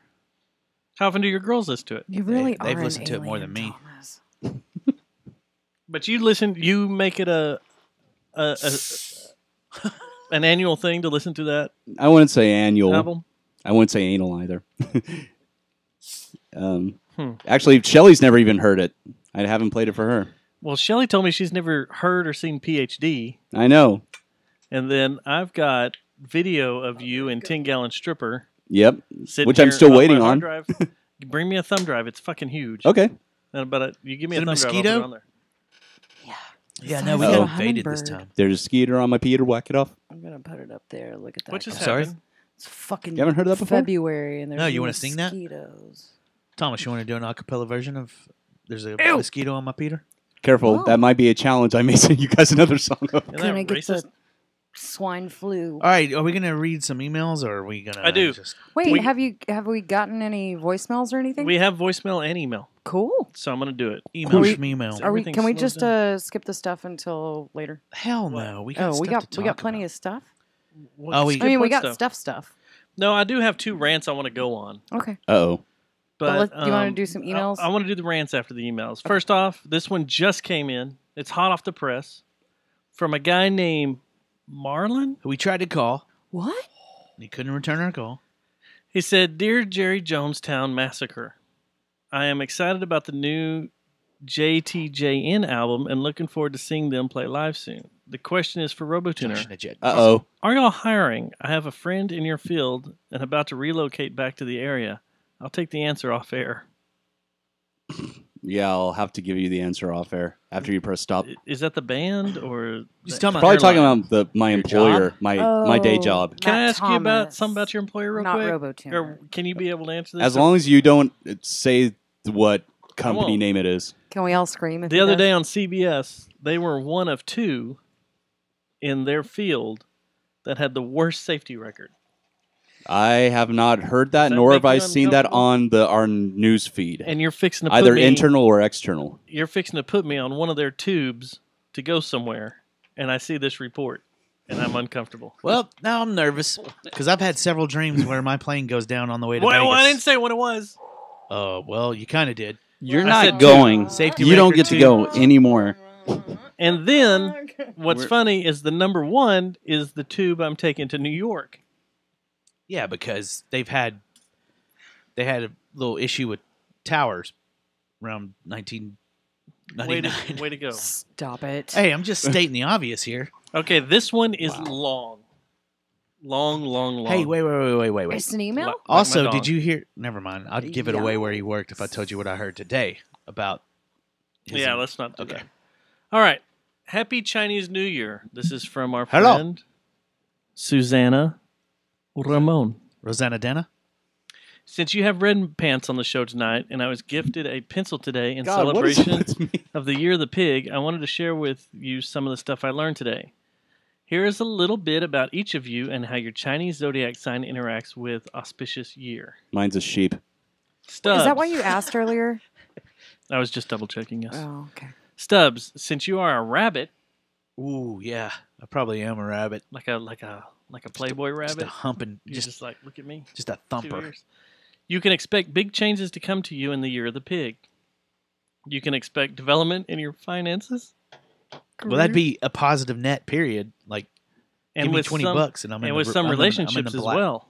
How often do your girls listen to it? You really They've are listened an to it more alien, than me. Thomas. But you make it an annual thing to listen to that I wouldn't say annual. album? I wouldn't say anal either. Actually, Shelly's never even heard it. I haven't played it for her. Well, Shelly told me she's never heard or seen PhD. I know. And then I've got video of you and 10 Gallon Stripper. Yep. sitting Which I'm here still my waiting hard on. drive. Bring me a thumb drive. It's fucking huge. Okay. But you give me Is a it a thumb drive, I'll put it mosquito? on there. Yeah, no, we Sounds got like a invaded this hummingbird. time. There's a skeeter on my Peter. Whack it off. I'm gonna put it up there. Look at that. What just guy. Sorry? happened? It's fucking. You haven't heard of that before? February, and there's No, you wanna sing that? mosquitoes. Thomas, you want to do an acapella version of "There's a Ew. Mosquito on My Peter"? Careful. Oh. That might be a challenge. I may send you guys another song of. Isn't Gonna that get racist? the swine flu. All right, are we gonna read some emails or are we gonna? I do. Just... Wait, We- have we gotten any voicemails or anything? We have voicemail and email, Cool. so I'm going to do it. Email from email. Are we? Everything Can we slows just down. skip the stuff until later? Hell no. We got Oh, we stuff got to we got talk plenty about. of stuff. What- Oh, we- skip I mean, we what got stuff. No, I do have 2 rants I want to go on. Okay. Uh-oh. But do you want to do some emails? I want to do the rants after the emails. First off, this one just came in. It's hot off the press from a guy named Marlon. Who we tried to call. What? He couldn't return our call. He said, "Dear Jerry Jonestown Massacre, I am excited about the new JTJN album and looking forward to seeing them play live soon. The question is for RoboTuner. Uh-oh. Are y'all hiring? I have a friend in your field and about to relocate back to the area. I'll take the answer off air." Yeah, I'll have to give you the answer off air after you press stop. Is that the band or? He's talking Probably about talking airline. about my Your employer, job? my day Oh, job. Can I Not ask you about Thomas. something about your employer real Not quick? RoboTuner. Or can you be able to answer this? As long as you don't say what company won't. name it is. Can we all scream? If The he other does? day on CBS, they were one of 2 in their field that had the worst safety record. I have not heard that, Does that nor make have I you seen that uncomfortable? on our news feed. And you're fixing to put Either me, internal or external. You're fixing to put me on one of their tubes to go somewhere, and I see this report, and I'm uncomfortable. Well, now I'm nervous because I've had several dreams where my plane goes down on the way to Well, Vegas. I didn't say what it was. Oh, well, you kind of did. You're I not said going. Safety You don't record get to 2. go anymore. And then what's We're- funny is the number 1 is the tube I'm taking to New York. Yeah, because they had a little issue with towers around 1999. Way to go. Stop it. Hey, I'm just stating the obvious here. Okay, this one is long. Long. Hey, wait. It's an email? Also, my did dog. you hear? Never mind. I'd give it away where he worked if I told you what I heard today about. Yeah, let's not do that. All right. Happy Chinese New Year. This is from our Hello. friend Susanna Ramon. Rosanna Dana? Since you have red pants on the show tonight, and I was gifted a pencil today in God, what is celebration of the Year of the Pig, I wanted to share with you some of the stuff I learned today. Here is a little bit about each of you and how your Chinese zodiac sign interacts with auspicious year. Mine's a sheep. Stubbs. Is that why you asked earlier? I was just double checking, yes. Oh, okay. Stubbs, since you are a rabbit, Ooh, yeah. I probably am a rabbit. like a Playboy rabbit, Just a humping. you're just like, look at me. Just a 2 thumper. ears. You can expect big changes to come to you in the Year of the Pig. You can expect development in your finances. Well, that'd be a positive net, period. Like, And give me with $20 and I'm in and the, with some I'm in the relationships as black. well.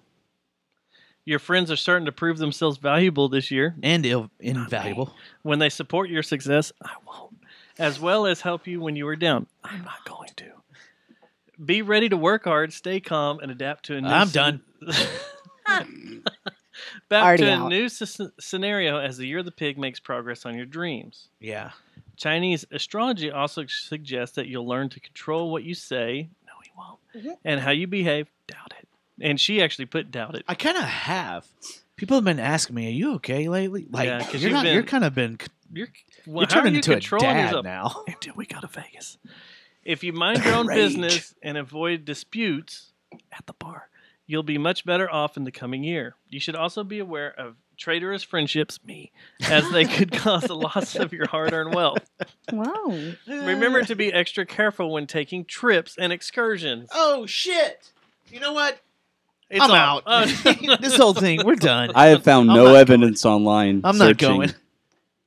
Your friends are starting to prove themselves valuable this year. And invaluable. When they support your success, I won't. As well as help you when you are down. I'm not going to. Be ready to work hard, stay calm, and adapt to a new I'm done. Back Already to a out. new scenario as the Year of the Pig makes progress on your dreams. Yeah. Chinese astrology also suggests that you'll learn to control what you say. No, he won't. And how you behave. Doubt it. And she actually put doubt it. I kind of have. People have been asking me, "Are you okay lately?" Like, Yeah, 'cause you're you've not. been- You're kind of been. You're You're how are turning you into a controlling dad yourself? now. Until we go to Vegas. If you mind your own Rage. business and avoid disputes at the bar, you'll be much better off in the coming year. You should also be aware of traitorous friendships, as they could cause the loss of your hard-earned wealth. Wow. Remember to be extra careful when taking trips and excursions. Oh shit! You know what? It's I'm all- out. This whole thing, we're done. I have found I'm no not evidence online I'm not searching going.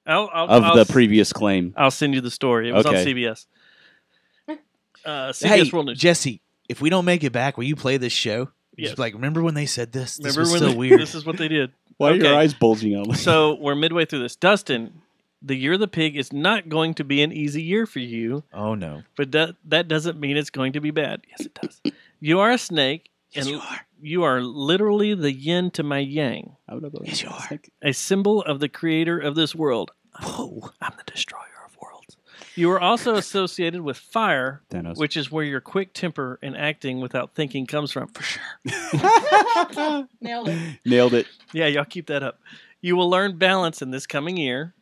of the previous claim. I'll send you the story. It was on Okay. CBS. CBS Hey, World News. Jesse, if we don't make it back, will you play this show? Yes. Just like, remember when they said this? This Remember was when so they- weird. This is what they did. Why are your Okay. eyes bulging out? So we're midway through this. Dustin, the Year of the Pig is not going to be an easy year for you, Oh no. but that doesn't mean it's going to be bad. Yes, it does. You are a snake, Yes, and you are. you are literally the yin to my yang, Yes, you are. a symbol of the creator of this world. Whoa. I'm the destroyer of worlds. You are also associated with fire, Thanos. which is where your quick temper and acting without thinking comes from. For sure. Nailed it. Nailed it. Yeah, y'all keep that up. You will learn balance in this coming year.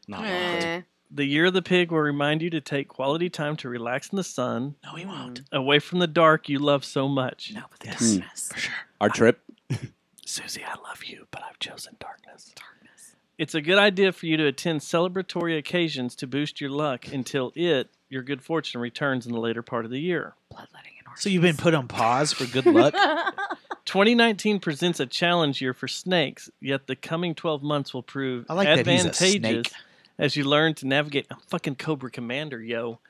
The Year of the Pig will remind you to take quality time to relax in the sun, No, he won't. away from the dark you love so much. No, but Yes, darkness. for sure. Our trip. Susie, I love you, but I've chosen darkness. It's a good idea for you to attend celebratory occasions to boost your luck until your good fortune, returns in the later part of the year. Bloodletting and So you've been put on pause for good luck? 2019 presents a challenge year for snakes, yet the coming 12 months will prove I like that he's a advantageous snake. as you learn to navigate. I'm fucking Cobra Commander, yo.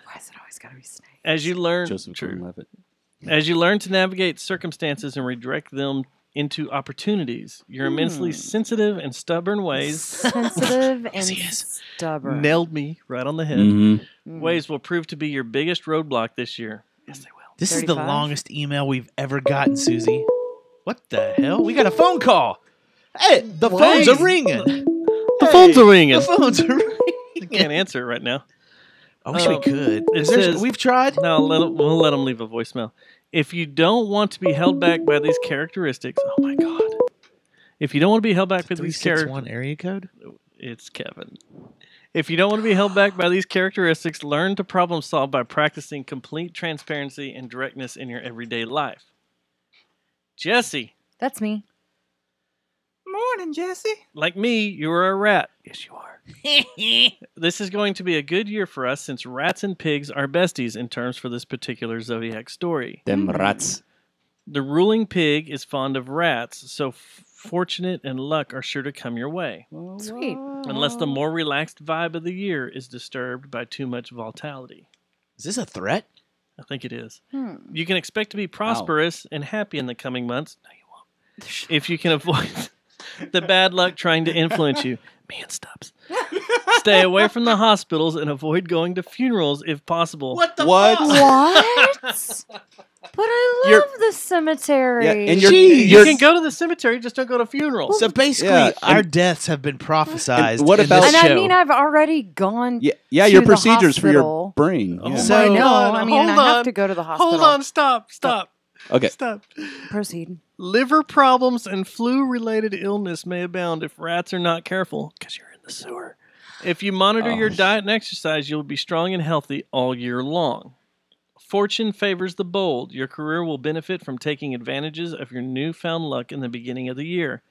Why is it always got to be snake? As you learn, Joseph true. Gordon-Levitt. As you learn to navigate circumstances and redirect them into opportunities, your immensely sensitive and stubborn ways Sensitive and he is. stubborn. nailed me right on the head. Mhm. Ways will prove to be your biggest roadblock this year. Yes, they will. This is the 35? longest email we've ever gotten, Susie. What the hell? We got a phone call. Hey, the phones are ringing. The phones are ringing. The phones are ringing. I can't answer it right now. I wish we could. It says, We've tried. No, we'll let them leave a voicemail. If you don't want to be held back by these characteristics, oh my god! If you don't want to be held back by these characteristics, 361 area code. it's Kevin. If you don't want to be held back by these characteristics, learn to problem solve by practicing complete transparency and directness in your everyday life. Jesse, That's me. Morning, Jesse. like me, you are a rat. Yes, you are. This is going to be a good year for us since rats and pigs are besties in terms for this particular zodiac story. Them rats. The ruling pig is fond of rats, so fortunate and luck are sure to come your way. Sweet. Unless the more relaxed vibe of the year is disturbed by too much volatility. Is this a threat? I think it is. You can expect to be prosperous and happy in the coming months. No, you won't. If you can avoid the bad luck trying to influence you. Man, stops. Stay away from the hospitals and avoid going to funerals if possible. What the What? What? But I love the cemetery. Yeah, and You can go to the cemetery, just don't go to funerals. So basically, Yeah, our and- deaths have been prophesized. and what in about- this And show. I mean, I've already gone. Yeah, to your the procedures for your hospital. brain. Oh Yeah. So- I know. Hold on, I mean, I hold have on. to go to the hospital. Hold on, stop. Okay. Stop. Proceed. Liver problems and flu-related illness may abound if rats are not careful, because you're in the sewer. If you monitor your diet and exercise, you'll be strong and healthy all year long. Fortune favors the bold. Your career will benefit from taking advantages of your newfound luck in the beginning of the year.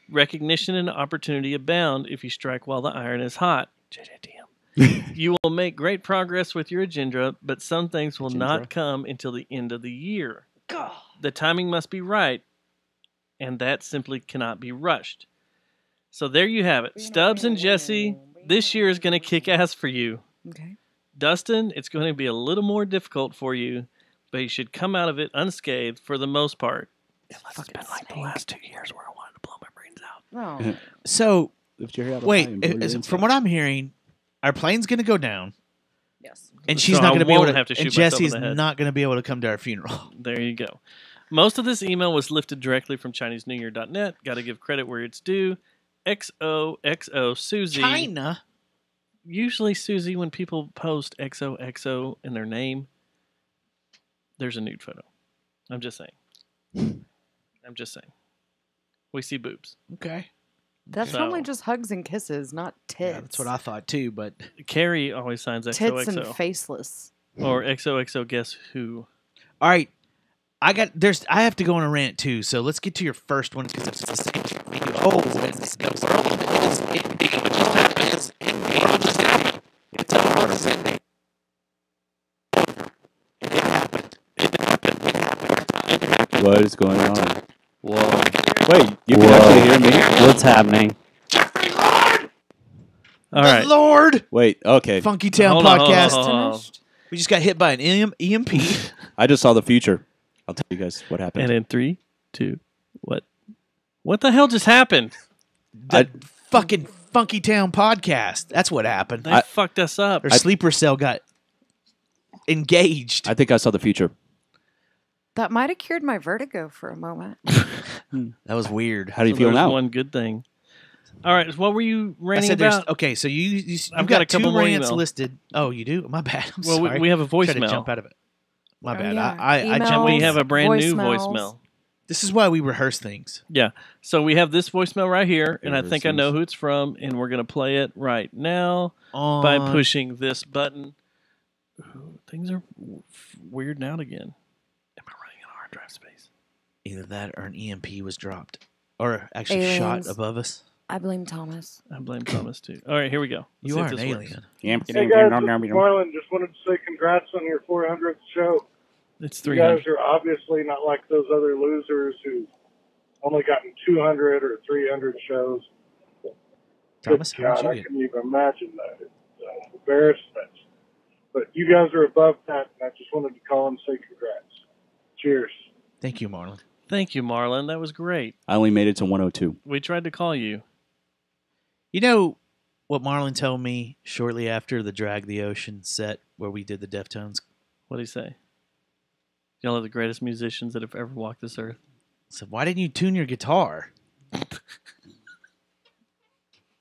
Recognition and opportunity abound if you strike while the iron is hot. JJTM. You will make great progress with your agenda, but some things will not come until the end of the year. The timing must be right, and that simply cannot be rushed. So there you have it. Stubbs and Jesse, this year is going to kick ass for you. Okay. Dustin, it's going to be a little more difficult for you, but you should come out of it unscathed for the most part. Unless it's been like the last 2 years where I wanted to blow my brains out. Oh. So, Lift your hair out of wait, time, blow your is- inside. from what I'm hearing, our plane's going to go down. Yes. And she's So not I going to be able won't to, have to and shoot myself in Jesse's the head. not going to be able to come to our funeral. There you go. Most of this email was lifted directly from ChineseNewYear.net. Got to give credit where it's due. XOXO Susie. China? Usually, Susie, when people post XOXO in their name, there's a nude photo. I'm just saying. We see boobs. Okay. That's So- normally just hugs and kisses, not tits. Yeah, that's what I thought too, but Carrie always signs Tits XOXO. and faceless. Or XOXO guess who. all right. I have to go on a rant too, so let's get to your first one because it's the same. Oh, it's the world is ending. What just happened is the world is ending. It's a world is ending. It happened. What is going on? Whoa. Wait, you can actually hear me? What's happening? All right. Lord. Wait, okay. Funky Town Hold on, podcast. hold on. We just got hit by an EMP. I just saw the future. I'll tell you guys what happened. And in 3, 2, what? What the hell just happened? The fucking Funky Town podcast. That's what happened. They fucked us up. Our sleeper cell got engaged. I think I saw the future. That might have cured my vertigo for a moment. That was weird. How do you So feel there's now? one good thing. All right, what were you I ranting said there's about? okay. So you I've got got a couple two more rants emails. listed. Oh, you do? My bad. I'm Well, sorry. we have a Tried to voicemail. jump out of it. My Oh, bad. yeah. I jumped. Emails, We have a brand new voicemails. voicemail. This is why we rehearse things. Yeah. So we have this voicemail right here, and I think I know who it's from, and we're going to play it right now by On- pushing this button. Ooh, things are weirding out again. Am I running out of hard drive space? Either that or an EMP was dropped, or actually Aliens. shot above us. I blame Thomas. I blame Thomas, too. All right, here we go. Let's You see if are an this works. alien. Hey guys, this is Marlon. Just wanted to say congrats on your 400th show. It's You 300. guys are obviously not like those other losers who've only gotten 200 or 300 shows. Thomas, Good how God, did I you get? couldn't even imagine that. It's embarrassment. But you guys are above that, and I just wanted to call and say congrats. Cheers. Thank you, Marlon. Thank you, Marlon. That was great. I only made it to 102. We tried to call you. You know what Marlon told me shortly after the Drag the Ocean set where we did the Deftones? What did he say? Y'all are the greatest musicians that have ever walked this earth. So why didn't you tune your guitar?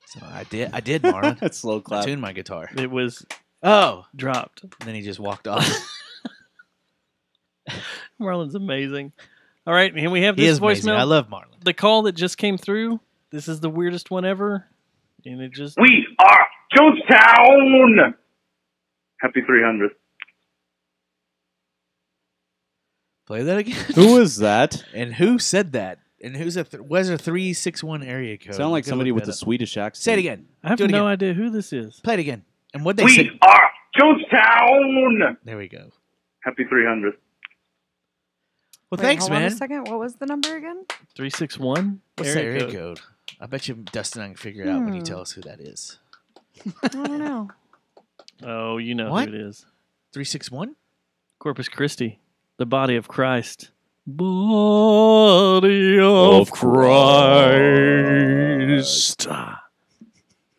So I did, Marlon. That's slow I clap. tuned my guitar. It was dropped. Then he just walked off. Marlon's amazing. All right, and we have He this is amazing. voicemail. I love Marlon. The call that just came through. This is the weirdest one ever. And it just We are Jonestown! Happy 300th. Play that again. Who is that? And who said that? And who's was a 361 area code? Sound like Go somebody look with that a up. Swedish accent. Say it again. I have Do it no again. idea who this is. Play it again. And what they We say? are Jonestown! There we go. Happy 300th. Well, Wait, thanks, hold on man. a second. What was the number again? 361. What's that area code? I bet you Dustin and I can figure it out when you tell us who that is. I don't know. Oh, you know What? who it is. 361? Corpus Christi, the body of Christ. Body of Christ.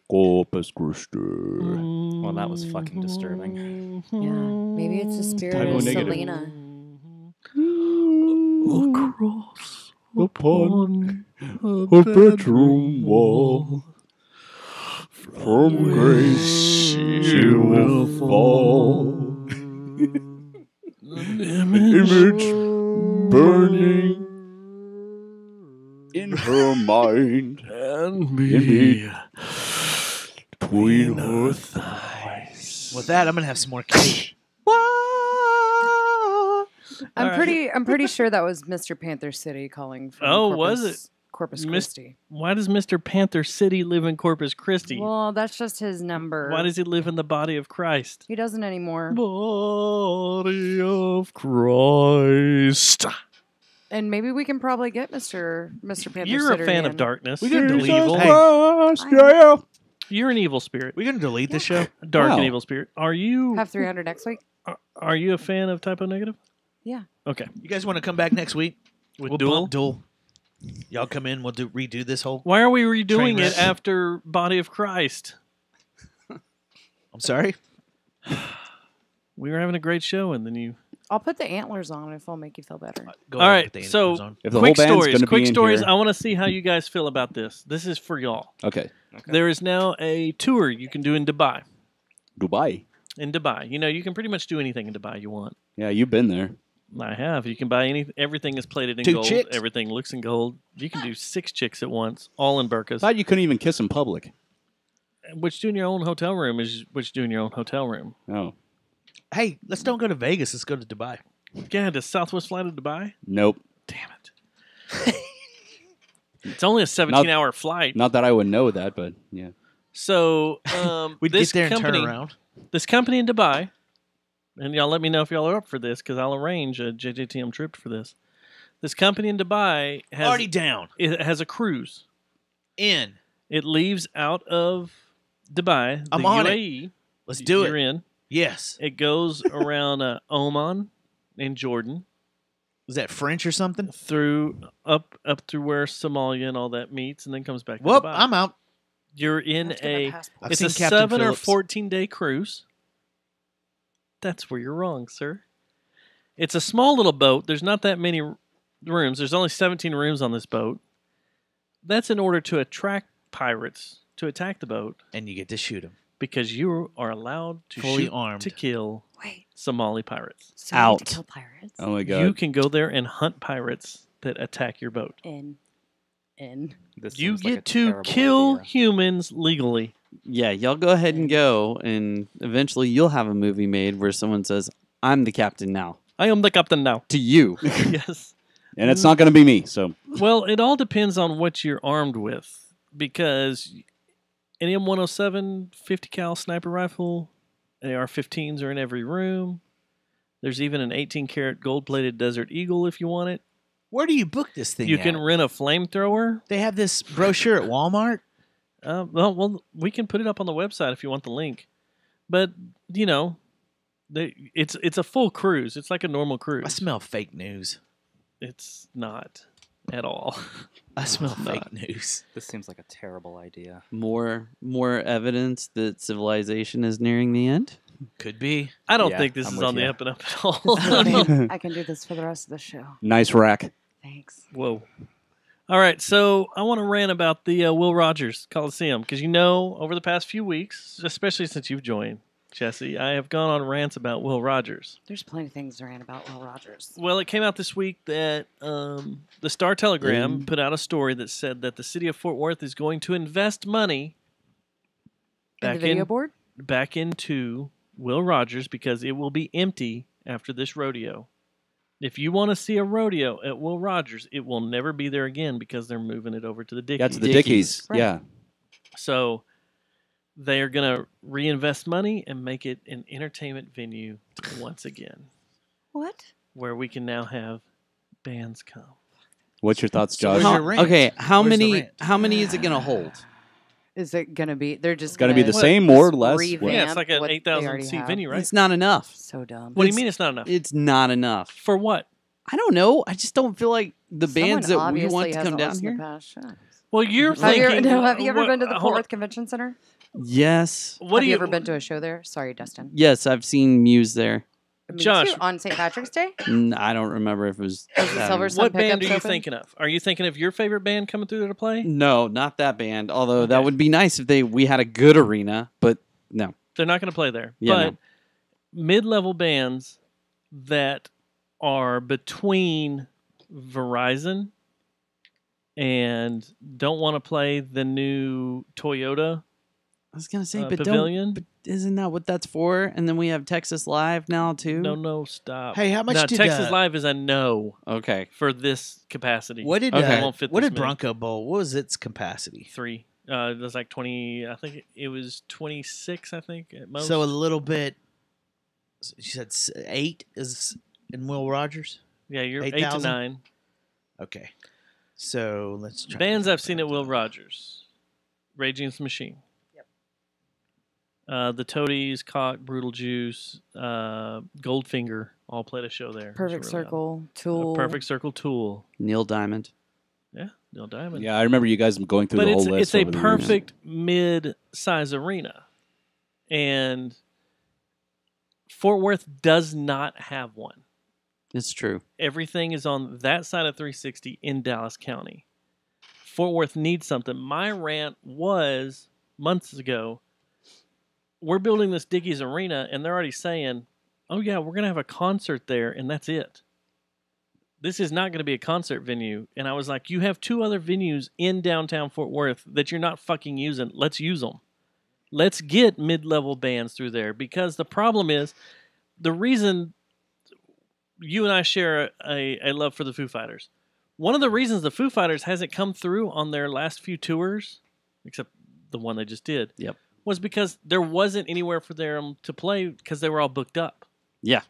Corpus Christi. Well, that was fucking disturbing. Yeah, maybe it's the spirit of Typo-negative. Selena. Across upon a bedroom wall, from grace she will fall. An image burning in her mind and me between her thighs. With that, I'm gonna have some more cake. I'm pretty sure that was Mr. Panther City calling from Oh, Corpus, was it? Corpus Mis- Christi. Why does Mr. Panther City live in Corpus Christi? Well, that's just his number. Why does he live in the body of Christ? He doesn't anymore. Body of Christ. And maybe we can probably get Mr. Panther You're City a fan in. of darkness. We gonna You're delete evil. yeah. You're an evil spirit. We gonna delete the show? Dark and Wow. evil spirit. Are you? Have 300 next week? Are you a fan of Typo Negative? Yeah. Okay. You guys want to come back next week? With Duel? Duel. Y'all come in. We'll redo this whole. Why are we redoing Train it wreck. after Body of Christ? I'm sorry. We were having a great show, and then you. I'll put the antlers on if it'll make you feel better. Go All ahead right. with the So antlers on. If the quick whole band's stories. gonna be Quick in stories. here- I want to see how you guys feel about this. This is for y'all. Okay. There is now a tour you can do in Dubai. Dubai. In Dubai, you know, you can pretty much do anything in Dubai you want. Yeah, you've been there. I have. You can buy everything is plated in 2 gold. chicks? Everything looks in gold. You can do 6 chicks at once, all in burqas. Thought you couldn't even kiss in public. What you do in your own hotel room is what you do in your own hotel room. Oh. Hey, let's don't go to Vegas. Let's go to Dubai. Yeah, does Southwest fly to Dubai? Nope. Damn it. It's only a 17-hour flight. Not that I would know that, but yeah. So We'd this get there and company, turn around. This company in Dubai, and y'all let me know if y'all are up for this because I'll arrange a JJTM trip for this. This company in Dubai has Already down. It has a cruise. In. It leaves out of Dubai, the I'm on it. UAE. Let's do You're it. in. Yes. It goes around Oman and Jordan. Is that French or something? Through up through where Somalia and all that meets, and then comes back to Whoop, Dubai. I'm out. You're in Let's get my a. passport. I've It's seen a Captain 7 or Phillips. 14-day cruise. That's where you're wrong, sir. It's a small little boat. There's not that many rooms. There's only 17 rooms on this boat. That's in order to attract pirates to attack the boat And you get to shoot him. because you are allowed to Fully shoot armed. to kill Wait. Somali pirates. So we need Out. to kill pirates? Oh my god. You can go there and hunt pirates that attack your boat. In. This You seems like a get to terrible kill idea. humans legally. Yeah, y'all go ahead and go, and eventually you'll have a movie made where someone says, "I'm the captain now." I am the captain now. To you. Yes. And it's not going to be me, so. Well, it all depends on what you're armed with, because an M107 50 cal sniper rifle, AR-15s are in every room. There's even an 18-karat gold-plated Desert Eagle if you want it. Where do you book this thing? You at? can rent a flamethrower. They have this brochure at Walmart. Well, we can put it up on the website if you want the link. But you know, it's a full cruise. It's like a normal cruise. I smell fake news. It's not at all. I smell fake news. This seems like a terrible idea. More evidence that civilization is nearing the end? Could be. I don't Yeah, think this I'm is with on the you. up and up at all. I can do this for the rest of the show. Nice rack. Thanks. Whoa. All right, so I want to rant about the Will Rogers Coliseum because you know, over the past few weeks, especially since you've joined, Jesse, I have gone on rants about Will Rogers. There's plenty of things to rant about Will Rogers. Well, it came out this week that the Star Telegram put out a story that said that the city of Fort Worth is going to invest money In the video board? back into Will Rogers because it will be empty after this rodeo. If you want to see a rodeo at Will Rogers, it will never be there again because they're moving it over to the Dickies. That's the Dickies. Right. Yeah. So they are going to reinvest money and make it an entertainment venue once again, What? where we can now have bands come. What's your thoughts, Josh? Okay, how many is it gonna hold? Is it gonna be? They're just It's gonna be the same just or less? revamp Yeah, it's like an what they 8,000 already seat have. venue, right? It's not enough. So dumb. What do you mean it's not enough? It's not enough. For what? I don't know. I just don't feel like the bands Someone that we want obviously to come hasn't down listened to here. past shows. Well, you're Have you, thinking. no, have you ever what- been to the hold Fort on. Worth Convention Center? Yes. What have do you you ever been to a show there? Sorry, Dustin. Yes, I've seen Muse there. Me Josh. too, on St. Patrick's Day. I don't remember if it was. Was it Silver Sun What band are Pickups you open? thinking of? Are you thinking of your favorite band coming through there to play? No, not that band. Although that would be nice if we had a good arena, but no. They're not going to play there. Yeah, but mid-level bands that are between Verizon and don't want to play the new Toyota. I was gonna say, but Pavilion. But isn't that what that's for? And then we have Texas Live now too. No, stop. Hey, how much Now, did Texas Live is a no Okay. for this capacity. What did It won't fit what this did many. Bronco Bowl? What was its capacity? 3? It was like 20. I think it was 26. I think at most. So a little bit. You said 8 is in Will Rogers. Yeah, you're 8 to 8,000? 9. Okay, so let's try. Bands I've seen at Will Rogers, Rage Against the Machine. The Toadies, Cock, Brutal Juice, Goldfinger all played a show there. It was Perfect really loud. Circle, Tool. Perfect Circle, Tool. Neil Diamond. Yeah, Neil Diamond. Yeah, I remember you guys going through But the whole it's list. a over the years. perfect mid-size arena, and Fort Worth does not have one. It's true. Everything is on that side of 360 in Dallas County. Fort Worth needs something. My rant was months ago, we're building this Dickies Arena, and they're already saying, oh, yeah, we're going to have a concert there, and that's it. This is not going to be a concert venue. And I was like, you have 2 other venues in downtown Fort Worth that you're not fucking using. Let's use them. Let's get mid-level bands through there, because the problem is the reason you and I share a love for the Foo Fighters. One of the reasons the Foo Fighters hasn't come through on their last few tours, except the one they just did, was because there wasn't anywhere for them to play because they were all booked up. Yeah.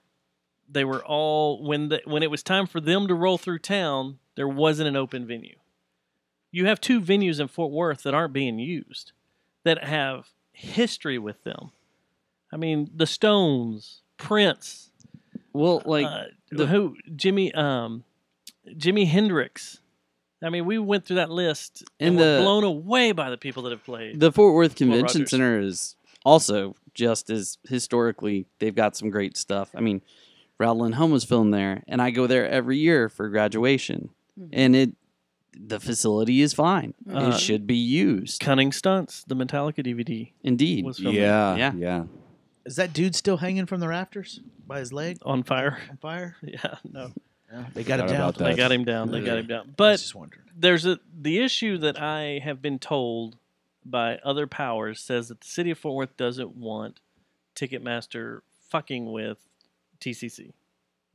They were all when it was time for them to roll through town, there wasn't an open venue. You have 2 venues in Fort Worth that aren't being used, that have history with them. I mean, the Stones, Prince. Well, like Jimi Hendrix. I mean, we went through that list and And were the- blown away by the people that have played. The Fort Worth Convention Rogers. Center is also just as historically, they've got some great stuff. I mean, Rattle Home was filmed there, and I go there every year for graduation, and the facility is fine. Uh, It should be used. Cunning Stunts, the Metallica DVD. Indeed. Was filmed there. Yeah. Is that dude still hanging from the rafters by his leg? On fire. On fire? Yeah, no. They got him Forgot down. about that. They got him down. They got him down. I was But just wondering. there's the issue that I have been told by other powers says that the city of Fort Worth doesn't want Ticketmaster fucking with TCC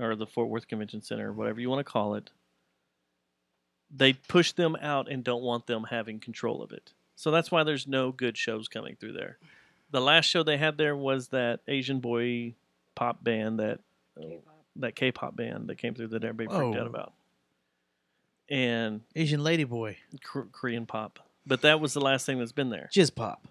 or the Fort Worth Convention Center, whatever you want to call it. They push them out and don't want them having control of it. So that's why there's no good shows coming through there. The last show they had there was that Asian boy pop band, that K-pop band that came through that everybody freaked out Oh. about. And Asian lady boy. Korean pop. But that was the last thing that's been there. Jizz pop.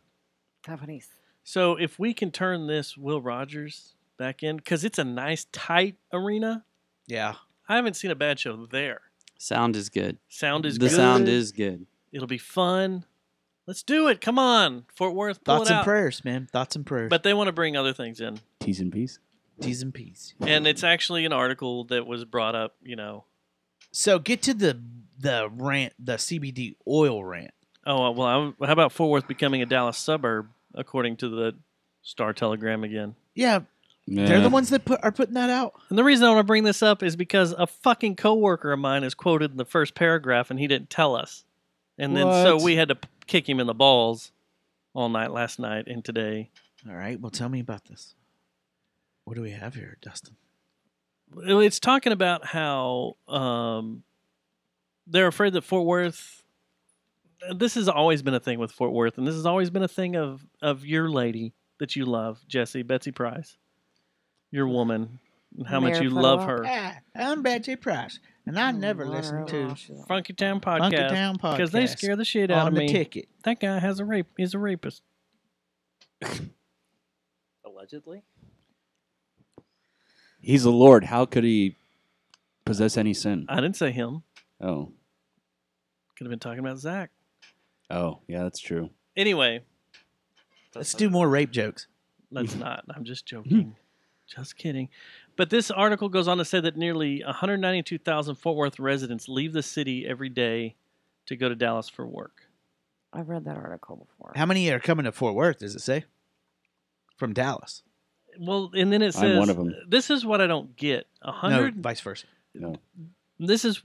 Japanese. So if we can turn this Will Rogers back in, because it's a nice, tight arena. Yeah. I haven't seen a bad show there. Sound is good. Sound is the good. sound is good. It'll be fun. Let's do it. Come on, Fort Worth, pull Thoughts it and out. prayers, man. Thoughts and prayers. But they want to bring other things in. T's and P's. T's and P's. And it's actually an article that was brought up, So get to the rant, the CBD oil rant. Oh, well, how about Fort Worth becoming a Dallas suburb, according to the Star Telegram again? Yeah. They're the ones that are putting that out. And the reason I want to bring this up is because a fucking coworker of mine is quoted in the first paragraph, and he didn't tell us. And then so What? we had to kick him in the balls all night last night and today. All right. Well, tell me about this. What do we have here, Dustin? Well, it's talking about how they're afraid that Fort Worth. This has always been a thing with Fort Worth, and this has always been a thing of your lady that you love, Jessie, Betsy Price, your woman, and how much Mayor you photo love op. her. Ah, I'm Betsy Price, and I never listen to Funky Town Podcast. Funky Town Because they Podcast scare the shit out on of the me. ticket. That guy has a rape. He's a rapist. Allegedly. He's the Lord. How could he possess any sin? I didn't say him. Oh. Could have been talking about Zach. Oh, yeah, that's true. Anyway, Let's do more rape jokes. let's not. I'm just joking. Just kidding. But this article goes on to say that nearly 192,000 Fort Worth residents leave the city every day to go to Dallas for work. I've read that article before. How many are coming to Fort Worth, does it say? From Dallas. Well, and then it I'm says, one of 'em. this is what I don't get. No, 100. vice versa. No. This is.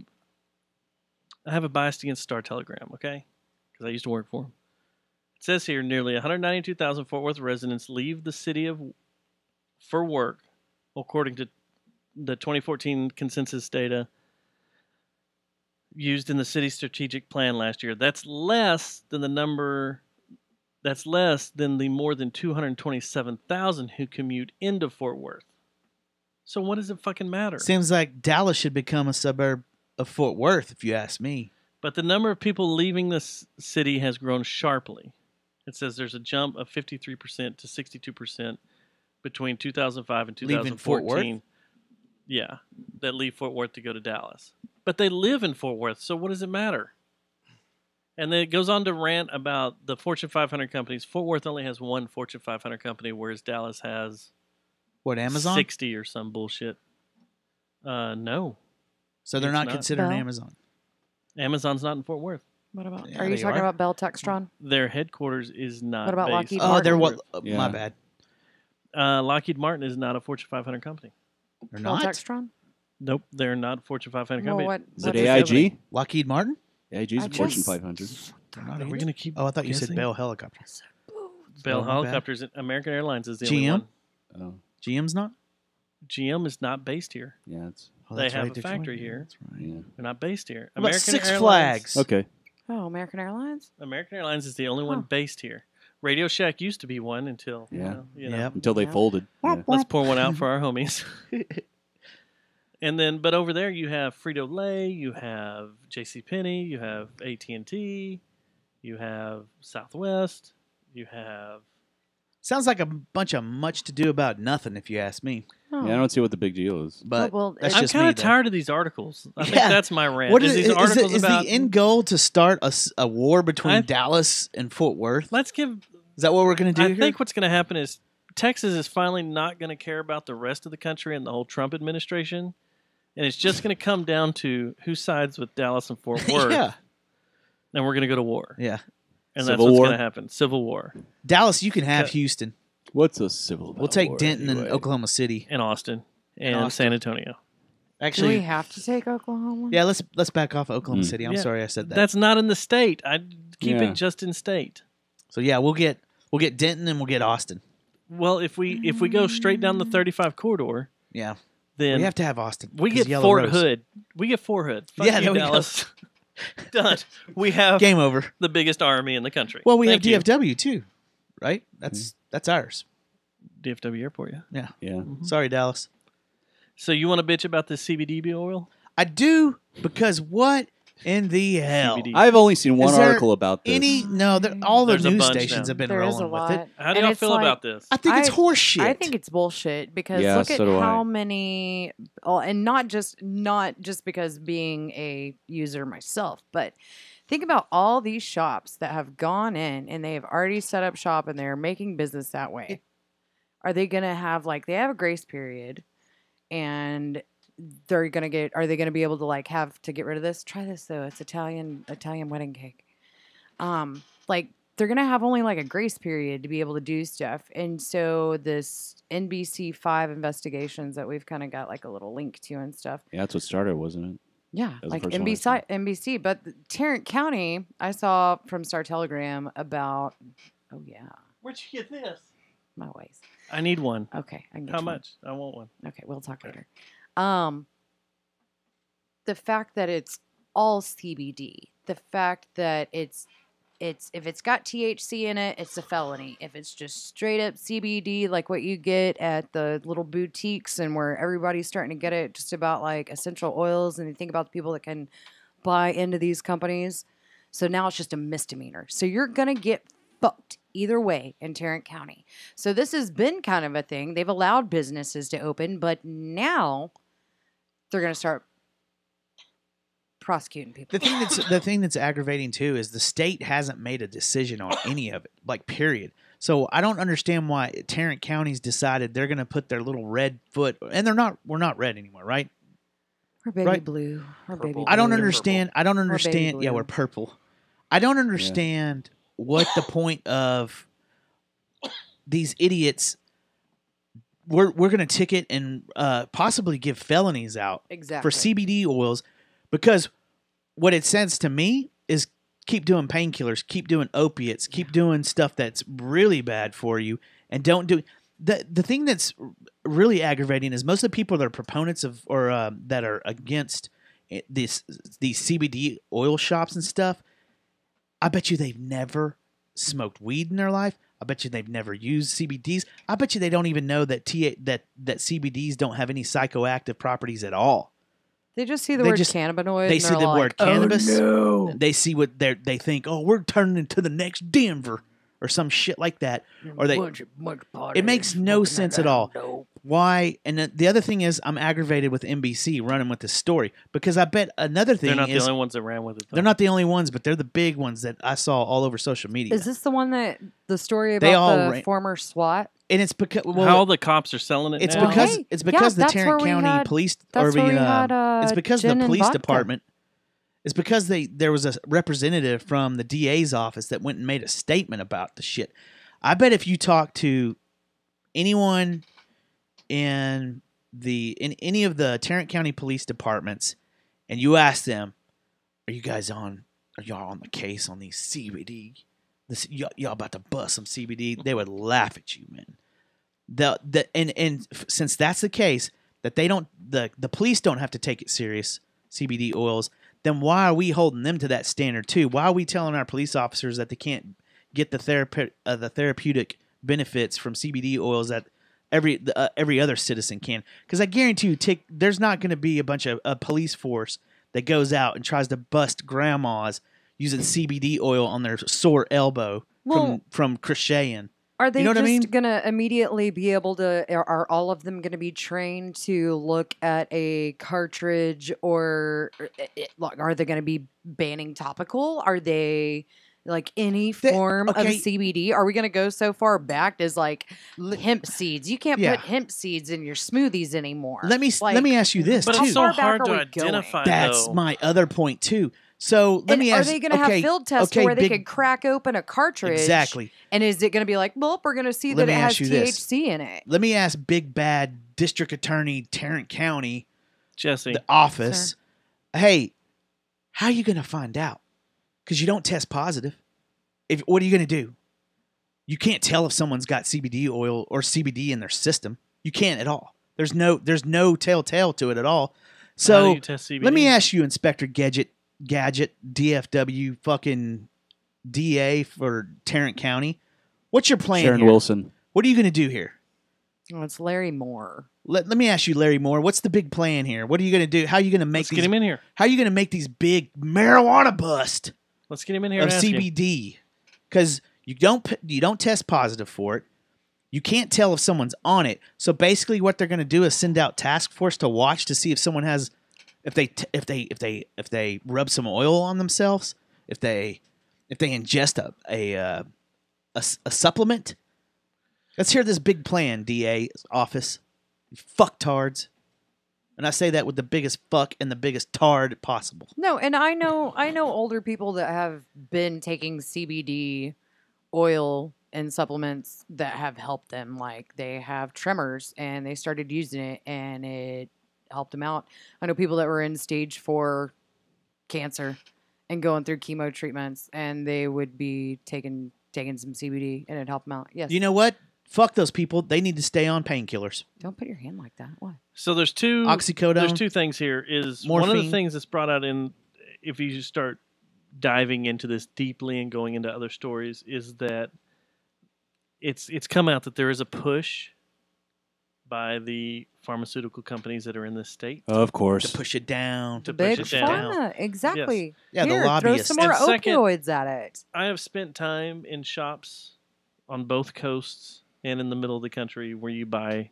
I have a bias against Star Telegram, okay? Because I used to work for them. It says here nearly 192,000 Fort Worth residents leave the city for work, according to the 2014 consensus data used in the city's strategic plan last year. That's less than the number. That's less than the more than 227,000 who commute into Fort Worth. So what does it fucking matter? Seems like Dallas should become a suburb of Fort Worth, if you ask me. But the number of people leaving this city has grown sharply. It says there's a jump of 53% to 62% between 2005 and 2014. Leaving Fort Worth? Yeah, that leave Fort Worth to go to Dallas. But they live in Fort Worth, so what does it matter? And then it goes on to rant about the Fortune 500 companies. Fort Worth only has one Fortune 500 company, whereas Dallas has What, Amazon? 60 or some bullshit. No. So they're It's not considering Bell? Amazon. Amazon's not in Fort Worth. What about? Yeah, are you they talking are. about Bell Textron? Their headquarters is not What about based Lockheed in Oh, they're Fort what? Worth. My bad. Lockheed Martin is not a Fortune 500 company. They're Bell not. Textron? Nope, they're not a Fortune 500 Well, company. what- Is it what is AIG? Lockheed Martin? AIG's I a Fortune just- 500. They're not Are we either? going to keep Oh, I thought you said guessing? Bell Helicopters. Bell Oh, my bad. Helicopters. American Airlines is the only GM? one. Oh, GM's not? GM is not based here. yeah, it's Oh, They that's have right, a they're factory Detroit. here. That's right. yeah. They're not based here. What about American Six Airlines, Flags? Okay. Oh, American Airlines? American Airlines is the only one Huh. based here. Radio Shack used to be one until Yeah. you know. Yep. Until they Yeah. folded. Yeah. Let's pour one out for our homies. And then, but over there you have Frito Lay, you have JCPenney, you have AT&T, you have Southwest, you have. Sounds like a bunch of much to do about nothing, if you ask me. Oh. Yeah, I don't see what the big deal is. But well, that's I'm just kind me, of though. tired of these articles. I think Yeah. that's my rant. What is is, these is, it, articles is about? the end goal to start a war between I- Dallas and Fort Worth? Let's give. Is that what we're going to do I here? think what's going to happen is Texas is finally not going to care about the rest of the country and the whole Trump administration, and it's just going to come down to who sides with Dallas and Fort Worth. Yeah. And we're going to go to war. Yeah. And Civil that's what's war? going to happen. Civil war. Dallas, you can have Okay. Houston. What's a civil We'll take war Denton anyway? and Oklahoma City. And Austin. And Austin. San Antonio. Do we Actually, have to take Oklahoma? yeah, let's back off Oklahoma Hmm. City. I'm Yeah. sorry I said that. That's not in the state. I keep Yeah. it just in state. So yeah, we'll get Denton and we'll get Austin. Well, if we go straight down the 35 corridor, Yeah. then We have to have Austin. we 'cause get Yellow Fort Rose. Hood. We get Fort Hood. Fuck Yeah, you, there we go. Dallas. Done. We have Game over. the biggest army in the country. Well, we Thank have you. DFW too, right? That's ours. DFW Airport, yeah. Yeah. Yeah. Sorry, Dallas. So you want to bitch about this CBD oil? I do because what in the hell? CBD. I've only seen one Is there article about this. All the There's a news bunch stations now. have been There is a rolling with lot. it. How do And y'all it's feel like- about this? I think it's horse shit. I think it's bullshit because Yeah, look at so do I. how many, and not just because being a user myself, but think about all these shops that have gone in and they have already set up shop and they're making business that way. Are they gonna have they have a grace period, and are they gonna be able to have to get rid of this? Try this though. It's Italian wedding cake. They're gonna have only a grace period to be able to do stuff, and so this NBC5 investigations that we've kind of got a little link to and stuff. Yeah, that's what started, wasn't it? Yeah, That was the first one I NBC. But Tarrant County, I saw from Star Telegram about. Oh yeah, Where'd you get this? my ways. I need one. Okay, I can get How you one. much? I want one. Okay, we'll talk later. The fact that it's all CBD, the fact that it's if it's got THC in it, it's a felony. If it's just straight up CBD, like what you get at the little boutiques and where everybody's starting to get it, just about like essential oils, and you think about the people that can buy into these companies. So now it's just a misdemeanor. So you're gonna get fucked either way in Tarrant County. So this has been kind of a thing. They've allowed businesses to open, but now they're gonna start prosecuting people. The thing that's aggravating too is the state hasn't made a decision on any of it, like period. So I don't understand why Tarrant County's decided they're going to put their little red foot, and we're not red anymore, right? Or baby blue. Or baby blue. I don't understand. I don't Or baby understand. Yeah, blue. we're purple. I don't understand what the point of these idiots. We're going to ticket and possibly give felonies out for Exactly. CBD oils, because what it says to me is keep doing painkillers, keep doing opiates, keep doing stuff that's really bad for you, and don't do the thing that's really aggravating is most of the people that are proponents of or that are against these CBD oil shops and stuff. I bet you they've never smoked weed in their life. I bet you they've never used CBDs. I bet you they don't even know that that CBDs don't have any psychoactive properties at all. They just see the They word just- cannabinoid. They and see they're the like, word cannabis. Oh, no. They see what they think. Oh, we're turning into the next Denver or some shit like that. Or they. It makes no sense at all. Why? And the other thing is, I'm aggravated with NBC running with this story because I bet another thing They're not is the only ones that ran with it. Though. they're not the only ones, but they're the big ones that I saw all over social media. Is this the one that the story They all about the ran- former SWAT? And it's because how the cops are selling it. It's now. because Hey, it's because yeah, the that's where Tarrant we County had- Police that's or where we the had, it's because the gin and police vodka. department. It's because there was a representative from the DA's office that went and made a statement about the shit. I bet if you talk to anyone in any of the Tarrant County Police departments and you ask them, are y'all on the case on these CBD? Y'all about to bust some CBD? They would laugh at you, man. Since that's the case, that they don't the police don't have to take it serious, CBD oils, then why are we holding them to that standard too? Why are we telling our police officers that they can't get the therapeutic benefits from CBD oils that every other citizen can? Because I guarantee you, there's not going to be a bunch of a police force that goes out and tries to bust grandmas using CBD oil on their sore elbow Well, from crocheting. Are they you know what just I mean? gonna immediately be able to? Are all of them gonna be trained to look at a cartridge, or like, are they gonna be banning topical? Are they like any form of okay. CBD? Are we gonna go so far back as like hemp seeds? You can't Yeah. put hemp seeds in your smoothies anymore. Let me Like, ask you this But too. it's so far back hard are to we going? identify. That's though. my other point too. So let And me are ask. they going to have field tests where they could crack open a cartridge? Exactly. And is it going to be like, well, we're going to see Let that it me has ask you this. THC in it? Let me ask Big Bad District Attorney Tarrant County, Jesse, the office. Hey, how are you going to find out? Because you don't test positive. What are you going to do? You can't tell if someone's got CBD oil or CBD in their system. You can't at all. There's no telltale to it at all. How do So you test CBD? let me ask you, Inspector Gadget, DFW, fucking DA for Tarrant County. What's your plan Sharon here? Wilson. What are you going to do here? Oh, it's Larry Moore. Let me ask you, Larry Moore. What's the big plan here? What are you going to do? How are you going to make Let's get him in here. How are you going to make these big marijuana bust Let's get him in here of and ask him. CBD? Because you don't test positive for it. You can't tell if someone's on it. So basically, what they're going to do is send out task force to watch to see if someone has, if they rub some oil on themselves, if they ingest a supplement. Let's hear this big plan, DA office. You fucktards. And I say that with the biggest fuck and the biggest tard possible. No, and I know older people that have been taking CBD oil and supplements that have helped them. Like they have tremors and they started using it and it helped them out. I know people that were in stage 4 cancer and going through chemo treatments and they would be taking some CBD and it helped them out. Yes. You know what? Fuck those people. They need to stay on painkillers. Don't put your hand like that. Why? So there's two Oxycodone. There's two things here. Is one of the Morphine. things that's brought out in if you start diving into this deeply and going into other stories is that it's come out that there is a push by the pharmaceutical companies that are in this state. Of course. To push it down. To Big push it down. pharma, exactly. Yes. Yeah, the Here, throw lobbyists. some more And second, opioids at it. I have spent time in shops on both coasts and in the middle of the country where you buy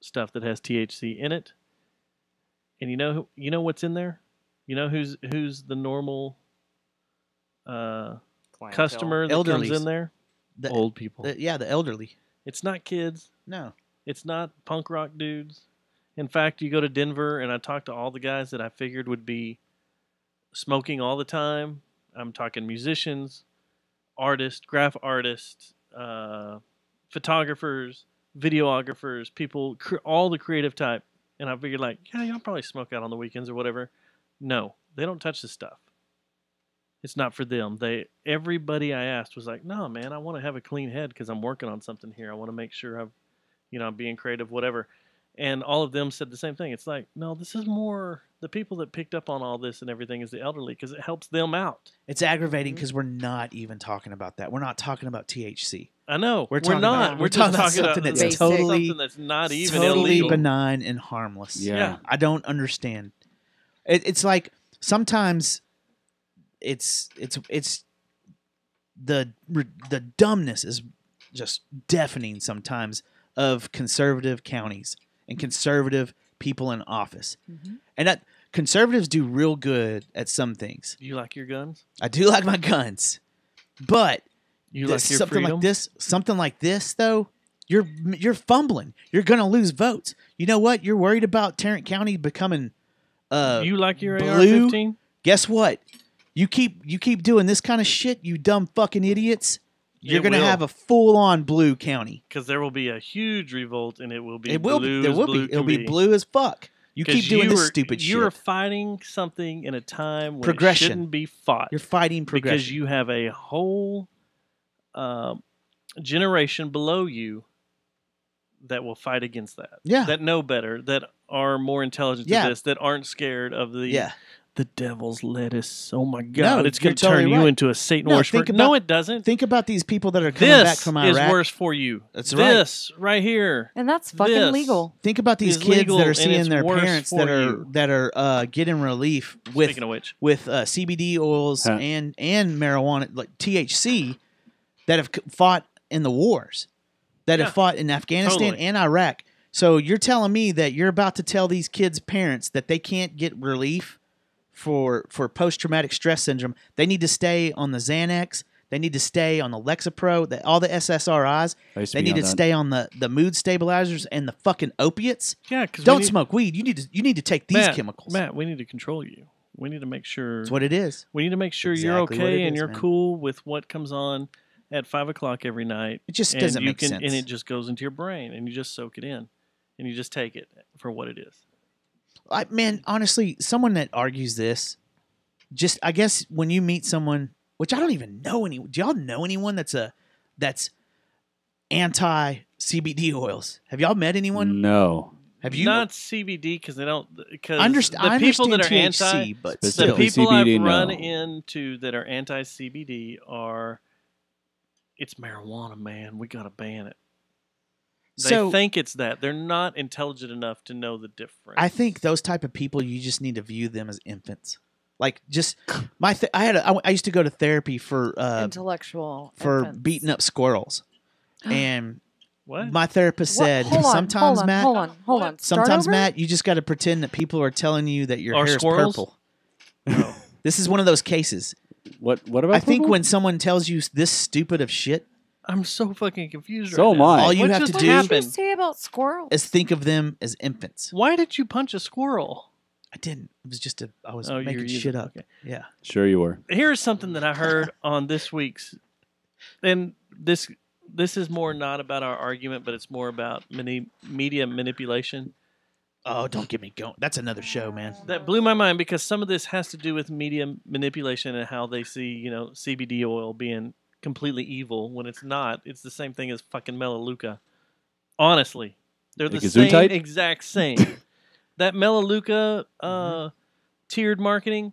stuff that has THC in it. And you know what's in there? You know who's the normal customer that comes in there? The old people. The elderly. It's not kids. No. It's not punk rock dudes. In fact, you go to Denver and I talk to all the guys that I figured would be smoking all the time. I'm talking musicians, artists, graphic artists, photographers, videographers, people, all the creative type. And I figured y'all probably smoke out on the weekends or whatever. No, they don't touch this stuff. It's not for them. Everybody I asked was like, no, man, I want to have a clean head because I'm working on something here. I want to make sure I'm being creative, whatever. And all of them said the same thing. It's like, no, this is more the people that picked up on all this and everything is the elderly because it helps them out. It's aggravating because we're not even talking about that. We're not talking about THC. I know. We're talking not. About, we're talking about just something about that's totally, something that's not even totally illegal. benign and harmless. Yeah. I don't understand. It's like sometimes it's the dumbness is just deafening sometimes of conservative counties and conservative people in office. Mm-hmm. And that conservatives do real good at some things. Do you like your guns? I do like my guns. But you like your something freedom? Something like this though, you're fumbling. You're going to lose votes. You know what? You're worried about Tarrant County becoming you like your blue? AR-15? Guess what? You keep doing this kind of shit, you dumb fucking idiots. You're going to have a full-on blue county. Because there will be a huge revolt, and it will be blue. There as will blue be. It'll can be blue as fuck. You keep doing this stupid shit. You are fighting something in a time when Progression. it shouldn't be fought. You're fighting progression. Because you have a whole generation below you that will fight against that. Yeah. That know better, that are more intelligent Yeah. to this, that aren't scared of the devil's lettuce. Oh my No, God, it's going to you're turn totally you right. into a Satan No, worshiper. think No, about- it doesn't. Think about these people that are coming This back from is Iraq. worse for you. That's right. This right here. And that's fucking This. legal. Think about these is kids legal that are and seeing it's their worse parents for that are getting relief with Speaking of which. with CBD oils Huh. and marijuana, like THC, that have fought in the wars, that have fought in Afghanistan Totally. and Iraq. So you're telling me that you're about to tell these kids' parents that they can't get relief for post-traumatic stress syndrome. They need to stay on the Xanax. They need to stay on the Lexapro, all the SSRIs. I used to They be need on to that. stay on the mood stabilizers and the fucking opiates. Yeah, because Don't smoke weed. You need to take these Matt, chemicals. Matt, we need to control you. We need to make sure. That's what it is. We need to make sure you're Exactly what okay it and is, you're man. cool with what comes on at 5:00 every night. It just and doesn't you make sense. And it just goes into your brain, and you just soak it in, and you just take it for what it is. Man, honestly, someone that argues this, I guess when you meet someone, which I don't even know any. Do y'all know anyone that's anti CBD oils? Have y'all met anyone? No. Have you? Not CBD because they don't. Because I the people understand that are THC, anti, but the still. people CBD, I've run no. into that are anti CBD are, it's marijuana, man. We gotta ban it. They So- think it's that. They're not intelligent enough to know the difference. I think those type of people, you just need to view them as infants. Like just I used to go to therapy for Intellectual for infants. beating up squirrels, and What? my therapist What? said Hold on, sometimes Matt, hold on. Start sometimes over? Matt, you just got to pretend that people are telling you that your Are hair squirrels? is purple. This is one of those cases. What about I think purple? when someone tells you this stupid of shit, I'm so fucking confused. So right am now. I. all you What have just to do What did you happened? say about squirrels? is think of them as infants. Why did you punch a squirrel? I didn't. It was just I was Oh, you were making using- shit up. okay. Yeah. Sure you were. Here's something that I heard on this week's, and this is more not about our argument, but it's more about media manipulation. Oh, don't get me going. That's another show, man. That blew my mind because some of this has to do with media manipulation and how they see, CBD oil being completely evil when it's not. It's the same thing as fucking Melaleuca. Honestly, they're Like the a same, Gesundheit? exact same. That Melaleuca tiered marketing,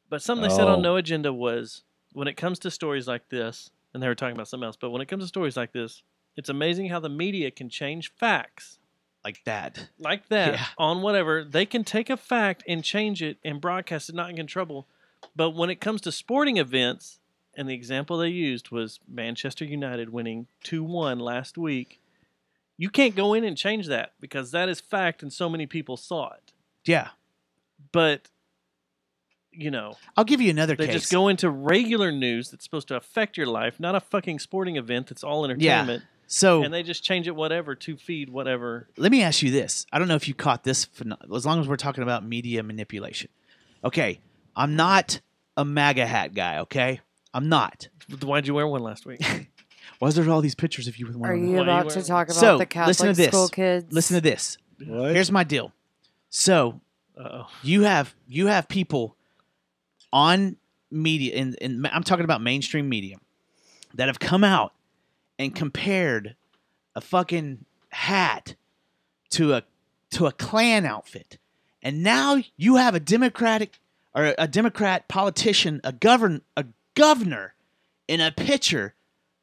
But something they said on Oh. No Agenda was, when it comes to stories like this, and they were talking about something else, but when it comes to stories like this, it's amazing how the media can change facts. Like that. Like that, Yeah. on whatever. They can take a fact and change it and broadcast it, not get in trouble. But when it comes to sporting events, and the example they used was Manchester United winning 2-1 last week, you can't go in and change that because that is fact and so many people saw it. Yeah. But, you know, I'll give you another they case. just go into regular news that's supposed to affect your life, not a fucking sporting event that's all entertainment. So and they just change it whatever to feed whatever. let me ask you this. I don't know if you caught this, as long as we're talking about media manipulation. Okay, I'm not a MAGA hat guy, okay? I'm not. Why'd you wear one last week? Why is there all these pictures of you with one? Are on? you about to talk about So, the Catholic listen to this. school kids? Listen to this. What? Here's my deal. So, Uh-oh. you have people on media, and I'm talking about mainstream media, that have come out and compared a fucking hat to a Klan outfit, and now you have a Democrat politician, a governor in a picture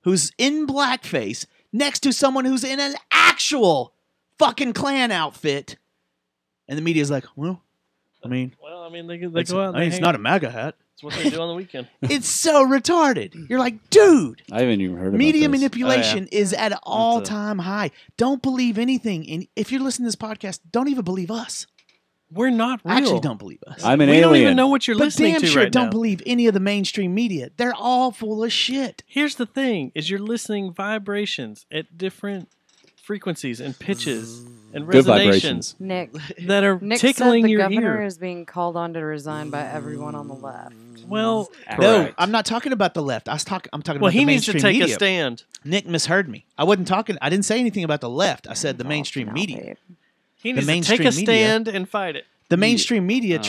who's in blackface next to someone who's in an actual fucking Klan outfit, and the media's like, well, I mean, they go it's, out. I mean, it's not a MAGA hat. It's what they do on the weekend. It's so retarded. You're like, dude. I haven't even heard about Media this. manipulation is at an all-time high. Don't believe anything. And if you're listening to this podcast, don't even believe us. We're not real. Actually, don't believe us. I'm an we alien. don't even know what you're But listening damn to sure right don't now. believe any of the mainstream media. They're all full of shit. Here's the thing: is you're listening vibrations at different frequencies and pitches and Good resonations Nick, that are Nick tickling said the your governor ear. is being called on to resign by everyone on the left. Well, No, I'm not talking about the left. I'm talking well, about the he needs to mainstream take media. a stand. Nick misheard me. I didn't say anything about the left. I said the mainstream media. He The needs to take mainstream a stand and fight it. The mainstream media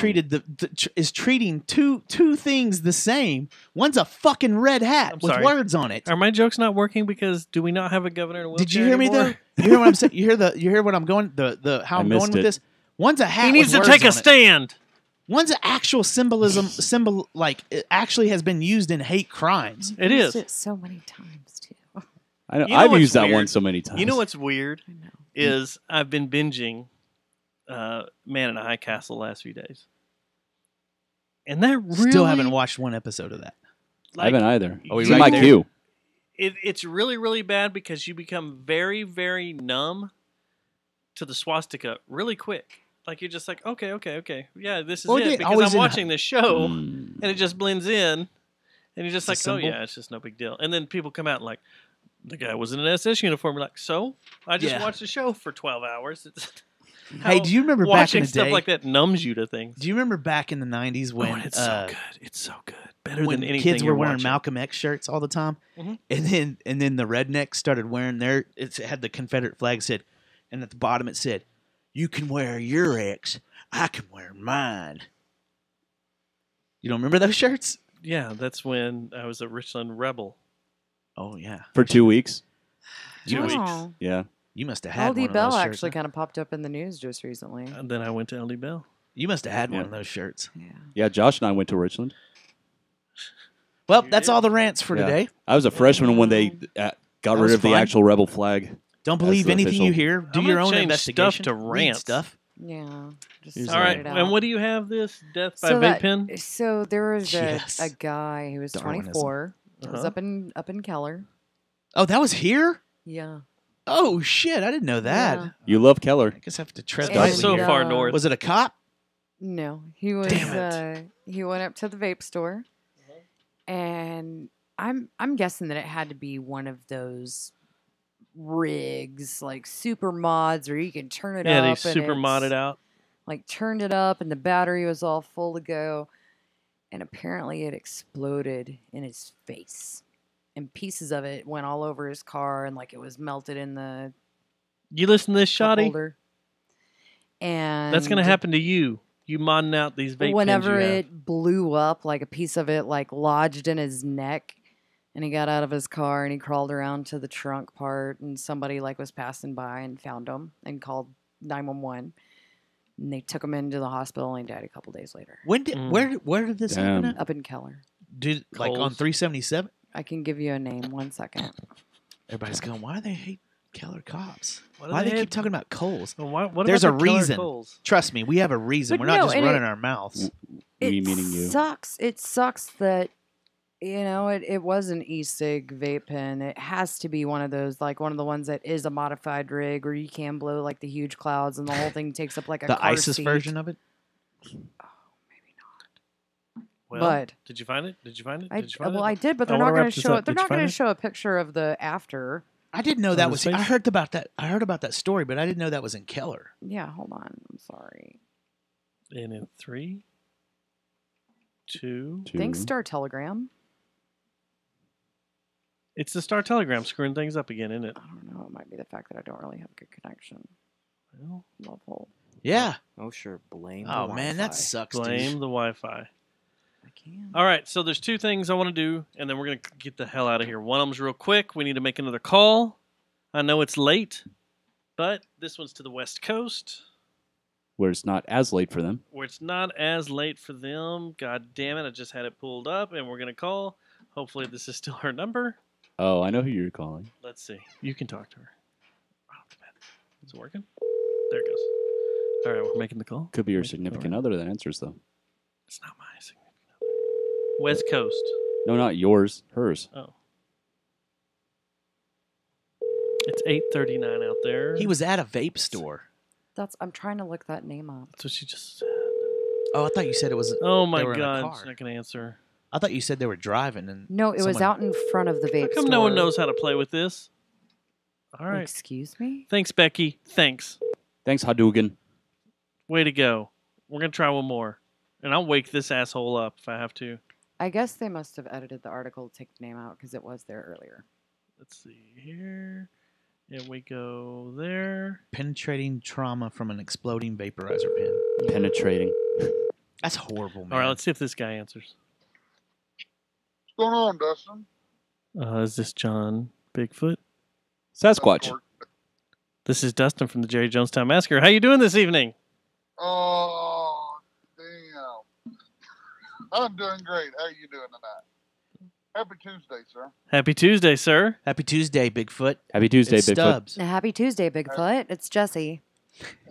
is treating two things the same. One's a fucking red hat I'm with sorry. words on it. Are my jokes not working because do we not have a governor in a wheelchair Did you hear me anymore? though? You hear what I'm saying? You hear what I'm going how I I'm going missed with it. this? One's a hat. He needs with to words take a on it. stand. One's an actual symbol like it actually has been used in hate crimes. It is. Used it so many times too. I know, You know I've what's used that weird? one so many times. You know what's weird is I've been binging Man in a High Castle the last few days, and that really Still haven't watched one episode of that. I haven't either. Are we It's in right my there? queue. It's really, really bad because you become very, very numb to the swastika really quick. Like you're just like, okay, yeah, this is Well, it yeah, because always I'm in- watching this show and it just blends in, and you're just It's like, a oh symbol. yeah, it's just no big deal. And then people come out and like, the guy was in an SS uniform. You're like, so I just Yeah. watched the show for 12 hours. It's Hey, how do you remember back watching in the stuff day? like that numbs you to things? Do you remember back in the 90s when it's so good. It's so good. Better when than anything kids were you're wearing watching. Malcolm X shirts all the time, Mhm. and then the rednecks started wearing their. It had the Confederate flag said, and at the bottom it said, "You can wear your X, I can wear mine." You don't remember those shirts? Yeah, that's when I was a Richland Rebel. Oh yeah, For 2 weeks. 2 weeks. Oh. Yeah. you must have had LD one of Bell those shirts. actually kind of popped up in the news just recently. And then I went to LD Bell. You must have had one Yeah. of those shirts. Yeah, Josh and I went to Richland. Well, that's all the rants for Yeah. today. I was a freshman when they got rid was of the fun. actual rebel flag. Don't That's believe the anything official. you hear. Do I'm your gonna own change investigation. stuff to Read rants. stuff. Yeah. Just All sort right, it out. and what do you have? This Death by so Vape Pen? So there was Yes. a guy who was Darwinism. 24. It was Uh-huh. up in Keller. Oh, that was here. Yeah. Oh shit! I didn't know that. Yeah. You love Keller. I guess I have to tread And, lightly so here. far north. Was it a cop? No, he was. He went up to the vape store, and I'm guessing that it had to be one of those rigs like super mods, where you can turn it Yeah, up. they and super it's, modded out. Like turned it up, and the battery was all full to go, and apparently it exploded in his face, and pieces of it went all over his car, and like it was melted in the You listen to this, cup Shoddy? holder. And That's going to happen to you. You modding out these vape whenever pens you have. it blew up, like a piece of it like lodged in his neck, and he got out of his car and he crawled around to the trunk part, and somebody like was passing by and found him and called 911. And they took him into the hospital and he died a couple days later. When did where did this happen at? Up in Keller. Did like on 377? I can give you a name. 1 second. Everybody's going, why do they hate Keller cops? Why do Why they they keep hate- talking about Coles? Well, what There's a about the Keller reason. Coles? Trust me, we have a reason. But We're not no, just and running it- our mouths. Me meaning you. Sucks. It sucks that it was an e-cig vape pen. It has to be one of those, like one of the ones that is a modified rig where you can blow like the huge clouds and the whole thing takes up like a The car ISIS seat. version of it? Well, But- did you find it? Did you find it? I, Did you find well, it? I did, but I they're wanna not going wrap to this show up. it. They're Did you not going find to it? show a picture of the after. I didn't know On that the was. space? I heard about that. I heard about that story, but I didn't know that was in Keller. Yeah, hold on. I'm sorry. And in 3, 2. Thanks, Star Telegram. It's the Star Telegram screwing things up again, isn't it? I don't know. It might be the fact that I don't really have a good connection. Well, level. Yeah. Oh sure, blame. Oh the man, that Wi-Fi. sucks. Blame dude. the Wi-Fi. All right, so there's 2 things I want to do, and then we're going to get the hell out of here. One of them's real quick. We need to make another call. I know it's late, but this one's to the West Coast, Where it's not as late for them. where it's not as late for them. God damn it, I just had it pulled up, and we're going to call. Hopefully this is still her number. Oh, I know who you're calling. Let's see. You can talk to her. Is it working? There it goes. All right, we're making the call. Could be your significant other that answers though. It's not my significant other. West Coast. No, not yours. Hers. Oh. It's 8:39 out there. He was at a vape store. I'm trying to look that name up. That's what she just said. Oh, I thought you said it was. Oh my they were in a God, car. she's not going to answer. I thought you said they were driving and. No, it was someone- out in front of the vape How come store. no one knows how to play with this? All right. Excuse me? Thanks, Becky. Thanks. Thanks, Hadougan. Way to go. We're going to try one more. And I'll wake this asshole up if I have to. I guess they must have edited the article to take the name out because it was there earlier. Let's see here. And we go there. Penetrating trauma from an exploding vaporizer pen. Penetrating. That's horrible, man. All right, let's see if this guy answers. What's going on, Dustin? Is this John Bigfoot? Sasquatch. This is Dustin from the Jerry Jonestown Massacre. How you doing this evening? Oh, damn. I'm doing great. How are you doing tonight? Happy Tuesday, sir. Happy Tuesday, sir. Happy Tuesday, Bigfoot. Happy Tuesday, It's Bigfoot. Stubbs. Happy Tuesday, Bigfoot. It's Jesse.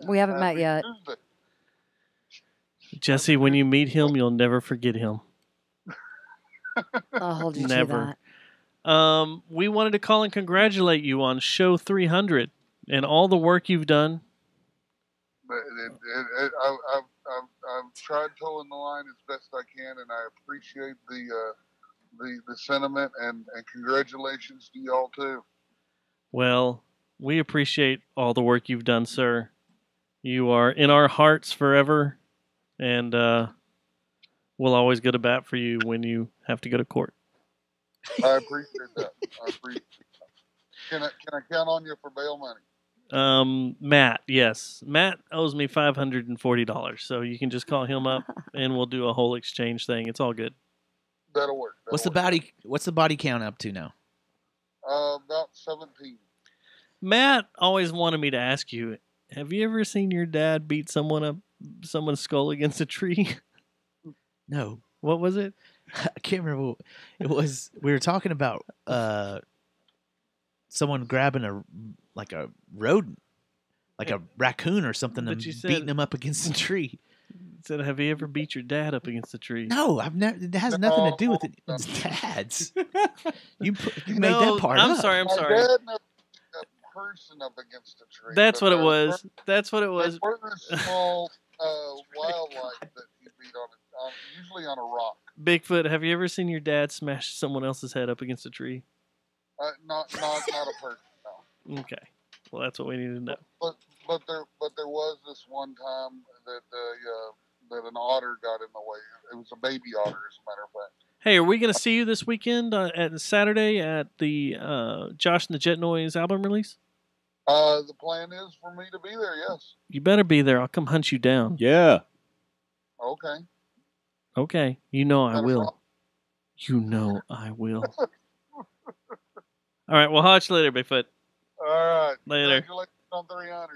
We haven't met yet. Tuesday. Jesse, when you meet him, you'll never forget him. I'll hold you Never. to that. We wanted to call and congratulate you on show 300 and all the work you've done. But I've tried towing the line as best I can, and I appreciate the sentiment and congratulations to y'all too. Well, we appreciate all the work you've done, sir. You are in our hearts forever, and we'll always go to bat for you when you have to go to court. I appreciate that. I appreciate that. Can I count on you for bail money? Matt, yes. Matt owes me $540, so you can just call him up and we'll do a whole exchange thing. It's all good. That'll work. What's the body count up to now? About 17. Matt always wanted me to ask you, have you ever seen your dad beat someone's skull against a tree? No. What was it? I can't remember. What it was. We were talking about someone grabbing a rodent, like a raccoon or something, But and you beating said- him up against a tree. Said, have you ever beat your dad up against a tree? No, I've never. It has nothing to do with it. It's dads. You made No, that part I'm up. sorry. I'm My sorry. dad never beat a person up against a tree. That's but what it there was. That's what it There was. were small wildlife that he beat usually on a rock. Bigfoot, have you ever seen your dad smash someone else's head up against a tree? Not a person. No. Okay. Well, that's what we need to know. But there was this one time that that an otter got in the way. It was a baby otter, as a matter of fact. Hey, are we going to see you this weekend at Saturday at the Josh and the Jet Noise album release? The plan is for me to be there. Yes. You better be there. I'll come hunt you down. Yeah. Okay. Okay. You know I Not a will. problem. You know I will. All right. We'll holler at you later, Bigfoot. All right. Later. Congratulations on 300.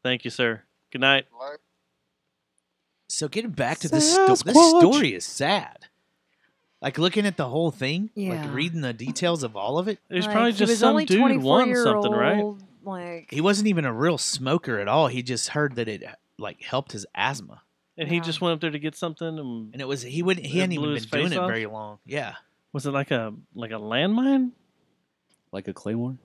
Thank you, sir. Good night. Like, So getting back to this story is sad. Like looking at the whole thing, Yeah. like reading the details of all of it. There's Like, probably he just was some only dude won something, right? 24-year-old, Like He wasn't even a real smoker at all. He just heard that it like helped his asthma. And he just went up there to get something, and it was he hadn't even been doing it very long. Yeah. Was it like a landmine? Like a claymore?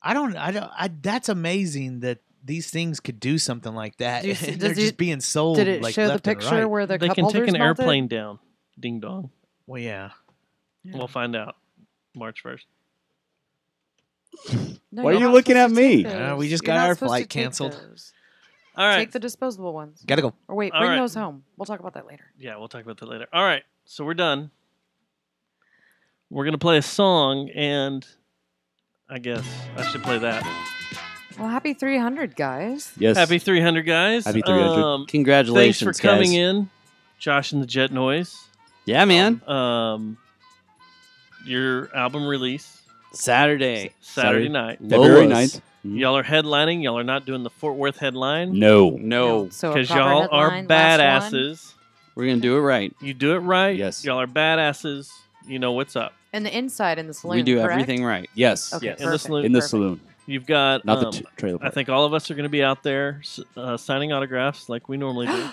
That's amazing that these things could do something like that. Do you see- They're does just it- being sold. did it like, show the left and picture right. where the They cup can take holders an melted? airplane down. Ding dong. Well, yeah. We'll find out March 1st. No, Why are you're you not looking supposed at to take me? those. We just You're got not our supposed to flight take canceled. those. All right. Take the disposable ones. Gotta go. Or wait, All bring right. those home. We'll talk about that later. Yeah, we'll talk about that later. All right, so we're done. We're going to play a song, and I guess I should play that. Well, happy 300, guys. Yes. Happy 300, guys. Happy 300. Congratulations, Thanks for coming guys. in, Josh and the Jet Noise. Yeah, man. Your album release. Saturday night. February 9th. Y'all are headlining. Y'all are not doing the Fort Worth headline. No. So a Because proper y'all are headline, last one. badasses. We're gonna do it right. You do it right. Yes. Y'all are badasses. You know what's up. And the inside in the saloon, We do correct? everything right. Yes. Okay, in the perfect. saloon. In the Perfect. saloon. You've got Not the trailer I park. think all of us are going to be out there signing autographs like we normally do.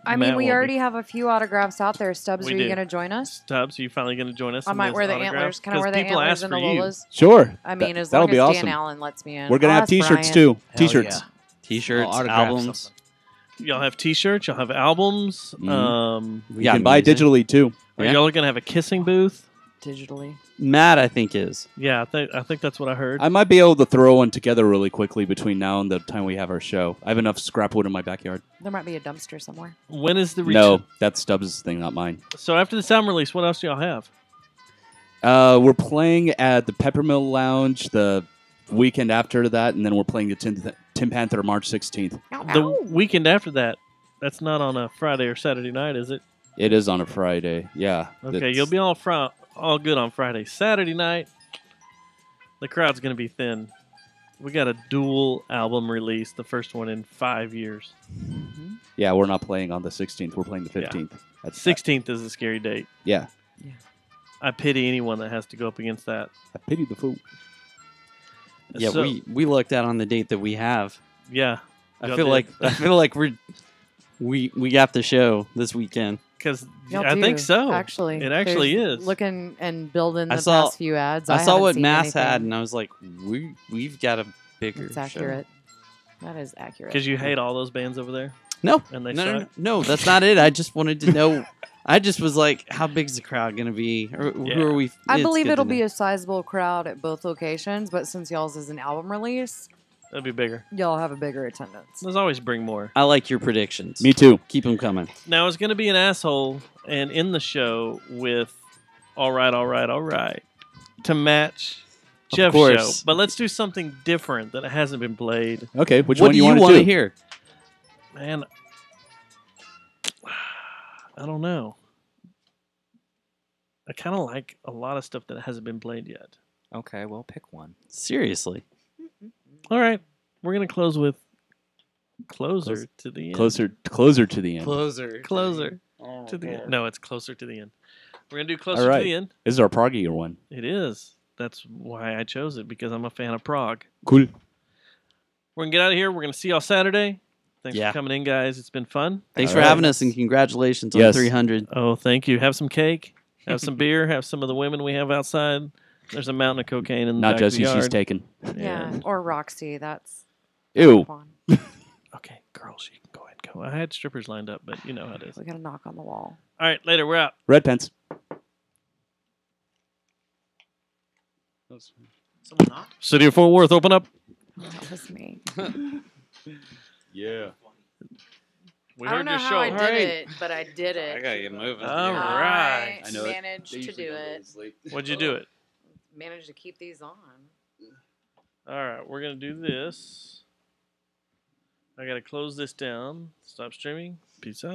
I Matt mean, we won't be. already have a few autographs out there. Stubbs, We are you do. going to join us? Stubbs, are you finally going to join us? I in might these wear the autographs? antlers. Can I 'Cause wear the people antlers ask and the for you. Lolas? Sure. I mean, as that'll long be as awesome. Dan Allen lets me in. We're gonna I'll have ask T-shirts Brian. too. Hell T-shirts. yeah. T-shirts, I'll autograph albums. something. Y'all have T-shirts. Y'all have albums. You can buy music. digitally too. Are Yeah. y'all going to have a kissing booth? Digitally. Matt, I think is. Yeah, I think that's what I heard. I might be able to throw one together really quickly between now and the time we have our show. I have enough scrap wood in my backyard. There might be a dumpster somewhere. When is the No, that's Stubbs' thing, not mine. So after the sound release, what else do y'all have? We're playing at the Peppermill Lounge the weekend after that, and then we're playing the Tim Panther March 16th. The weekend after that. That's not on a Friday or Saturday night, is it? It is on a Friday. Yeah. Okay, It's- you'll be all good on Friday. Saturday night, the crowd's going to be thin. We got a dual album release, the first one in 5 years. Yeah, we're not playing on the 16th. We're playing the 15th. That's 16th is a scary date. Yeah. I pity anyone that has to go up against that. I pity the fool. Yeah, So- we looked at on the date that we have. Yeah. I y'all feel did. like we got the show this weekend. Because Y'all I think do, so. Actually, It actually There's is. Looking and building the I saw past few ads. I saw haven't what seen Mass anything. had, and I was like, we've got a bigger. It's accurate. That is accurate. Because you hate all those bands over there? No, And they no, suck? no, that's not it. I just wanted to know. I just was like, how big's the crowd gonna be? Or who are we? I it's believe good it'll to be know. a sizable crowd at both locations, but since y'all's is an album release, That'd be bigger. y'all have a bigger attendance. Let's always bring more. I like your predictions. Me too. Keep them coming. Now, it's going to be an asshole and in the show with All Right, All Right, All Right to match Of Jeff's course. show. But let's do something different that hasn't been played. Okay, which What one do you you want want to to do? hear? Man, I don't know. I kind of like a lot of stuff that hasn't been played yet. Okay, well, pick one. Seriously. All right. We're going to close with Closer to the End. Closer to the end. Closer Oh, to the God. end. No, it's Closer to the End. We're going to do Closer All right. to the End. This is our proggier one. It is. That's why I chose it, because I'm a fan of prog. Cool. We're going to get out of here. We're going to see y'all Saturday. Thanks Yeah. for coming in, guys. It's been fun. Thanks All for right. having us, and congratulations on Yes. 300. Oh, thank you. Have some cake. Have some beer. Have some of the women we have outside. There's a mountain of cocaine in the Not back of the Jesse, she's yard. taken. Yeah, or Roxy. That's Ew. fun. Okay, girls, you can go ahead and go. I had strippers lined up, but you know how it is. We got a knock on the wall. All right, later. We're out. Red pants. City of Fort Worth, open up. That was me. Yeah. We I heard don't know your how show. I did it, but I did it. gotta get moving. All right. I managed to do it. What'd you do it? Managed to keep these on. All right, we're going to do this. I got to close this down. Stop streaming. Peace out.